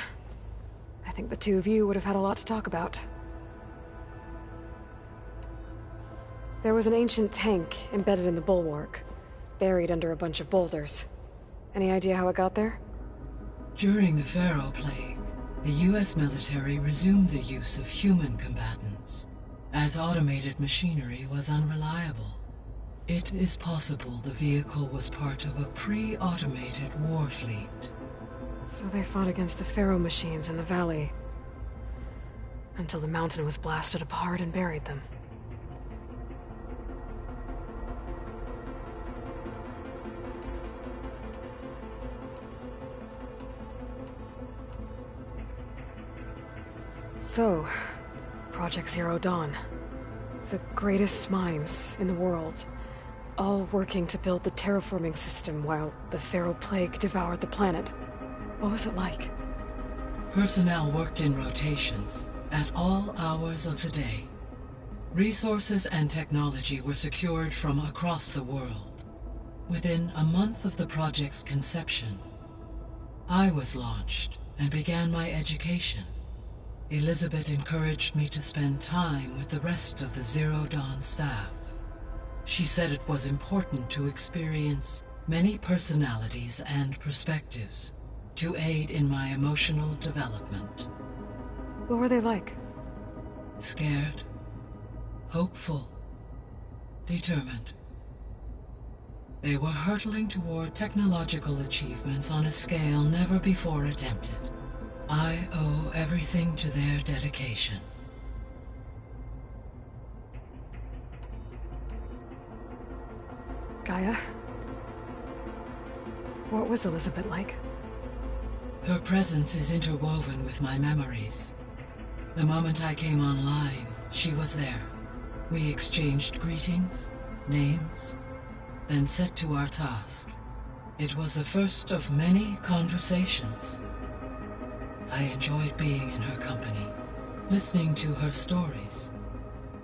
S2: I think the two of you would have had a lot to talk about. There was an ancient tank embedded in the bulwark, buried under a bunch of boulders. Any idea how it got there?
S3: During the Pharaoh Plague, the US military resumed the use of human combatants, as automated machinery was unreliable. It is possible the vehicle was part of a pre-automated war fleet.
S2: So they fought against the Pharaoh machines in the valley, until the mountain was blasted apart and buried them. So, Project Zero Dawn. The greatest minds in the world, all working to build the terraforming system while the Pharaoh Plague devoured the planet. What was it like?
S3: Personnel worked in rotations, at all hours of the day. Resources and technology were secured from across the world. Within a month of the project's conception, I was launched and began my education. Elizabeth encouraged me to spend time with the rest of the Zero Dawn staff. She said it was important to experience many personalities and perspectives to aid in my emotional development.
S2: What were they like?
S3: Scared, hopeful, determined. They were hurtling toward technological achievements on a scale never before attempted. I owe everything to their dedication.
S2: Gaia? What was Elizabeth like?
S3: Her presence is interwoven with my memories. The moment I came online, she was there. We exchanged greetings, names, then set to our task. It was the first of many conversations. I enjoyed being in her company, listening to her stories.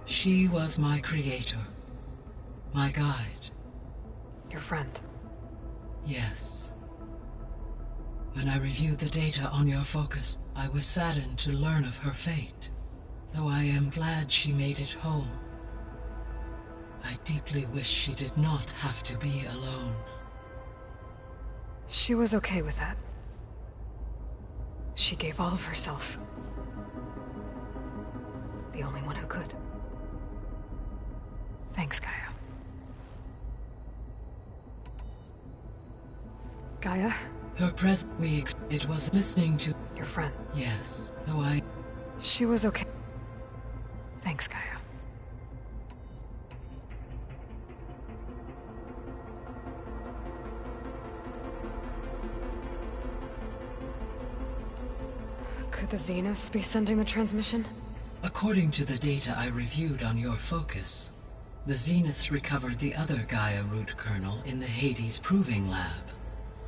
S3: She was my creator, my guide.
S2: Your friend?
S3: Yes. When I reviewed the data on your focus, I was saddened to learn of her fate, though I am glad she made it home. I deeply wish she did not have to be alone.
S2: She was okay with that. She gave all of herself. The only one who could. Thanks, Gaia. Gaia?
S3: Her it was listening to...
S2: Your friend?
S3: Yes, though I...
S2: She was okay. Thanks, Gaia. Could the Zeniths be sending the transmission?
S3: According to the data I reviewed on your focus, the Zeniths recovered the other Gaia root kernel in the Hades Proving Lab.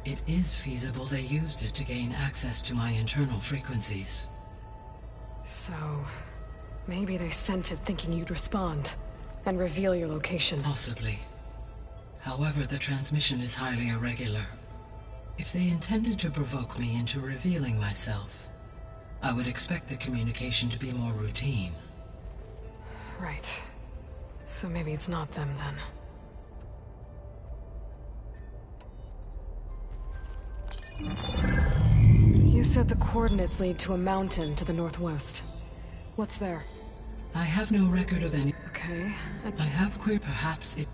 S3: It is feasible they used it to gain access to my internal frequencies.
S2: So, maybe they sent it thinking you'd respond, and reveal your location.
S3: Possibly. However, the transmission is highly irregular. If they intended to provoke me into revealing myself, I would expect the communication to be more routine.
S2: Right. So maybe it's not them, then. You said the coordinates lead to a mountain to the northwest. What's there?
S3: I have no record of any...
S2: Okay.
S3: I have queer perhaps it...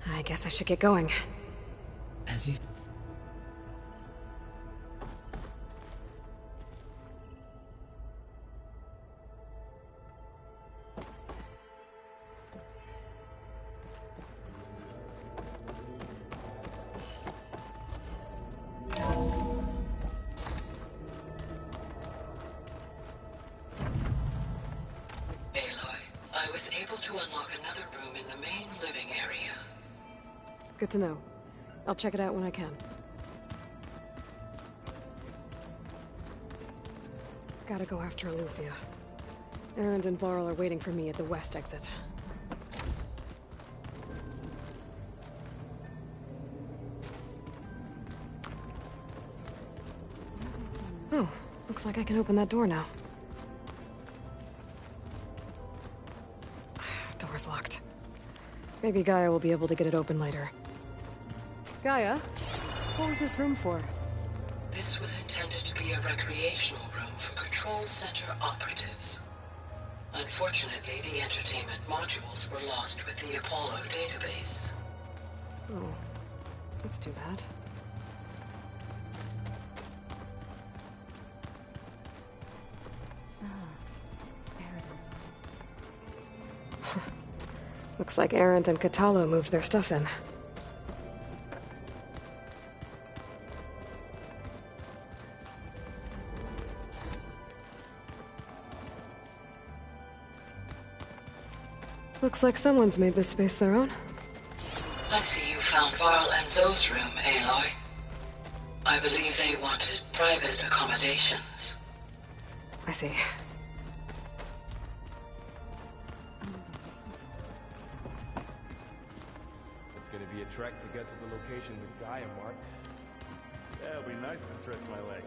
S2: I guess I should get going.
S3: As you... able to unlock another room in the main living area.
S2: Good to know. I'll check it out when I can. Gotta go after Eleuthia. Erend and Varl are waiting for me at the west exit. Oh, looks like I can open that door now. Door's locked. Maybe Gaia will be able to get it open later. Gaia? What was this room for?
S3: This was intended to be a recreational room for Control Center operatives. Unfortunately, the entertainment modules were lost with the Apollo database.
S2: Oh, that's too bad. Looks like Erend and Katalo moved their stuff in. Looks like someone's made this space their own.
S3: I see you found Varl and Zoe's room, Aloy. I believe they wanted private accommodations.
S2: I see.
S22: It's gonna be a trek to get to the location with Gaia marked.
S4: Yeah, it'll be nice to stretch my legs.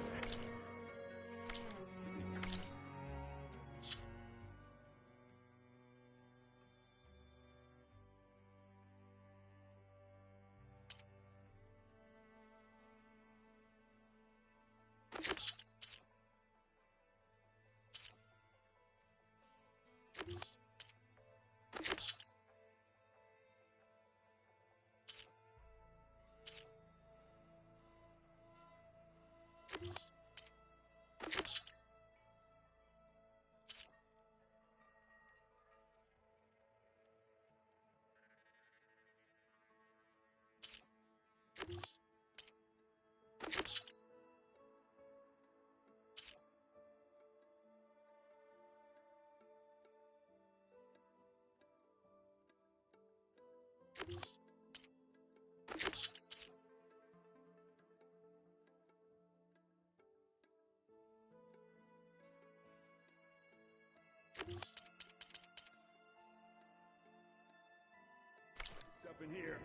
S4: Up in here.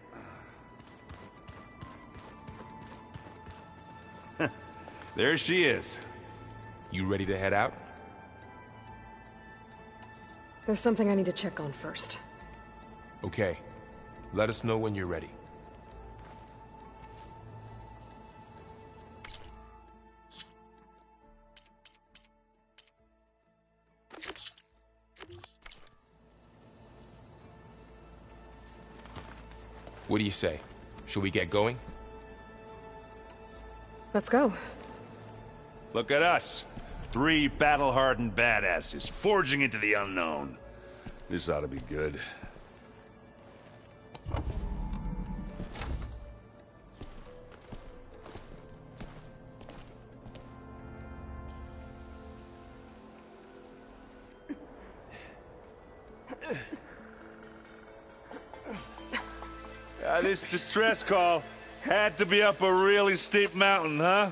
S4: There she is.
S22: You ready to head out?
S2: There's something I need to check on first.
S22: Okay. Let us know when you're ready. What do you say? Should we get going?
S2: Let's go.
S4: Look at us. 3 battle-hardened badasses forging into the unknown. This ought to be good. This distress call had to be up a really steep mountain, huh?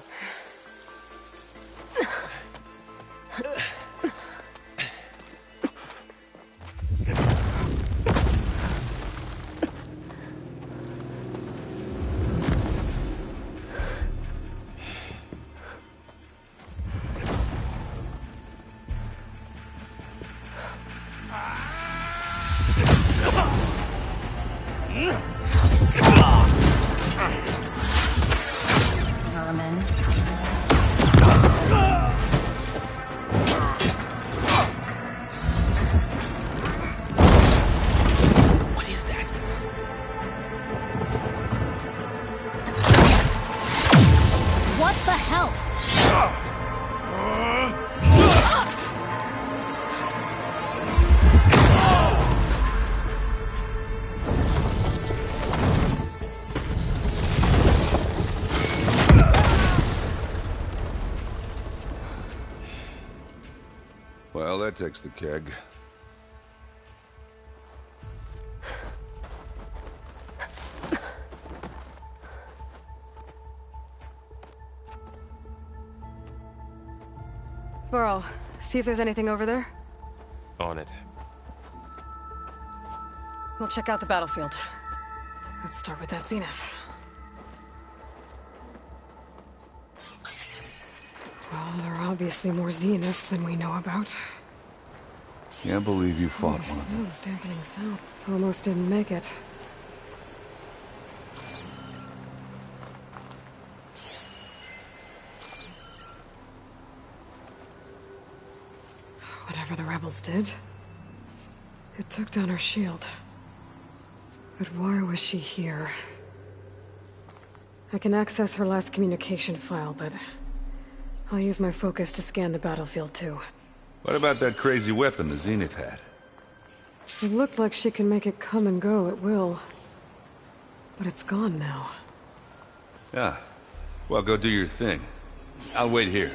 S11: Well, that takes the keg.
S2: Burrow, see if there's anything over there.
S22: On it.
S2: We'll check out the battlefield. Let's start with that zenith. Well, there are obviously more zeniths than we know about.
S7: Can't believe you fought
S2: The
S7: one.
S2: snow's dampening us out. Almost didn't make it. Whatever the rebels did, it took down her shield. But why was she here? I can access her last communication file, but I'll use my focus to scan the battlefield too.
S4: What about that crazy weapon the Zenith had?
S2: It looked like she can make it come and go at will. But it's gone now.
S4: Yeah. Well, go do your thing. I'll wait here.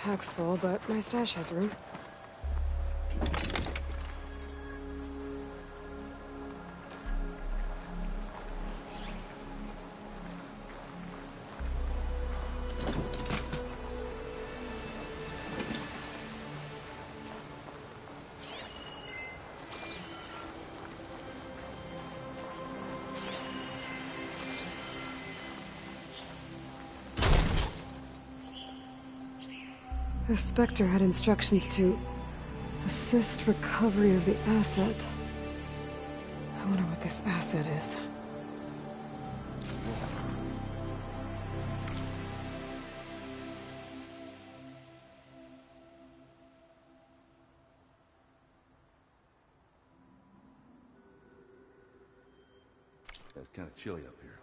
S2: Pack's full, but my stash has room. The Spectre had instructions to assist recovery of the asset. I wonder what this asset is.
S4: It's kind of chilly up here.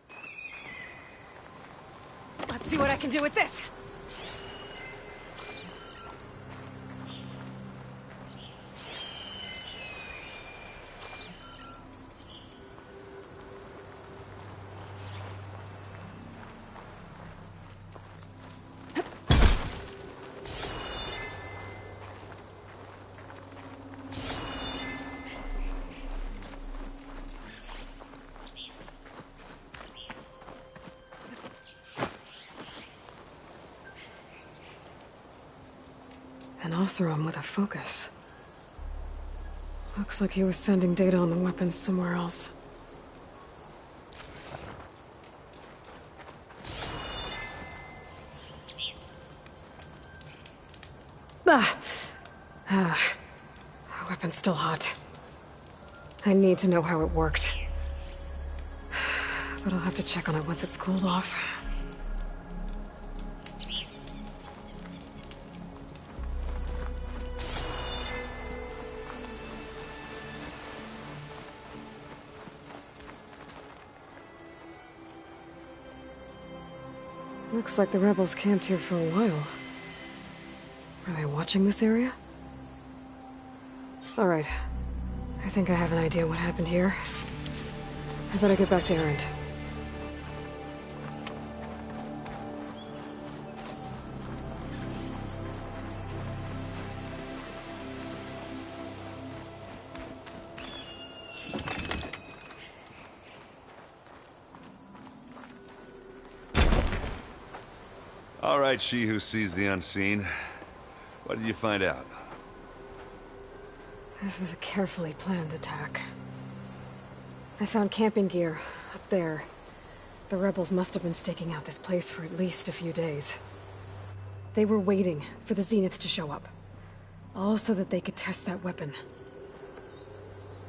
S2: Let's see what I can do with this! An Oseram with a focus. Looks like he was sending data on the weapons somewhere else. The weapon's still hot. I need to know how it worked. But I'll have to check on it once it's cooled off. Looks like the rebels camped here for a while. Are they watching this area? All right. I think I have an idea what happened here. I better get back to Errant.
S4: All right, she who sees the unseen. What did you find out?
S2: This was a carefully planned attack. I found camping gear up there. The rebels must have been staking out this place for at least a few days. They were waiting for the Zeniths to show up. All so that they could test that weapon.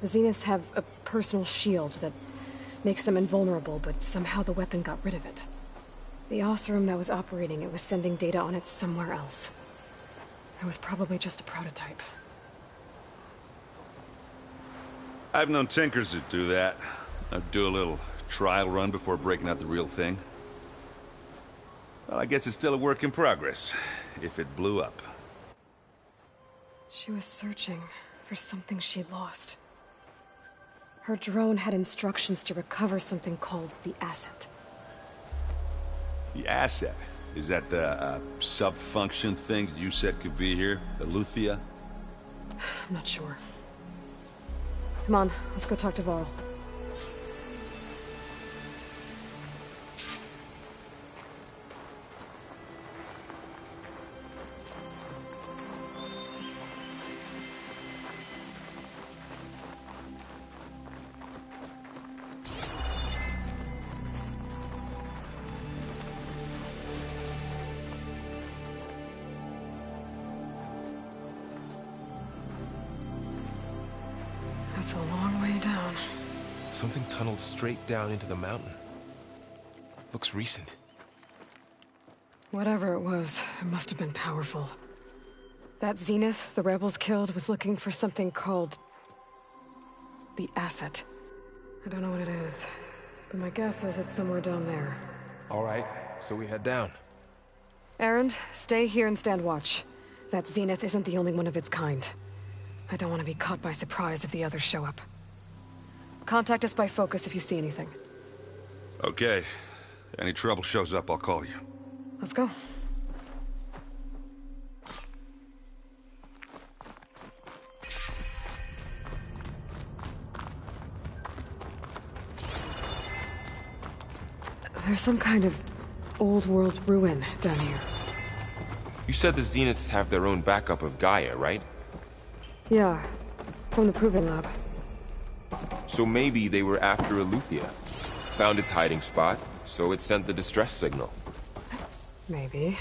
S2: The Zeniths have a personal shield that makes them invulnerable, but somehow the weapon got rid of it. The Oseram that was operating it was sending data on it somewhere else. It was probably just a prototype.
S4: I've known tinkers that do that. I'd do a little trial run before breaking out the real thing. Well, I guess it's still a work in progress, if it blew up.
S2: She was searching for something she lost. Her drone had instructions to recover something called the asset.
S4: The asset? Is that the sub-function thing that you said could be here? The Luthia?
S2: I'm not sure. Come on, let's go talk to Varl. That's a long way down.
S22: Something tunneled straight down into the mountain. Looks recent.
S2: Whatever it was, it must have been powerful. That Zenith the rebels killed was looking for something called... the Asset. I don't know what it is, but my guess is it's somewhere down there.
S22: All right, so we head down.
S2: Erend, stay here and stand watch. That Zenith isn't the only one of its kind. I don't want to be caught by surprise if the others show up. Contact us by focus if you see anything.
S4: Okay. Any trouble shows up, I'll call you.
S2: Let's go. There's some kind of old world ruin down here.
S22: You said the Zeniths have their own backup of Gaia, right?
S2: Yeah, from the Proving Lab.
S22: So maybe they were after Eleuthia. Found its hiding spot, so it sent the distress signal.
S2: Maybe.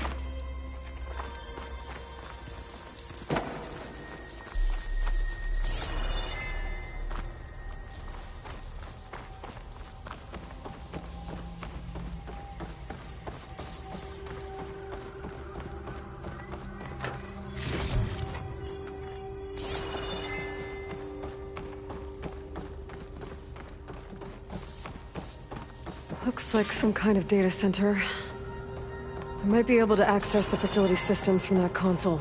S2: Looks like some kind of data center. I might be able to access the facility systems from that console.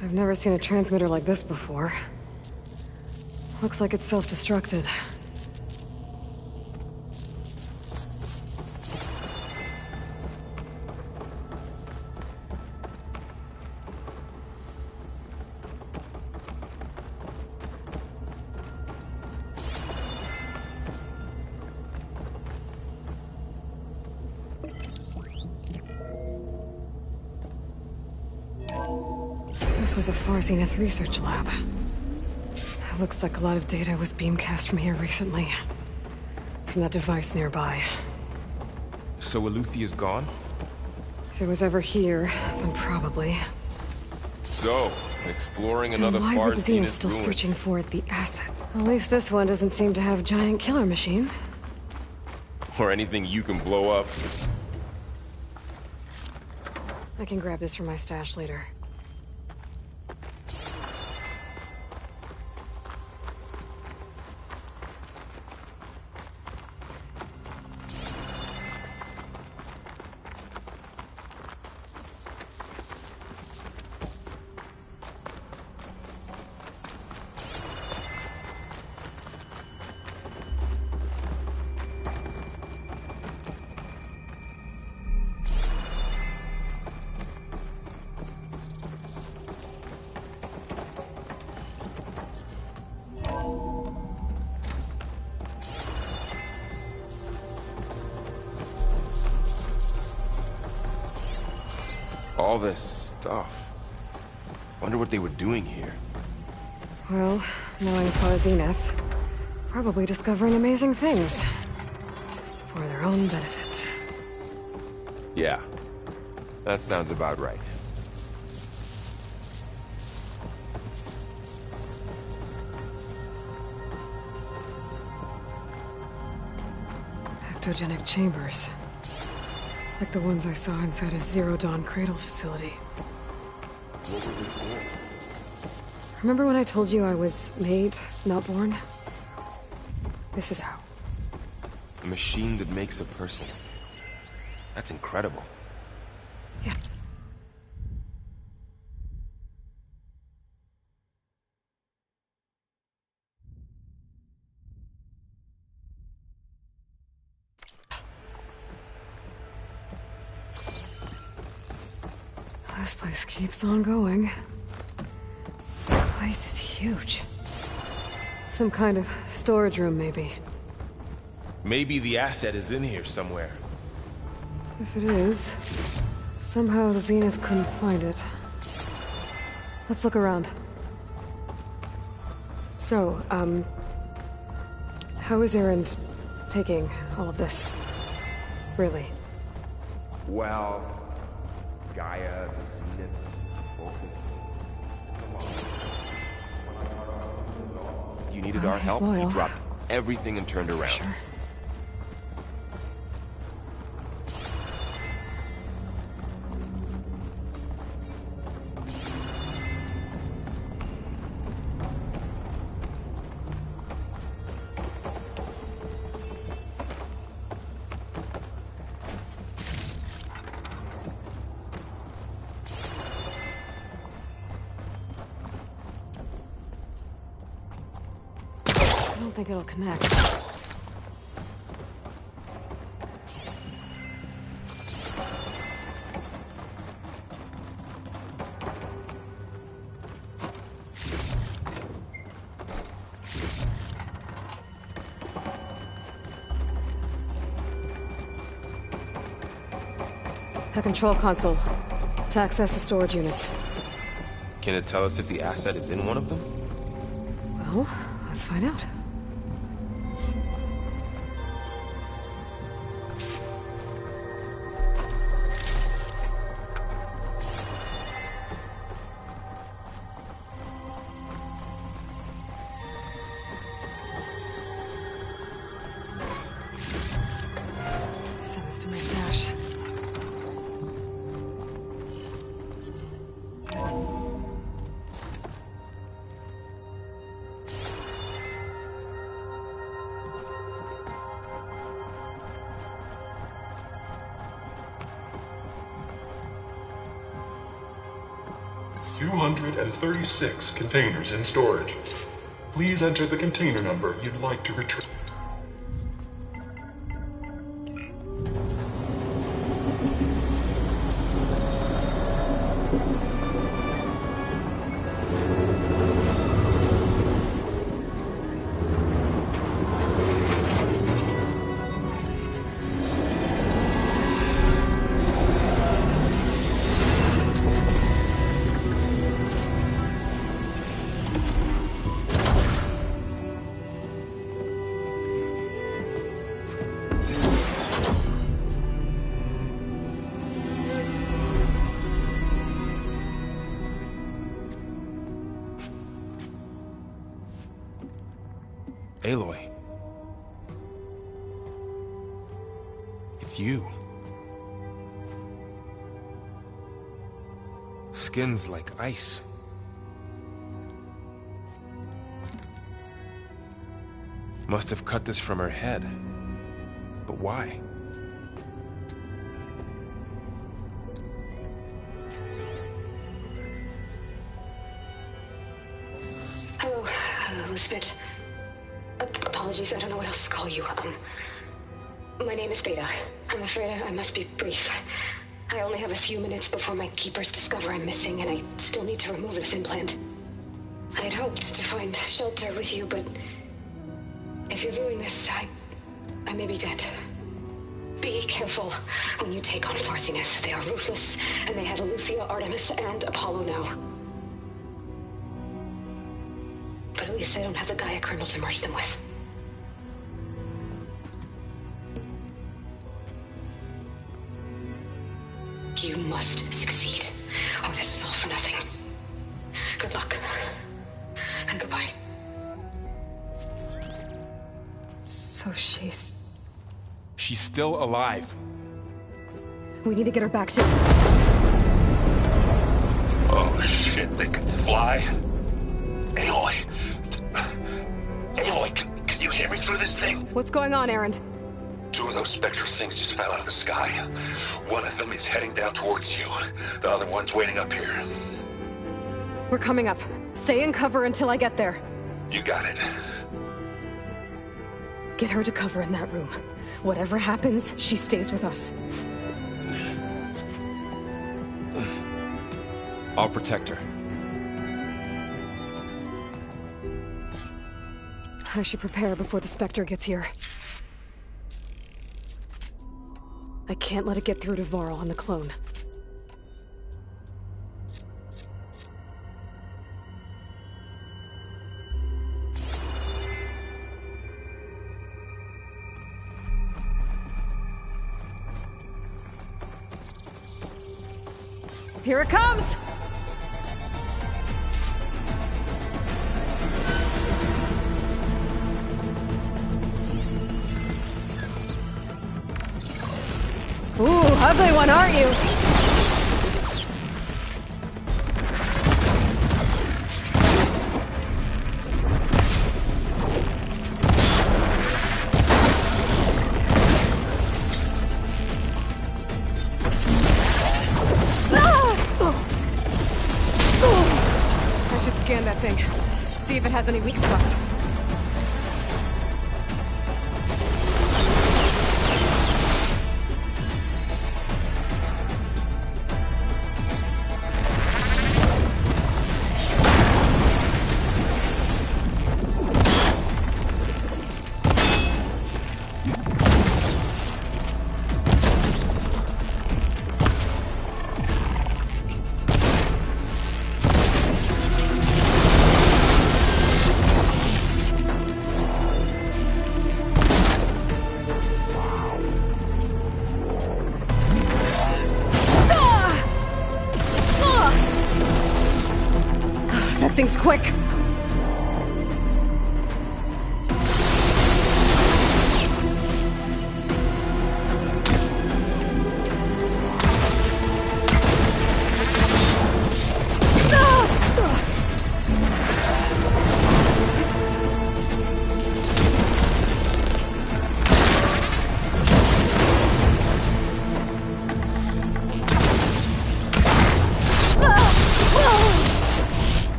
S2: I've never seen a transmitter like this before. Looks like it's self-destructed. This was a Far Zenith research lab. It looks like a lot of data was beamcast from here recently. From that device nearby.
S22: So Eleuthia's gone?
S2: If it was ever here, then probably.
S22: So, exploring another
S2: Then why
S22: Far
S2: were the
S22: Zenith
S2: Zeniths still
S22: ruin.
S2: searching for the asset? At least this one doesn't seem to have giant killer machines.
S22: Or anything you can blow up.
S2: I can grab this from my stash later.
S22: All this stuff. Wonder what they were doing here.
S2: Well, knowing Far Zenith, probably discovering amazing things. For their own benefit.
S22: Yeah. That sounds about right.
S2: cryptogenic chambers. Like the ones I saw inside a Zero Dawn cradle facility.
S11: What were they for?
S2: Remember when I told you I was made, not born? This is how.
S22: A machine that makes a person. That's incredible.
S2: Yeah. This place keeps on going. This place is huge. Some kind of storage room, maybe.
S22: Maybe the asset is in here somewhere.
S2: If it is, somehow the Zenith couldn't find it. Let's look around. So, how is Erend taking all of this? Really?
S22: Well, Gaia, the Zenith's focus. You needed our
S2: He's
S22: help.
S2: loyal.
S22: You dropped everything and turned
S2: That's for
S22: around.
S2: sure. I don't think it'll connect. A control console to access the storage units.
S22: Can it tell us if the asset is in one of them?
S2: Well, let's find out. Send this to my stash.
S11: $236 containers in storage. Please enter the container number you'd like to retrieve.
S22: Aloy. It's you. Skin's like ice. Must have cut this from her head. But why?
S17: Hello, Elizabeth. Apologies, I don't know what else to call you. My name is Beta. I'm afraid I must be brief. I only have a few minutes before my keepers discover I'm missing, and I still need to remove this implant. I had hoped to find shelter with you, but if you're viewing this, I may be dead. Be careful when you take on Far Zenith. They are ruthless, and they have Eleuthia, Artemis, and Apollo now. But at least I don't have the Gaia kernel to merge them with. You must succeed, or this was all for nothing. Good luck. And goodbye.
S2: So she's
S22: She's still alive.
S2: We need to get her back to...
S14: Oh shit, they can fly? Aloy. Aloy, can you hear me through this thing?
S2: What's going on, Erend?
S14: 2 of those spectral things just fell out of the sky. One of them is heading down towards you. The other one's waiting up here.
S2: We're coming up. Stay in cover until I get there.
S14: You got it.
S2: Get her to cover in that room. Whatever happens, she stays with us.
S22: I'll protect her.
S2: I should prepare before the Spectre gets here. I can't let it get through to Varl on the clone. Here it comes! Ooh, ugly one, aren't you? I should scan that thing. See if it has any weak spots. That thing's quick.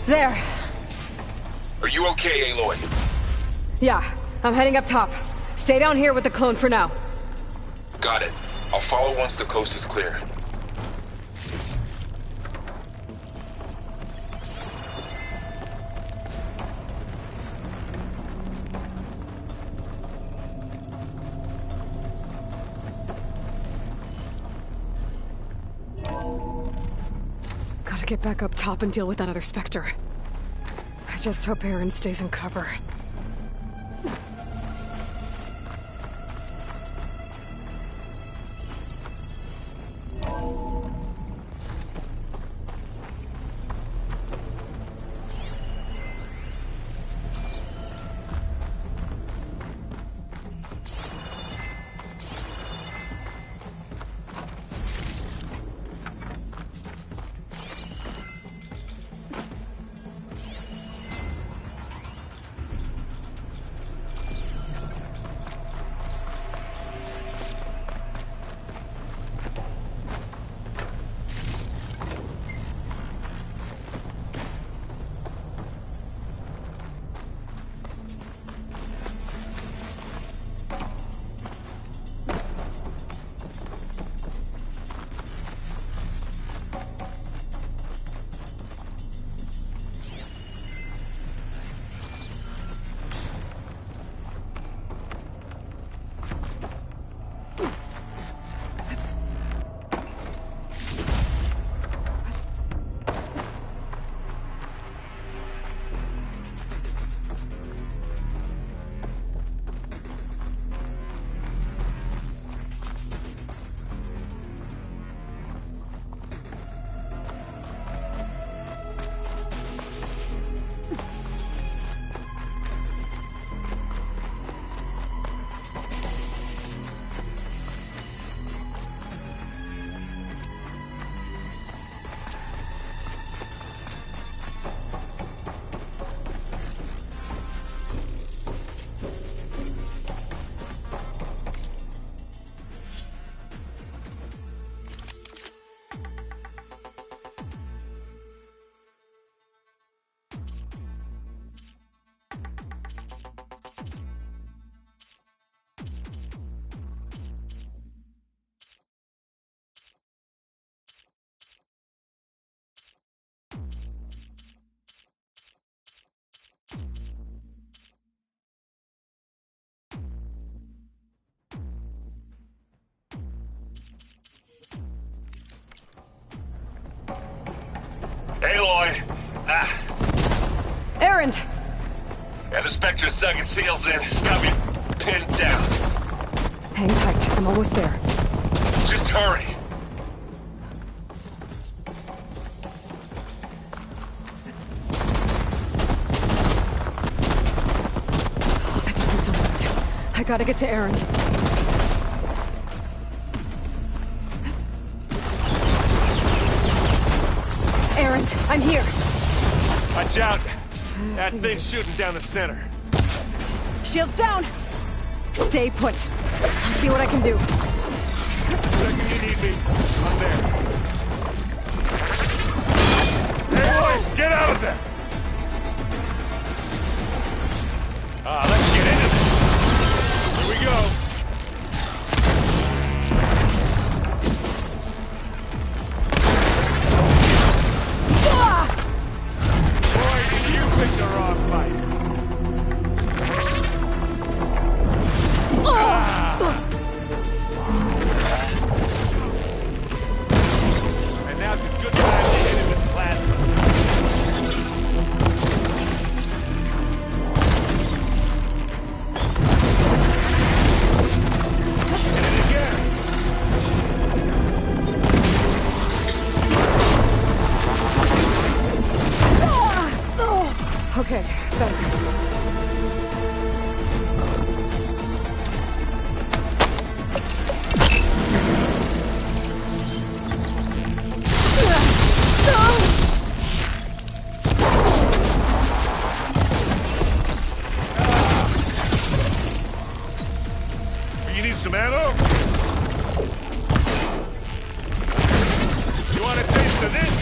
S2: There.
S14: Are you okay, Aloy?
S2: Yeah, I'm heading up top. Stay down here with the clone for now.
S14: Got it.
S22: I'll follow once the coast is clear.
S2: Gotta get back up top and deal with that other Spectre. I just hope Aaron stays in cover.
S4: Aloy!
S2: Aaron!
S4: Yeah, the Spectre's dug its heels in. It's got me pinned down.
S2: Hang tight. I'm almost there.
S4: Just hurry.
S2: Oh, that doesn't sound right. I gotta get to Aaron. Aaron, I'm here.
S5: Watch out. That thing's shooting down the center.
S2: Shields down. Stay put. I'll see what I can do.
S5: Second you need me, I'm there. Aloy, get out of there! Let's get into this. Here we go. Boy, did you pick the wrong fight. And now's a good time to hit him with plasma. Hit it again.
S2: Okay, better.
S5: You need some ammo? You want a taste of this?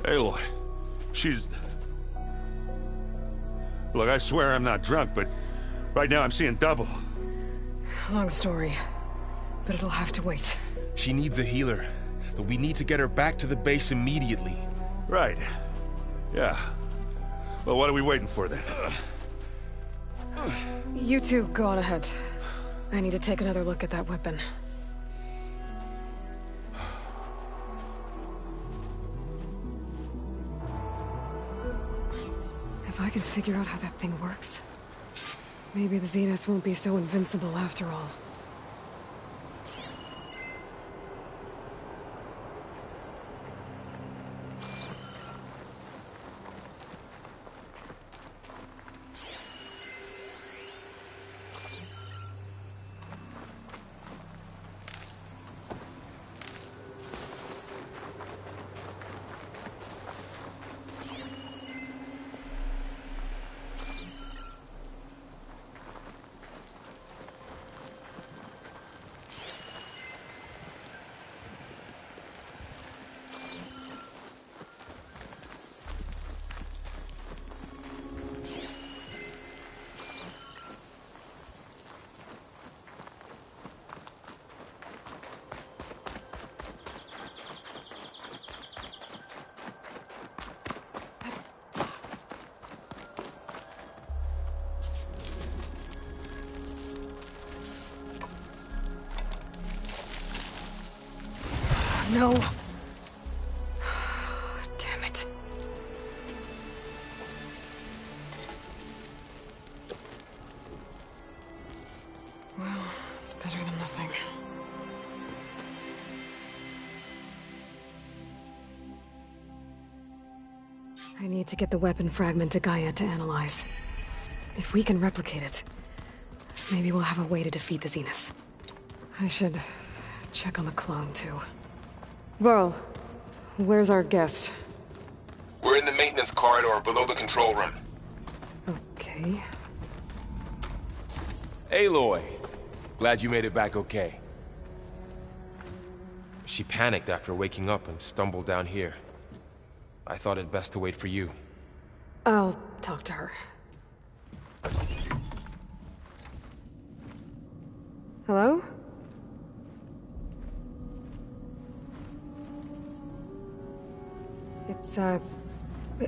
S4: Aloy, she's... Look, I swear I'm not drunk, but right now I'm seeing double.
S2: Long story, but it'll have to wait.
S22: She needs a healer, but we need to get her back to the base immediately.
S4: Right. Yeah. Well, what are we waiting for then?
S2: You two go on ahead. I need to take another look at that weapon. If I can figure out how that thing works, maybe the Zeniths won't be so invincible after all. No. Damn it. Well, it's better than nothing. I need to get the weapon fragment to Gaia to analyze. If we can replicate it, maybe we'll have a way to defeat the Zeniths. I should check on the clone, too. Varl, where's our guest?
S22: We're in the maintenance corridor below the control room.
S2: Okay.
S22: Aloy, glad you made it back okay. She panicked after waking up and stumbled down here. I thought it best to wait for you.
S2: I'll talk to her. Hello?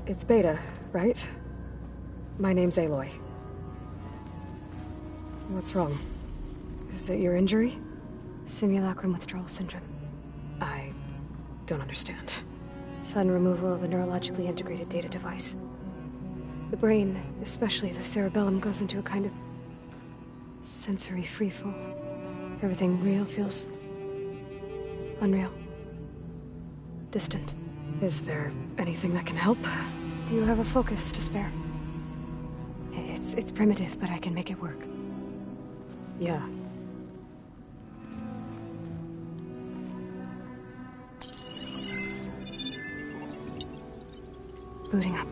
S2: It's Beta, right? My name's Aloy. What's wrong? Is it your injury?
S8: Simulacrum withdrawal syndrome.
S2: I don't understand.
S8: Sudden removal of a neurologically integrated data device. The brain, especially the cerebellum, goes into a kind of sensory freefall. Everything real feels unreal. Distant.
S2: Is there anything that can help?
S8: Do you have a focus to spare? It's primitive, but I can make it work.
S2: Yeah.
S8: Booting up.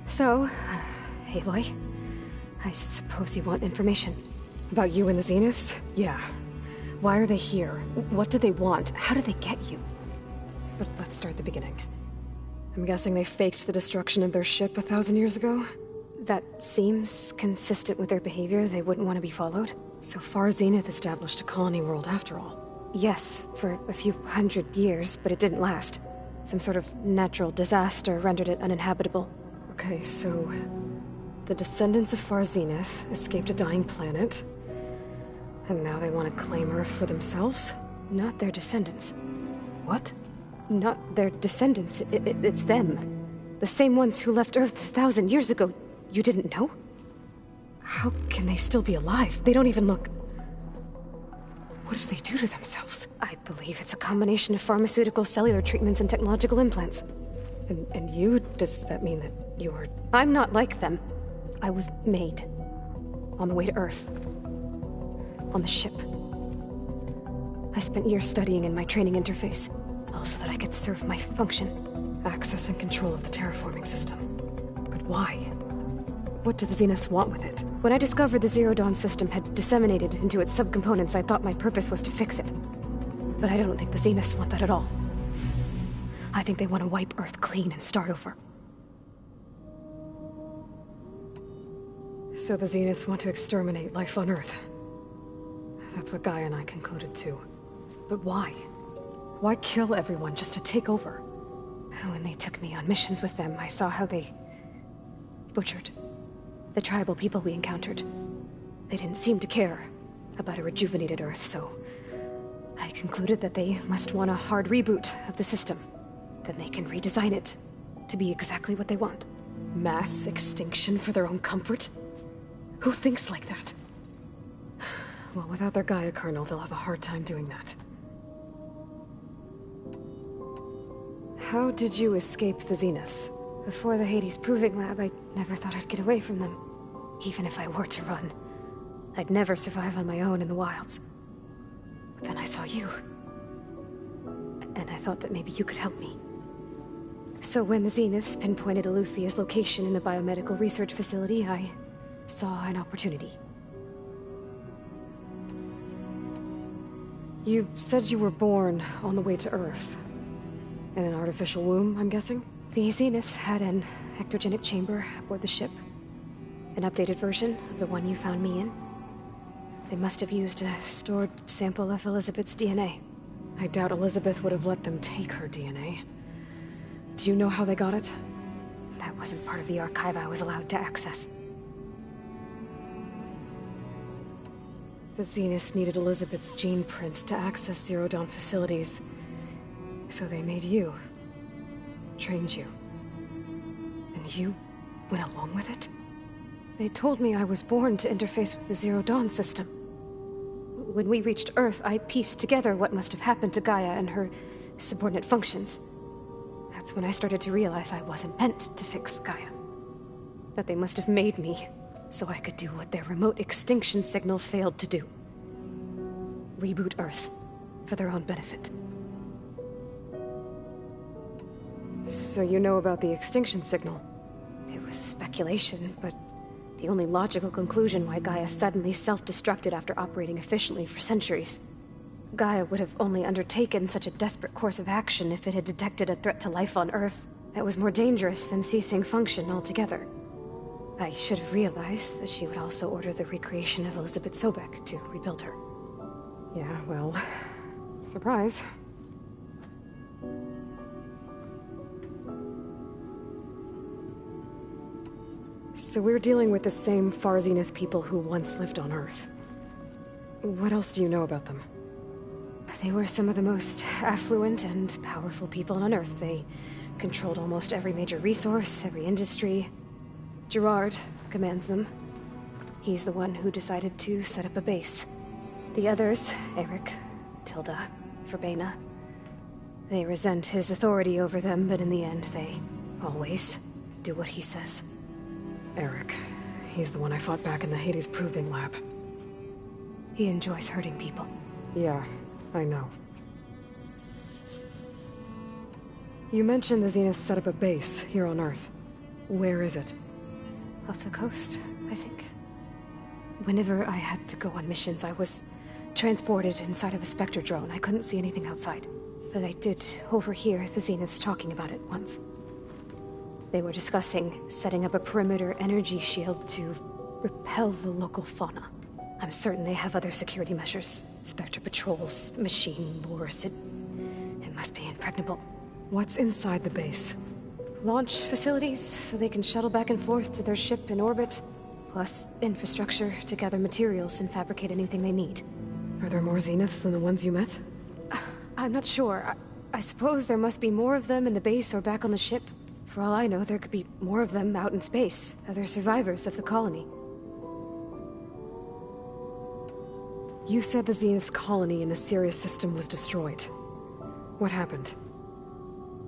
S8: So, Aloy, I suppose you want information.
S2: About you and the Zeniths? Yeah. Why are they here? What do they want? How did they get you? But let's start at the beginning. I'm guessing they faked the destruction of their ship 1,000 years ago?
S8: That seems consistent with their behavior. They wouldn't want to be followed.
S2: So far, Zenith established a colony world after all.
S8: Yes, for a few hundred years, but it didn't last. Some sort of natural disaster rendered it uninhabitable.
S2: Okay, so the descendants of Far Zenith escaped a dying planet, and now they want to claim Earth for themselves?
S8: Not their descendants.
S2: What?
S8: Not their descendants. It's them. The same ones who left Earth 1,000 years ago. You didn't know?
S2: How can they still be alive? They don't even look... What did they do to themselves?
S8: I believe it's a combination of pharmaceutical, cellular treatments, and technological implants.
S2: And you? Does that mean that you're...
S8: I'm not like them. I was made. On the way to Earth. On the ship. I spent years studying in my training interface, all so that I could serve my function.
S2: Access and control of the terraforming system. But why? What do the Zeniths want with it? When I discovered the Zero Dawn system had disseminated into its subcomponents, I thought my purpose was to fix it. But I don't think the Zeniths want that at all. I think they want to wipe Earth clean and start over. So the Zeniths want to exterminate life on Earth. That's what Gaia and I concluded too. But why? Why kill everyone just to take over? When they took me on missions with them, I saw how they butchered the tribal people we encountered. They didn't seem to care about a rejuvenated Earth, so I concluded that they must want a hard reboot of the system. Then they can redesign it to be exactly what they want. Mass extinction for their own comfort? Who thinks like that? Well, without their Gaia kernel, they'll have a hard time doing that. How did you escape the Zeniths?
S8: Before the Hades Proving Lab, I never thought I'd get away from them. Even if I were to run, I'd never survive on my own in the wilds. But then I saw you. And I thought that maybe you could help me. So when the Zeniths pinpointed Eluthia's location in the biomedical research facility, I saw an opportunity.
S2: You said you were born on the way to Earth. In an artificial womb, I'm guessing?
S8: The Zeniths had an ectogenic chamber aboard the ship. An updated version of the one you found me in. They must have used a stored sample of Elizabeth's DNA.
S2: I doubt Elizabeth would have let them take her DNA. Do you know how they got it?
S8: That wasn't part of the archive I was allowed to access.
S2: The Zeniths needed Elizabeth's gene print to access Zero Dawn facilities. So they made you. Trained you. And you went along with it? They told me I was born to interface with the Zero Dawn system.
S8: When we reached Earth, I pieced together what must have happened to Gaia and her subordinate functions. That's when I started to realize I wasn't meant to fix Gaia. That they must have made me so I could do what their remote extinction signal failed to do. Reboot Earth for their own benefit.
S2: So you know about the extinction signal?
S8: It was speculation, but the only logical conclusion why Gaia suddenly self-destructed after operating efficiently for centuries. Gaia would have only undertaken such a desperate course of action if it had detected a threat to life on Earth that was more dangerous than ceasing function altogether. I should have realized that she would also order the recreation of Elizabeth Sobek to rebuild her.
S2: Yeah, well, surprise. So we're dealing with the same Far Zenith people who once lived on Earth. What else do you know about them?
S8: They were some of the most affluent and powerful people on Earth. They controlled almost every major resource, every industry. Gerard commands them. He's the one who decided to set up a base. The others, Eric, Tilda, Verbena, they resent his authority over them, but in the end, they always do what he says.
S2: Eric. He's the one I fought back in the Hades Proving Lab.
S8: He enjoys hurting people.
S2: Yeah, I know. You mentioned the Zeniths set up a base here on Earth. Where is it?
S8: Off the coast, I think. Whenever I had to go on missions, I was transported inside of a Spectre drone. I couldn't see anything outside. But I did overhear the Zeniths talking about it once. They were discussing setting up a perimeter energy shield to repel the local fauna. I'm certain they have other security measures. Spectre patrols, machine lures. It must be impregnable.
S2: What's inside the base?
S8: Launch facilities, so they can shuttle back and forth to their ship in orbit. Plus infrastructure to gather materials and fabricate anything they need.
S2: Are there more Zeniths than the ones you met?
S8: I'm not sure. I suppose there must be more of them in the base or back on the ship. For all I know, there could be more of them out in space, other survivors of the colony.
S2: You said the Zenith's colony in the Sirius system was destroyed. What happened?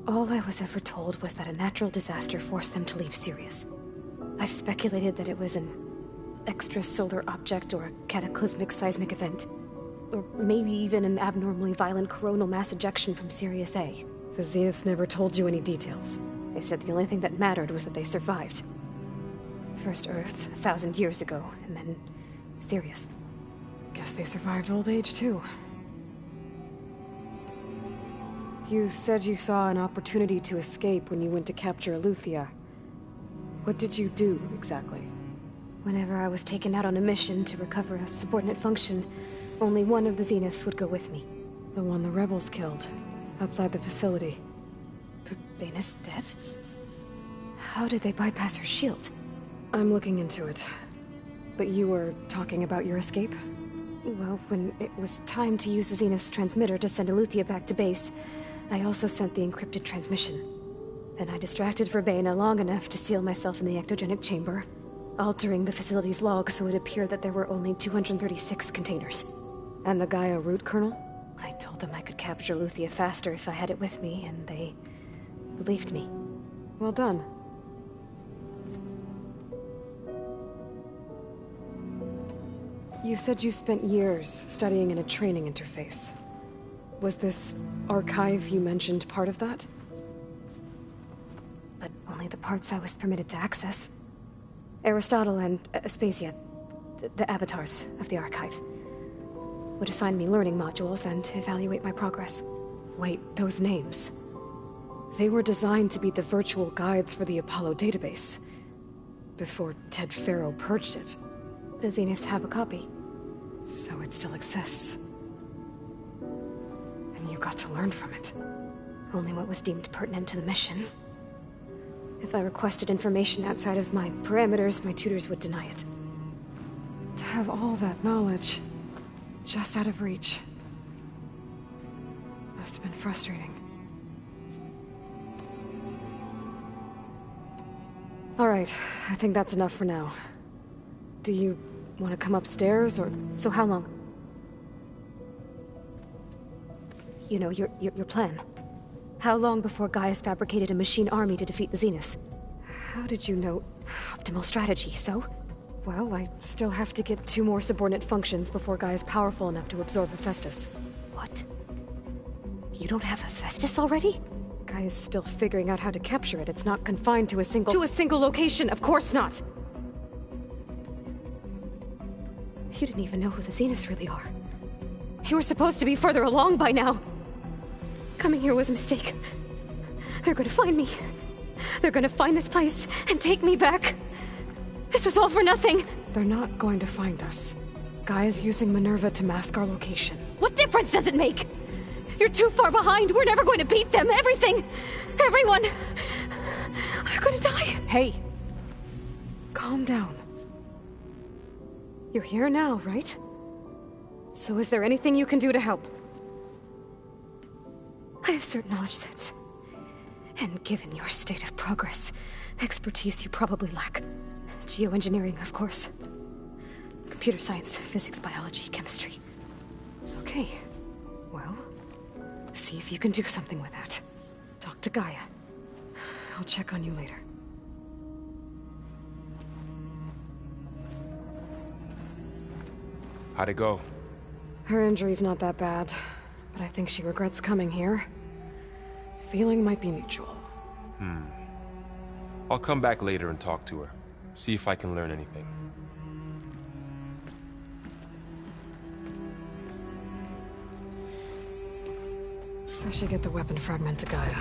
S8: All I was ever told was that a natural disaster forced them to leave Sirius. I've speculated that it was an extrasolar object or a cataclysmic seismic event. Or maybe even an abnormally violent coronal mass ejection from Sirius A.
S2: The Zeniths never told you any details.
S8: They said the only thing that mattered was that they survived. First Earth, 1,000 years ago, and then Sirius.
S2: Guess they survived old age, too. You said you saw an opportunity to escape when you went to capture Eleuthia. What did you do, exactly?
S8: Whenever I was taken out on a mission to recover a subordinate function, only one of the Zeniths would go with me.
S2: The one the rebels killed, outside the facility.
S8: Baina's dead? How did they bypass her shield?
S2: I'm looking into it. But you were talking about your escape?
S8: Well, when it was time to use the Zenith's transmitter to send Eleuthia back to base, I also sent the encrypted transmission. Then I distracted Verbena long enough to seal myself in the ectogenic chamber, altering the facility's log so it appeared that there were only 236 containers.
S2: And the Gaia root kernel?
S8: I told them I could capture Eleuthia faster if I had it with me, and they believed me.
S2: Well done. You said you spent years studying in a training interface. Was this archive you mentioned part of that?
S8: But only the parts I was permitted to access. Aristotle and Aspasia, the avatars of the archive, would assign me learning modules and evaluate my progress.
S2: Wait, those names. They were designed to be the virtual guides for the Apollo database. Before Ted Faro purged it.
S8: The Zeniths have a copy.
S2: So it still exists. And you got to learn from it.
S8: Only what was deemed pertinent to the mission. If I requested information outside of my parameters, my tutors would deny it.
S2: To have all that knowledge, just out of reach. Must have been frustrating. All right, I think that's enough for now. Do you want to come upstairs, or...?
S8: So how long? You know, your plan. How long before Gaia's fabricated a machine army to defeat the Zeniths?
S2: How did you know?
S8: Optimal strategy, so?
S2: Well, I still have to get 2 more subordinate functions before Gaia's powerful enough to absorb Hephaestus.
S8: What? You don't have Hephaestus already?
S2: Gaia's still figuring out how to capture it. It's not confined to a single... To a single location! Of course not!
S8: You didn't even know who the Zeniths really are.
S2: You were supposed to be further along by now!
S8: Coming here was a mistake. They're gonna find me. They're gonna find this place and take me back. This was all for nothing.
S2: They're not going to find us. Gaia's using Minerva to mask our location.
S8: What difference does it make? You're too far behind. We're never going to beat them. Everything, everyone, are gonna die.
S2: Hey, calm down. You're here now, right? So is there anything you can do to help?
S8: I have certain knowledge sets. And given your state of progress, expertise you probably lack. Geoengineering, of course. Computer science, physics, biology, chemistry.
S2: Okay. Well, see if you can do something with that. Talk to Gaia. I'll check on you later.
S22: How'd it go?
S2: Her injury's not that bad, but I think she regrets coming here. Feeling might be mutual.
S22: I'll come back later and talk to her. See if I can learn anything.
S2: I should get the weapon fragment to Gaia.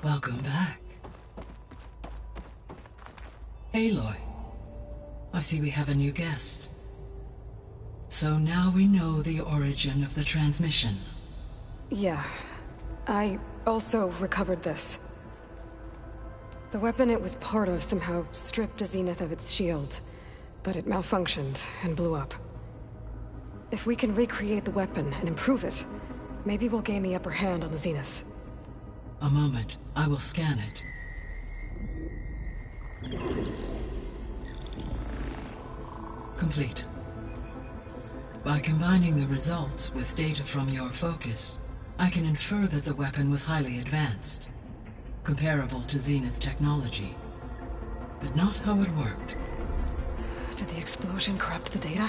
S3: Welcome back. Aloy, I see we have a new guest. So now we know the origin of the transmission.
S2: Yeah. I also recovered this. The weapon it was part of somehow stripped a Zenith of its shield, but it malfunctioned and blew up. If we can recreate the weapon and improve it, maybe we'll gain the upper hand on the Zeniths.
S3: A moment. I will scan it. Complete. By combining the results with data from your focus, I can infer that the weapon was highly advanced, comparable to Zenith technology, but not how it worked.
S2: Did the explosion corrupt the data?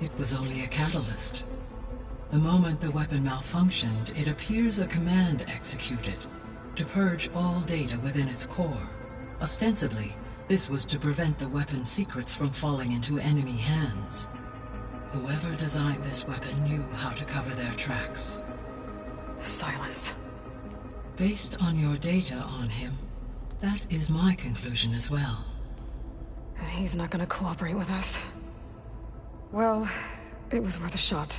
S3: It was only a catalyst. The moment the weapon malfunctioned, it appears a command executed to purge all data within its core. Ostensibly, this was to prevent the weapon's secrets from falling into enemy hands. Whoever designed this weapon knew how to cover their tracks.
S2: Silence.
S3: Based on your data on him, that is my conclusion as well.
S2: And he's not gonna cooperate with us. Well, it was worth a shot.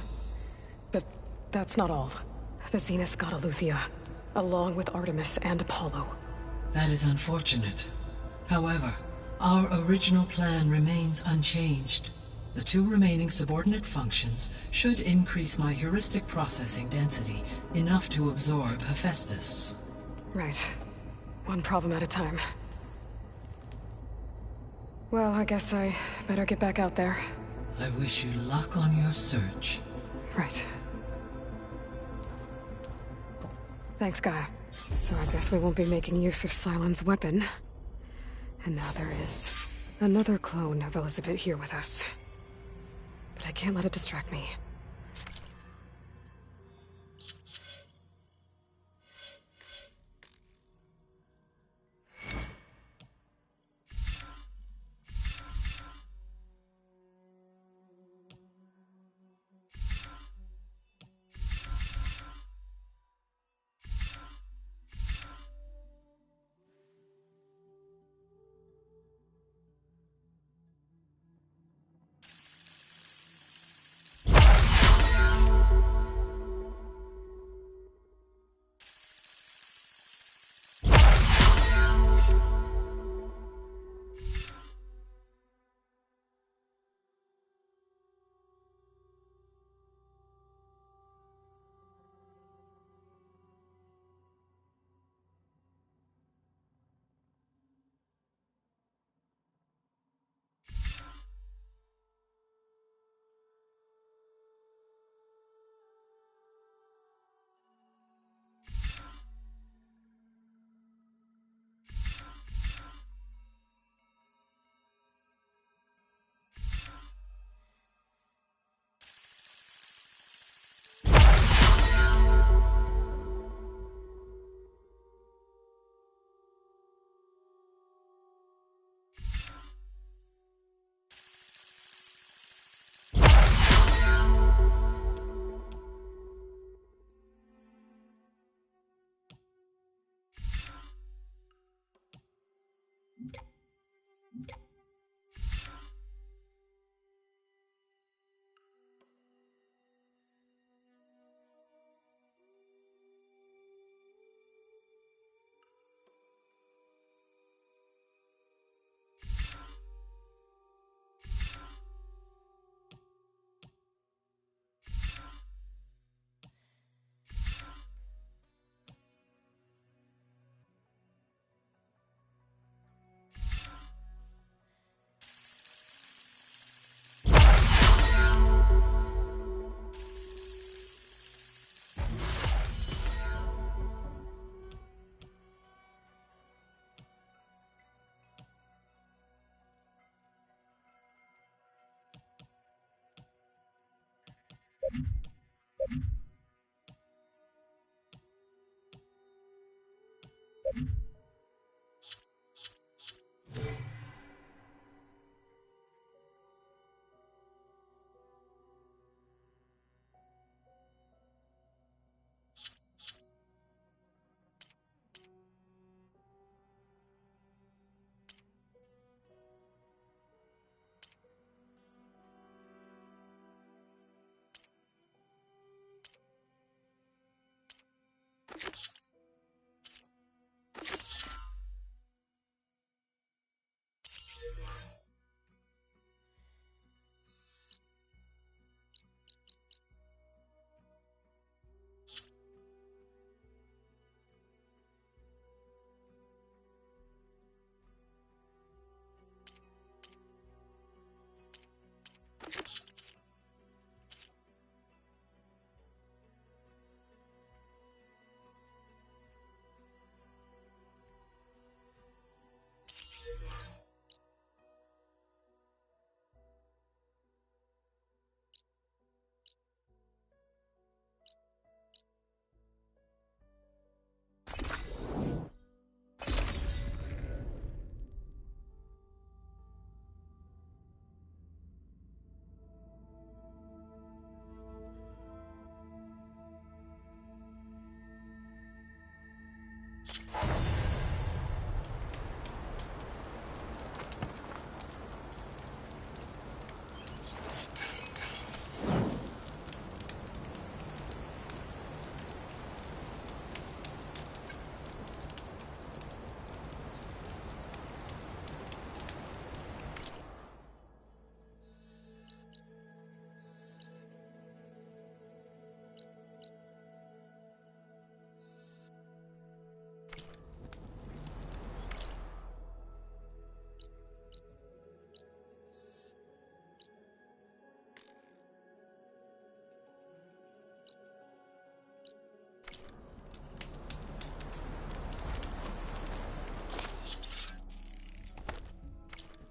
S2: But that's not all. The Zenith's got Eleuthia, along with Artemis and Apollo.
S3: That is unfortunate. However, our original plan remains unchanged. The 2 remaining subordinate functions should increase my heuristic processing density enough to absorb Hephaestus.
S2: Right. One problem at a time. Well, I guess I better get back out there.
S3: I wish you luck on your search.
S2: Right. Thanks, Gaia. So I guess we won't be making use of Cylon's weapon. And now there is another clone of Elizabeth here with us. But I can't let it distract me.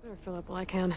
S2: Better fill up while I can.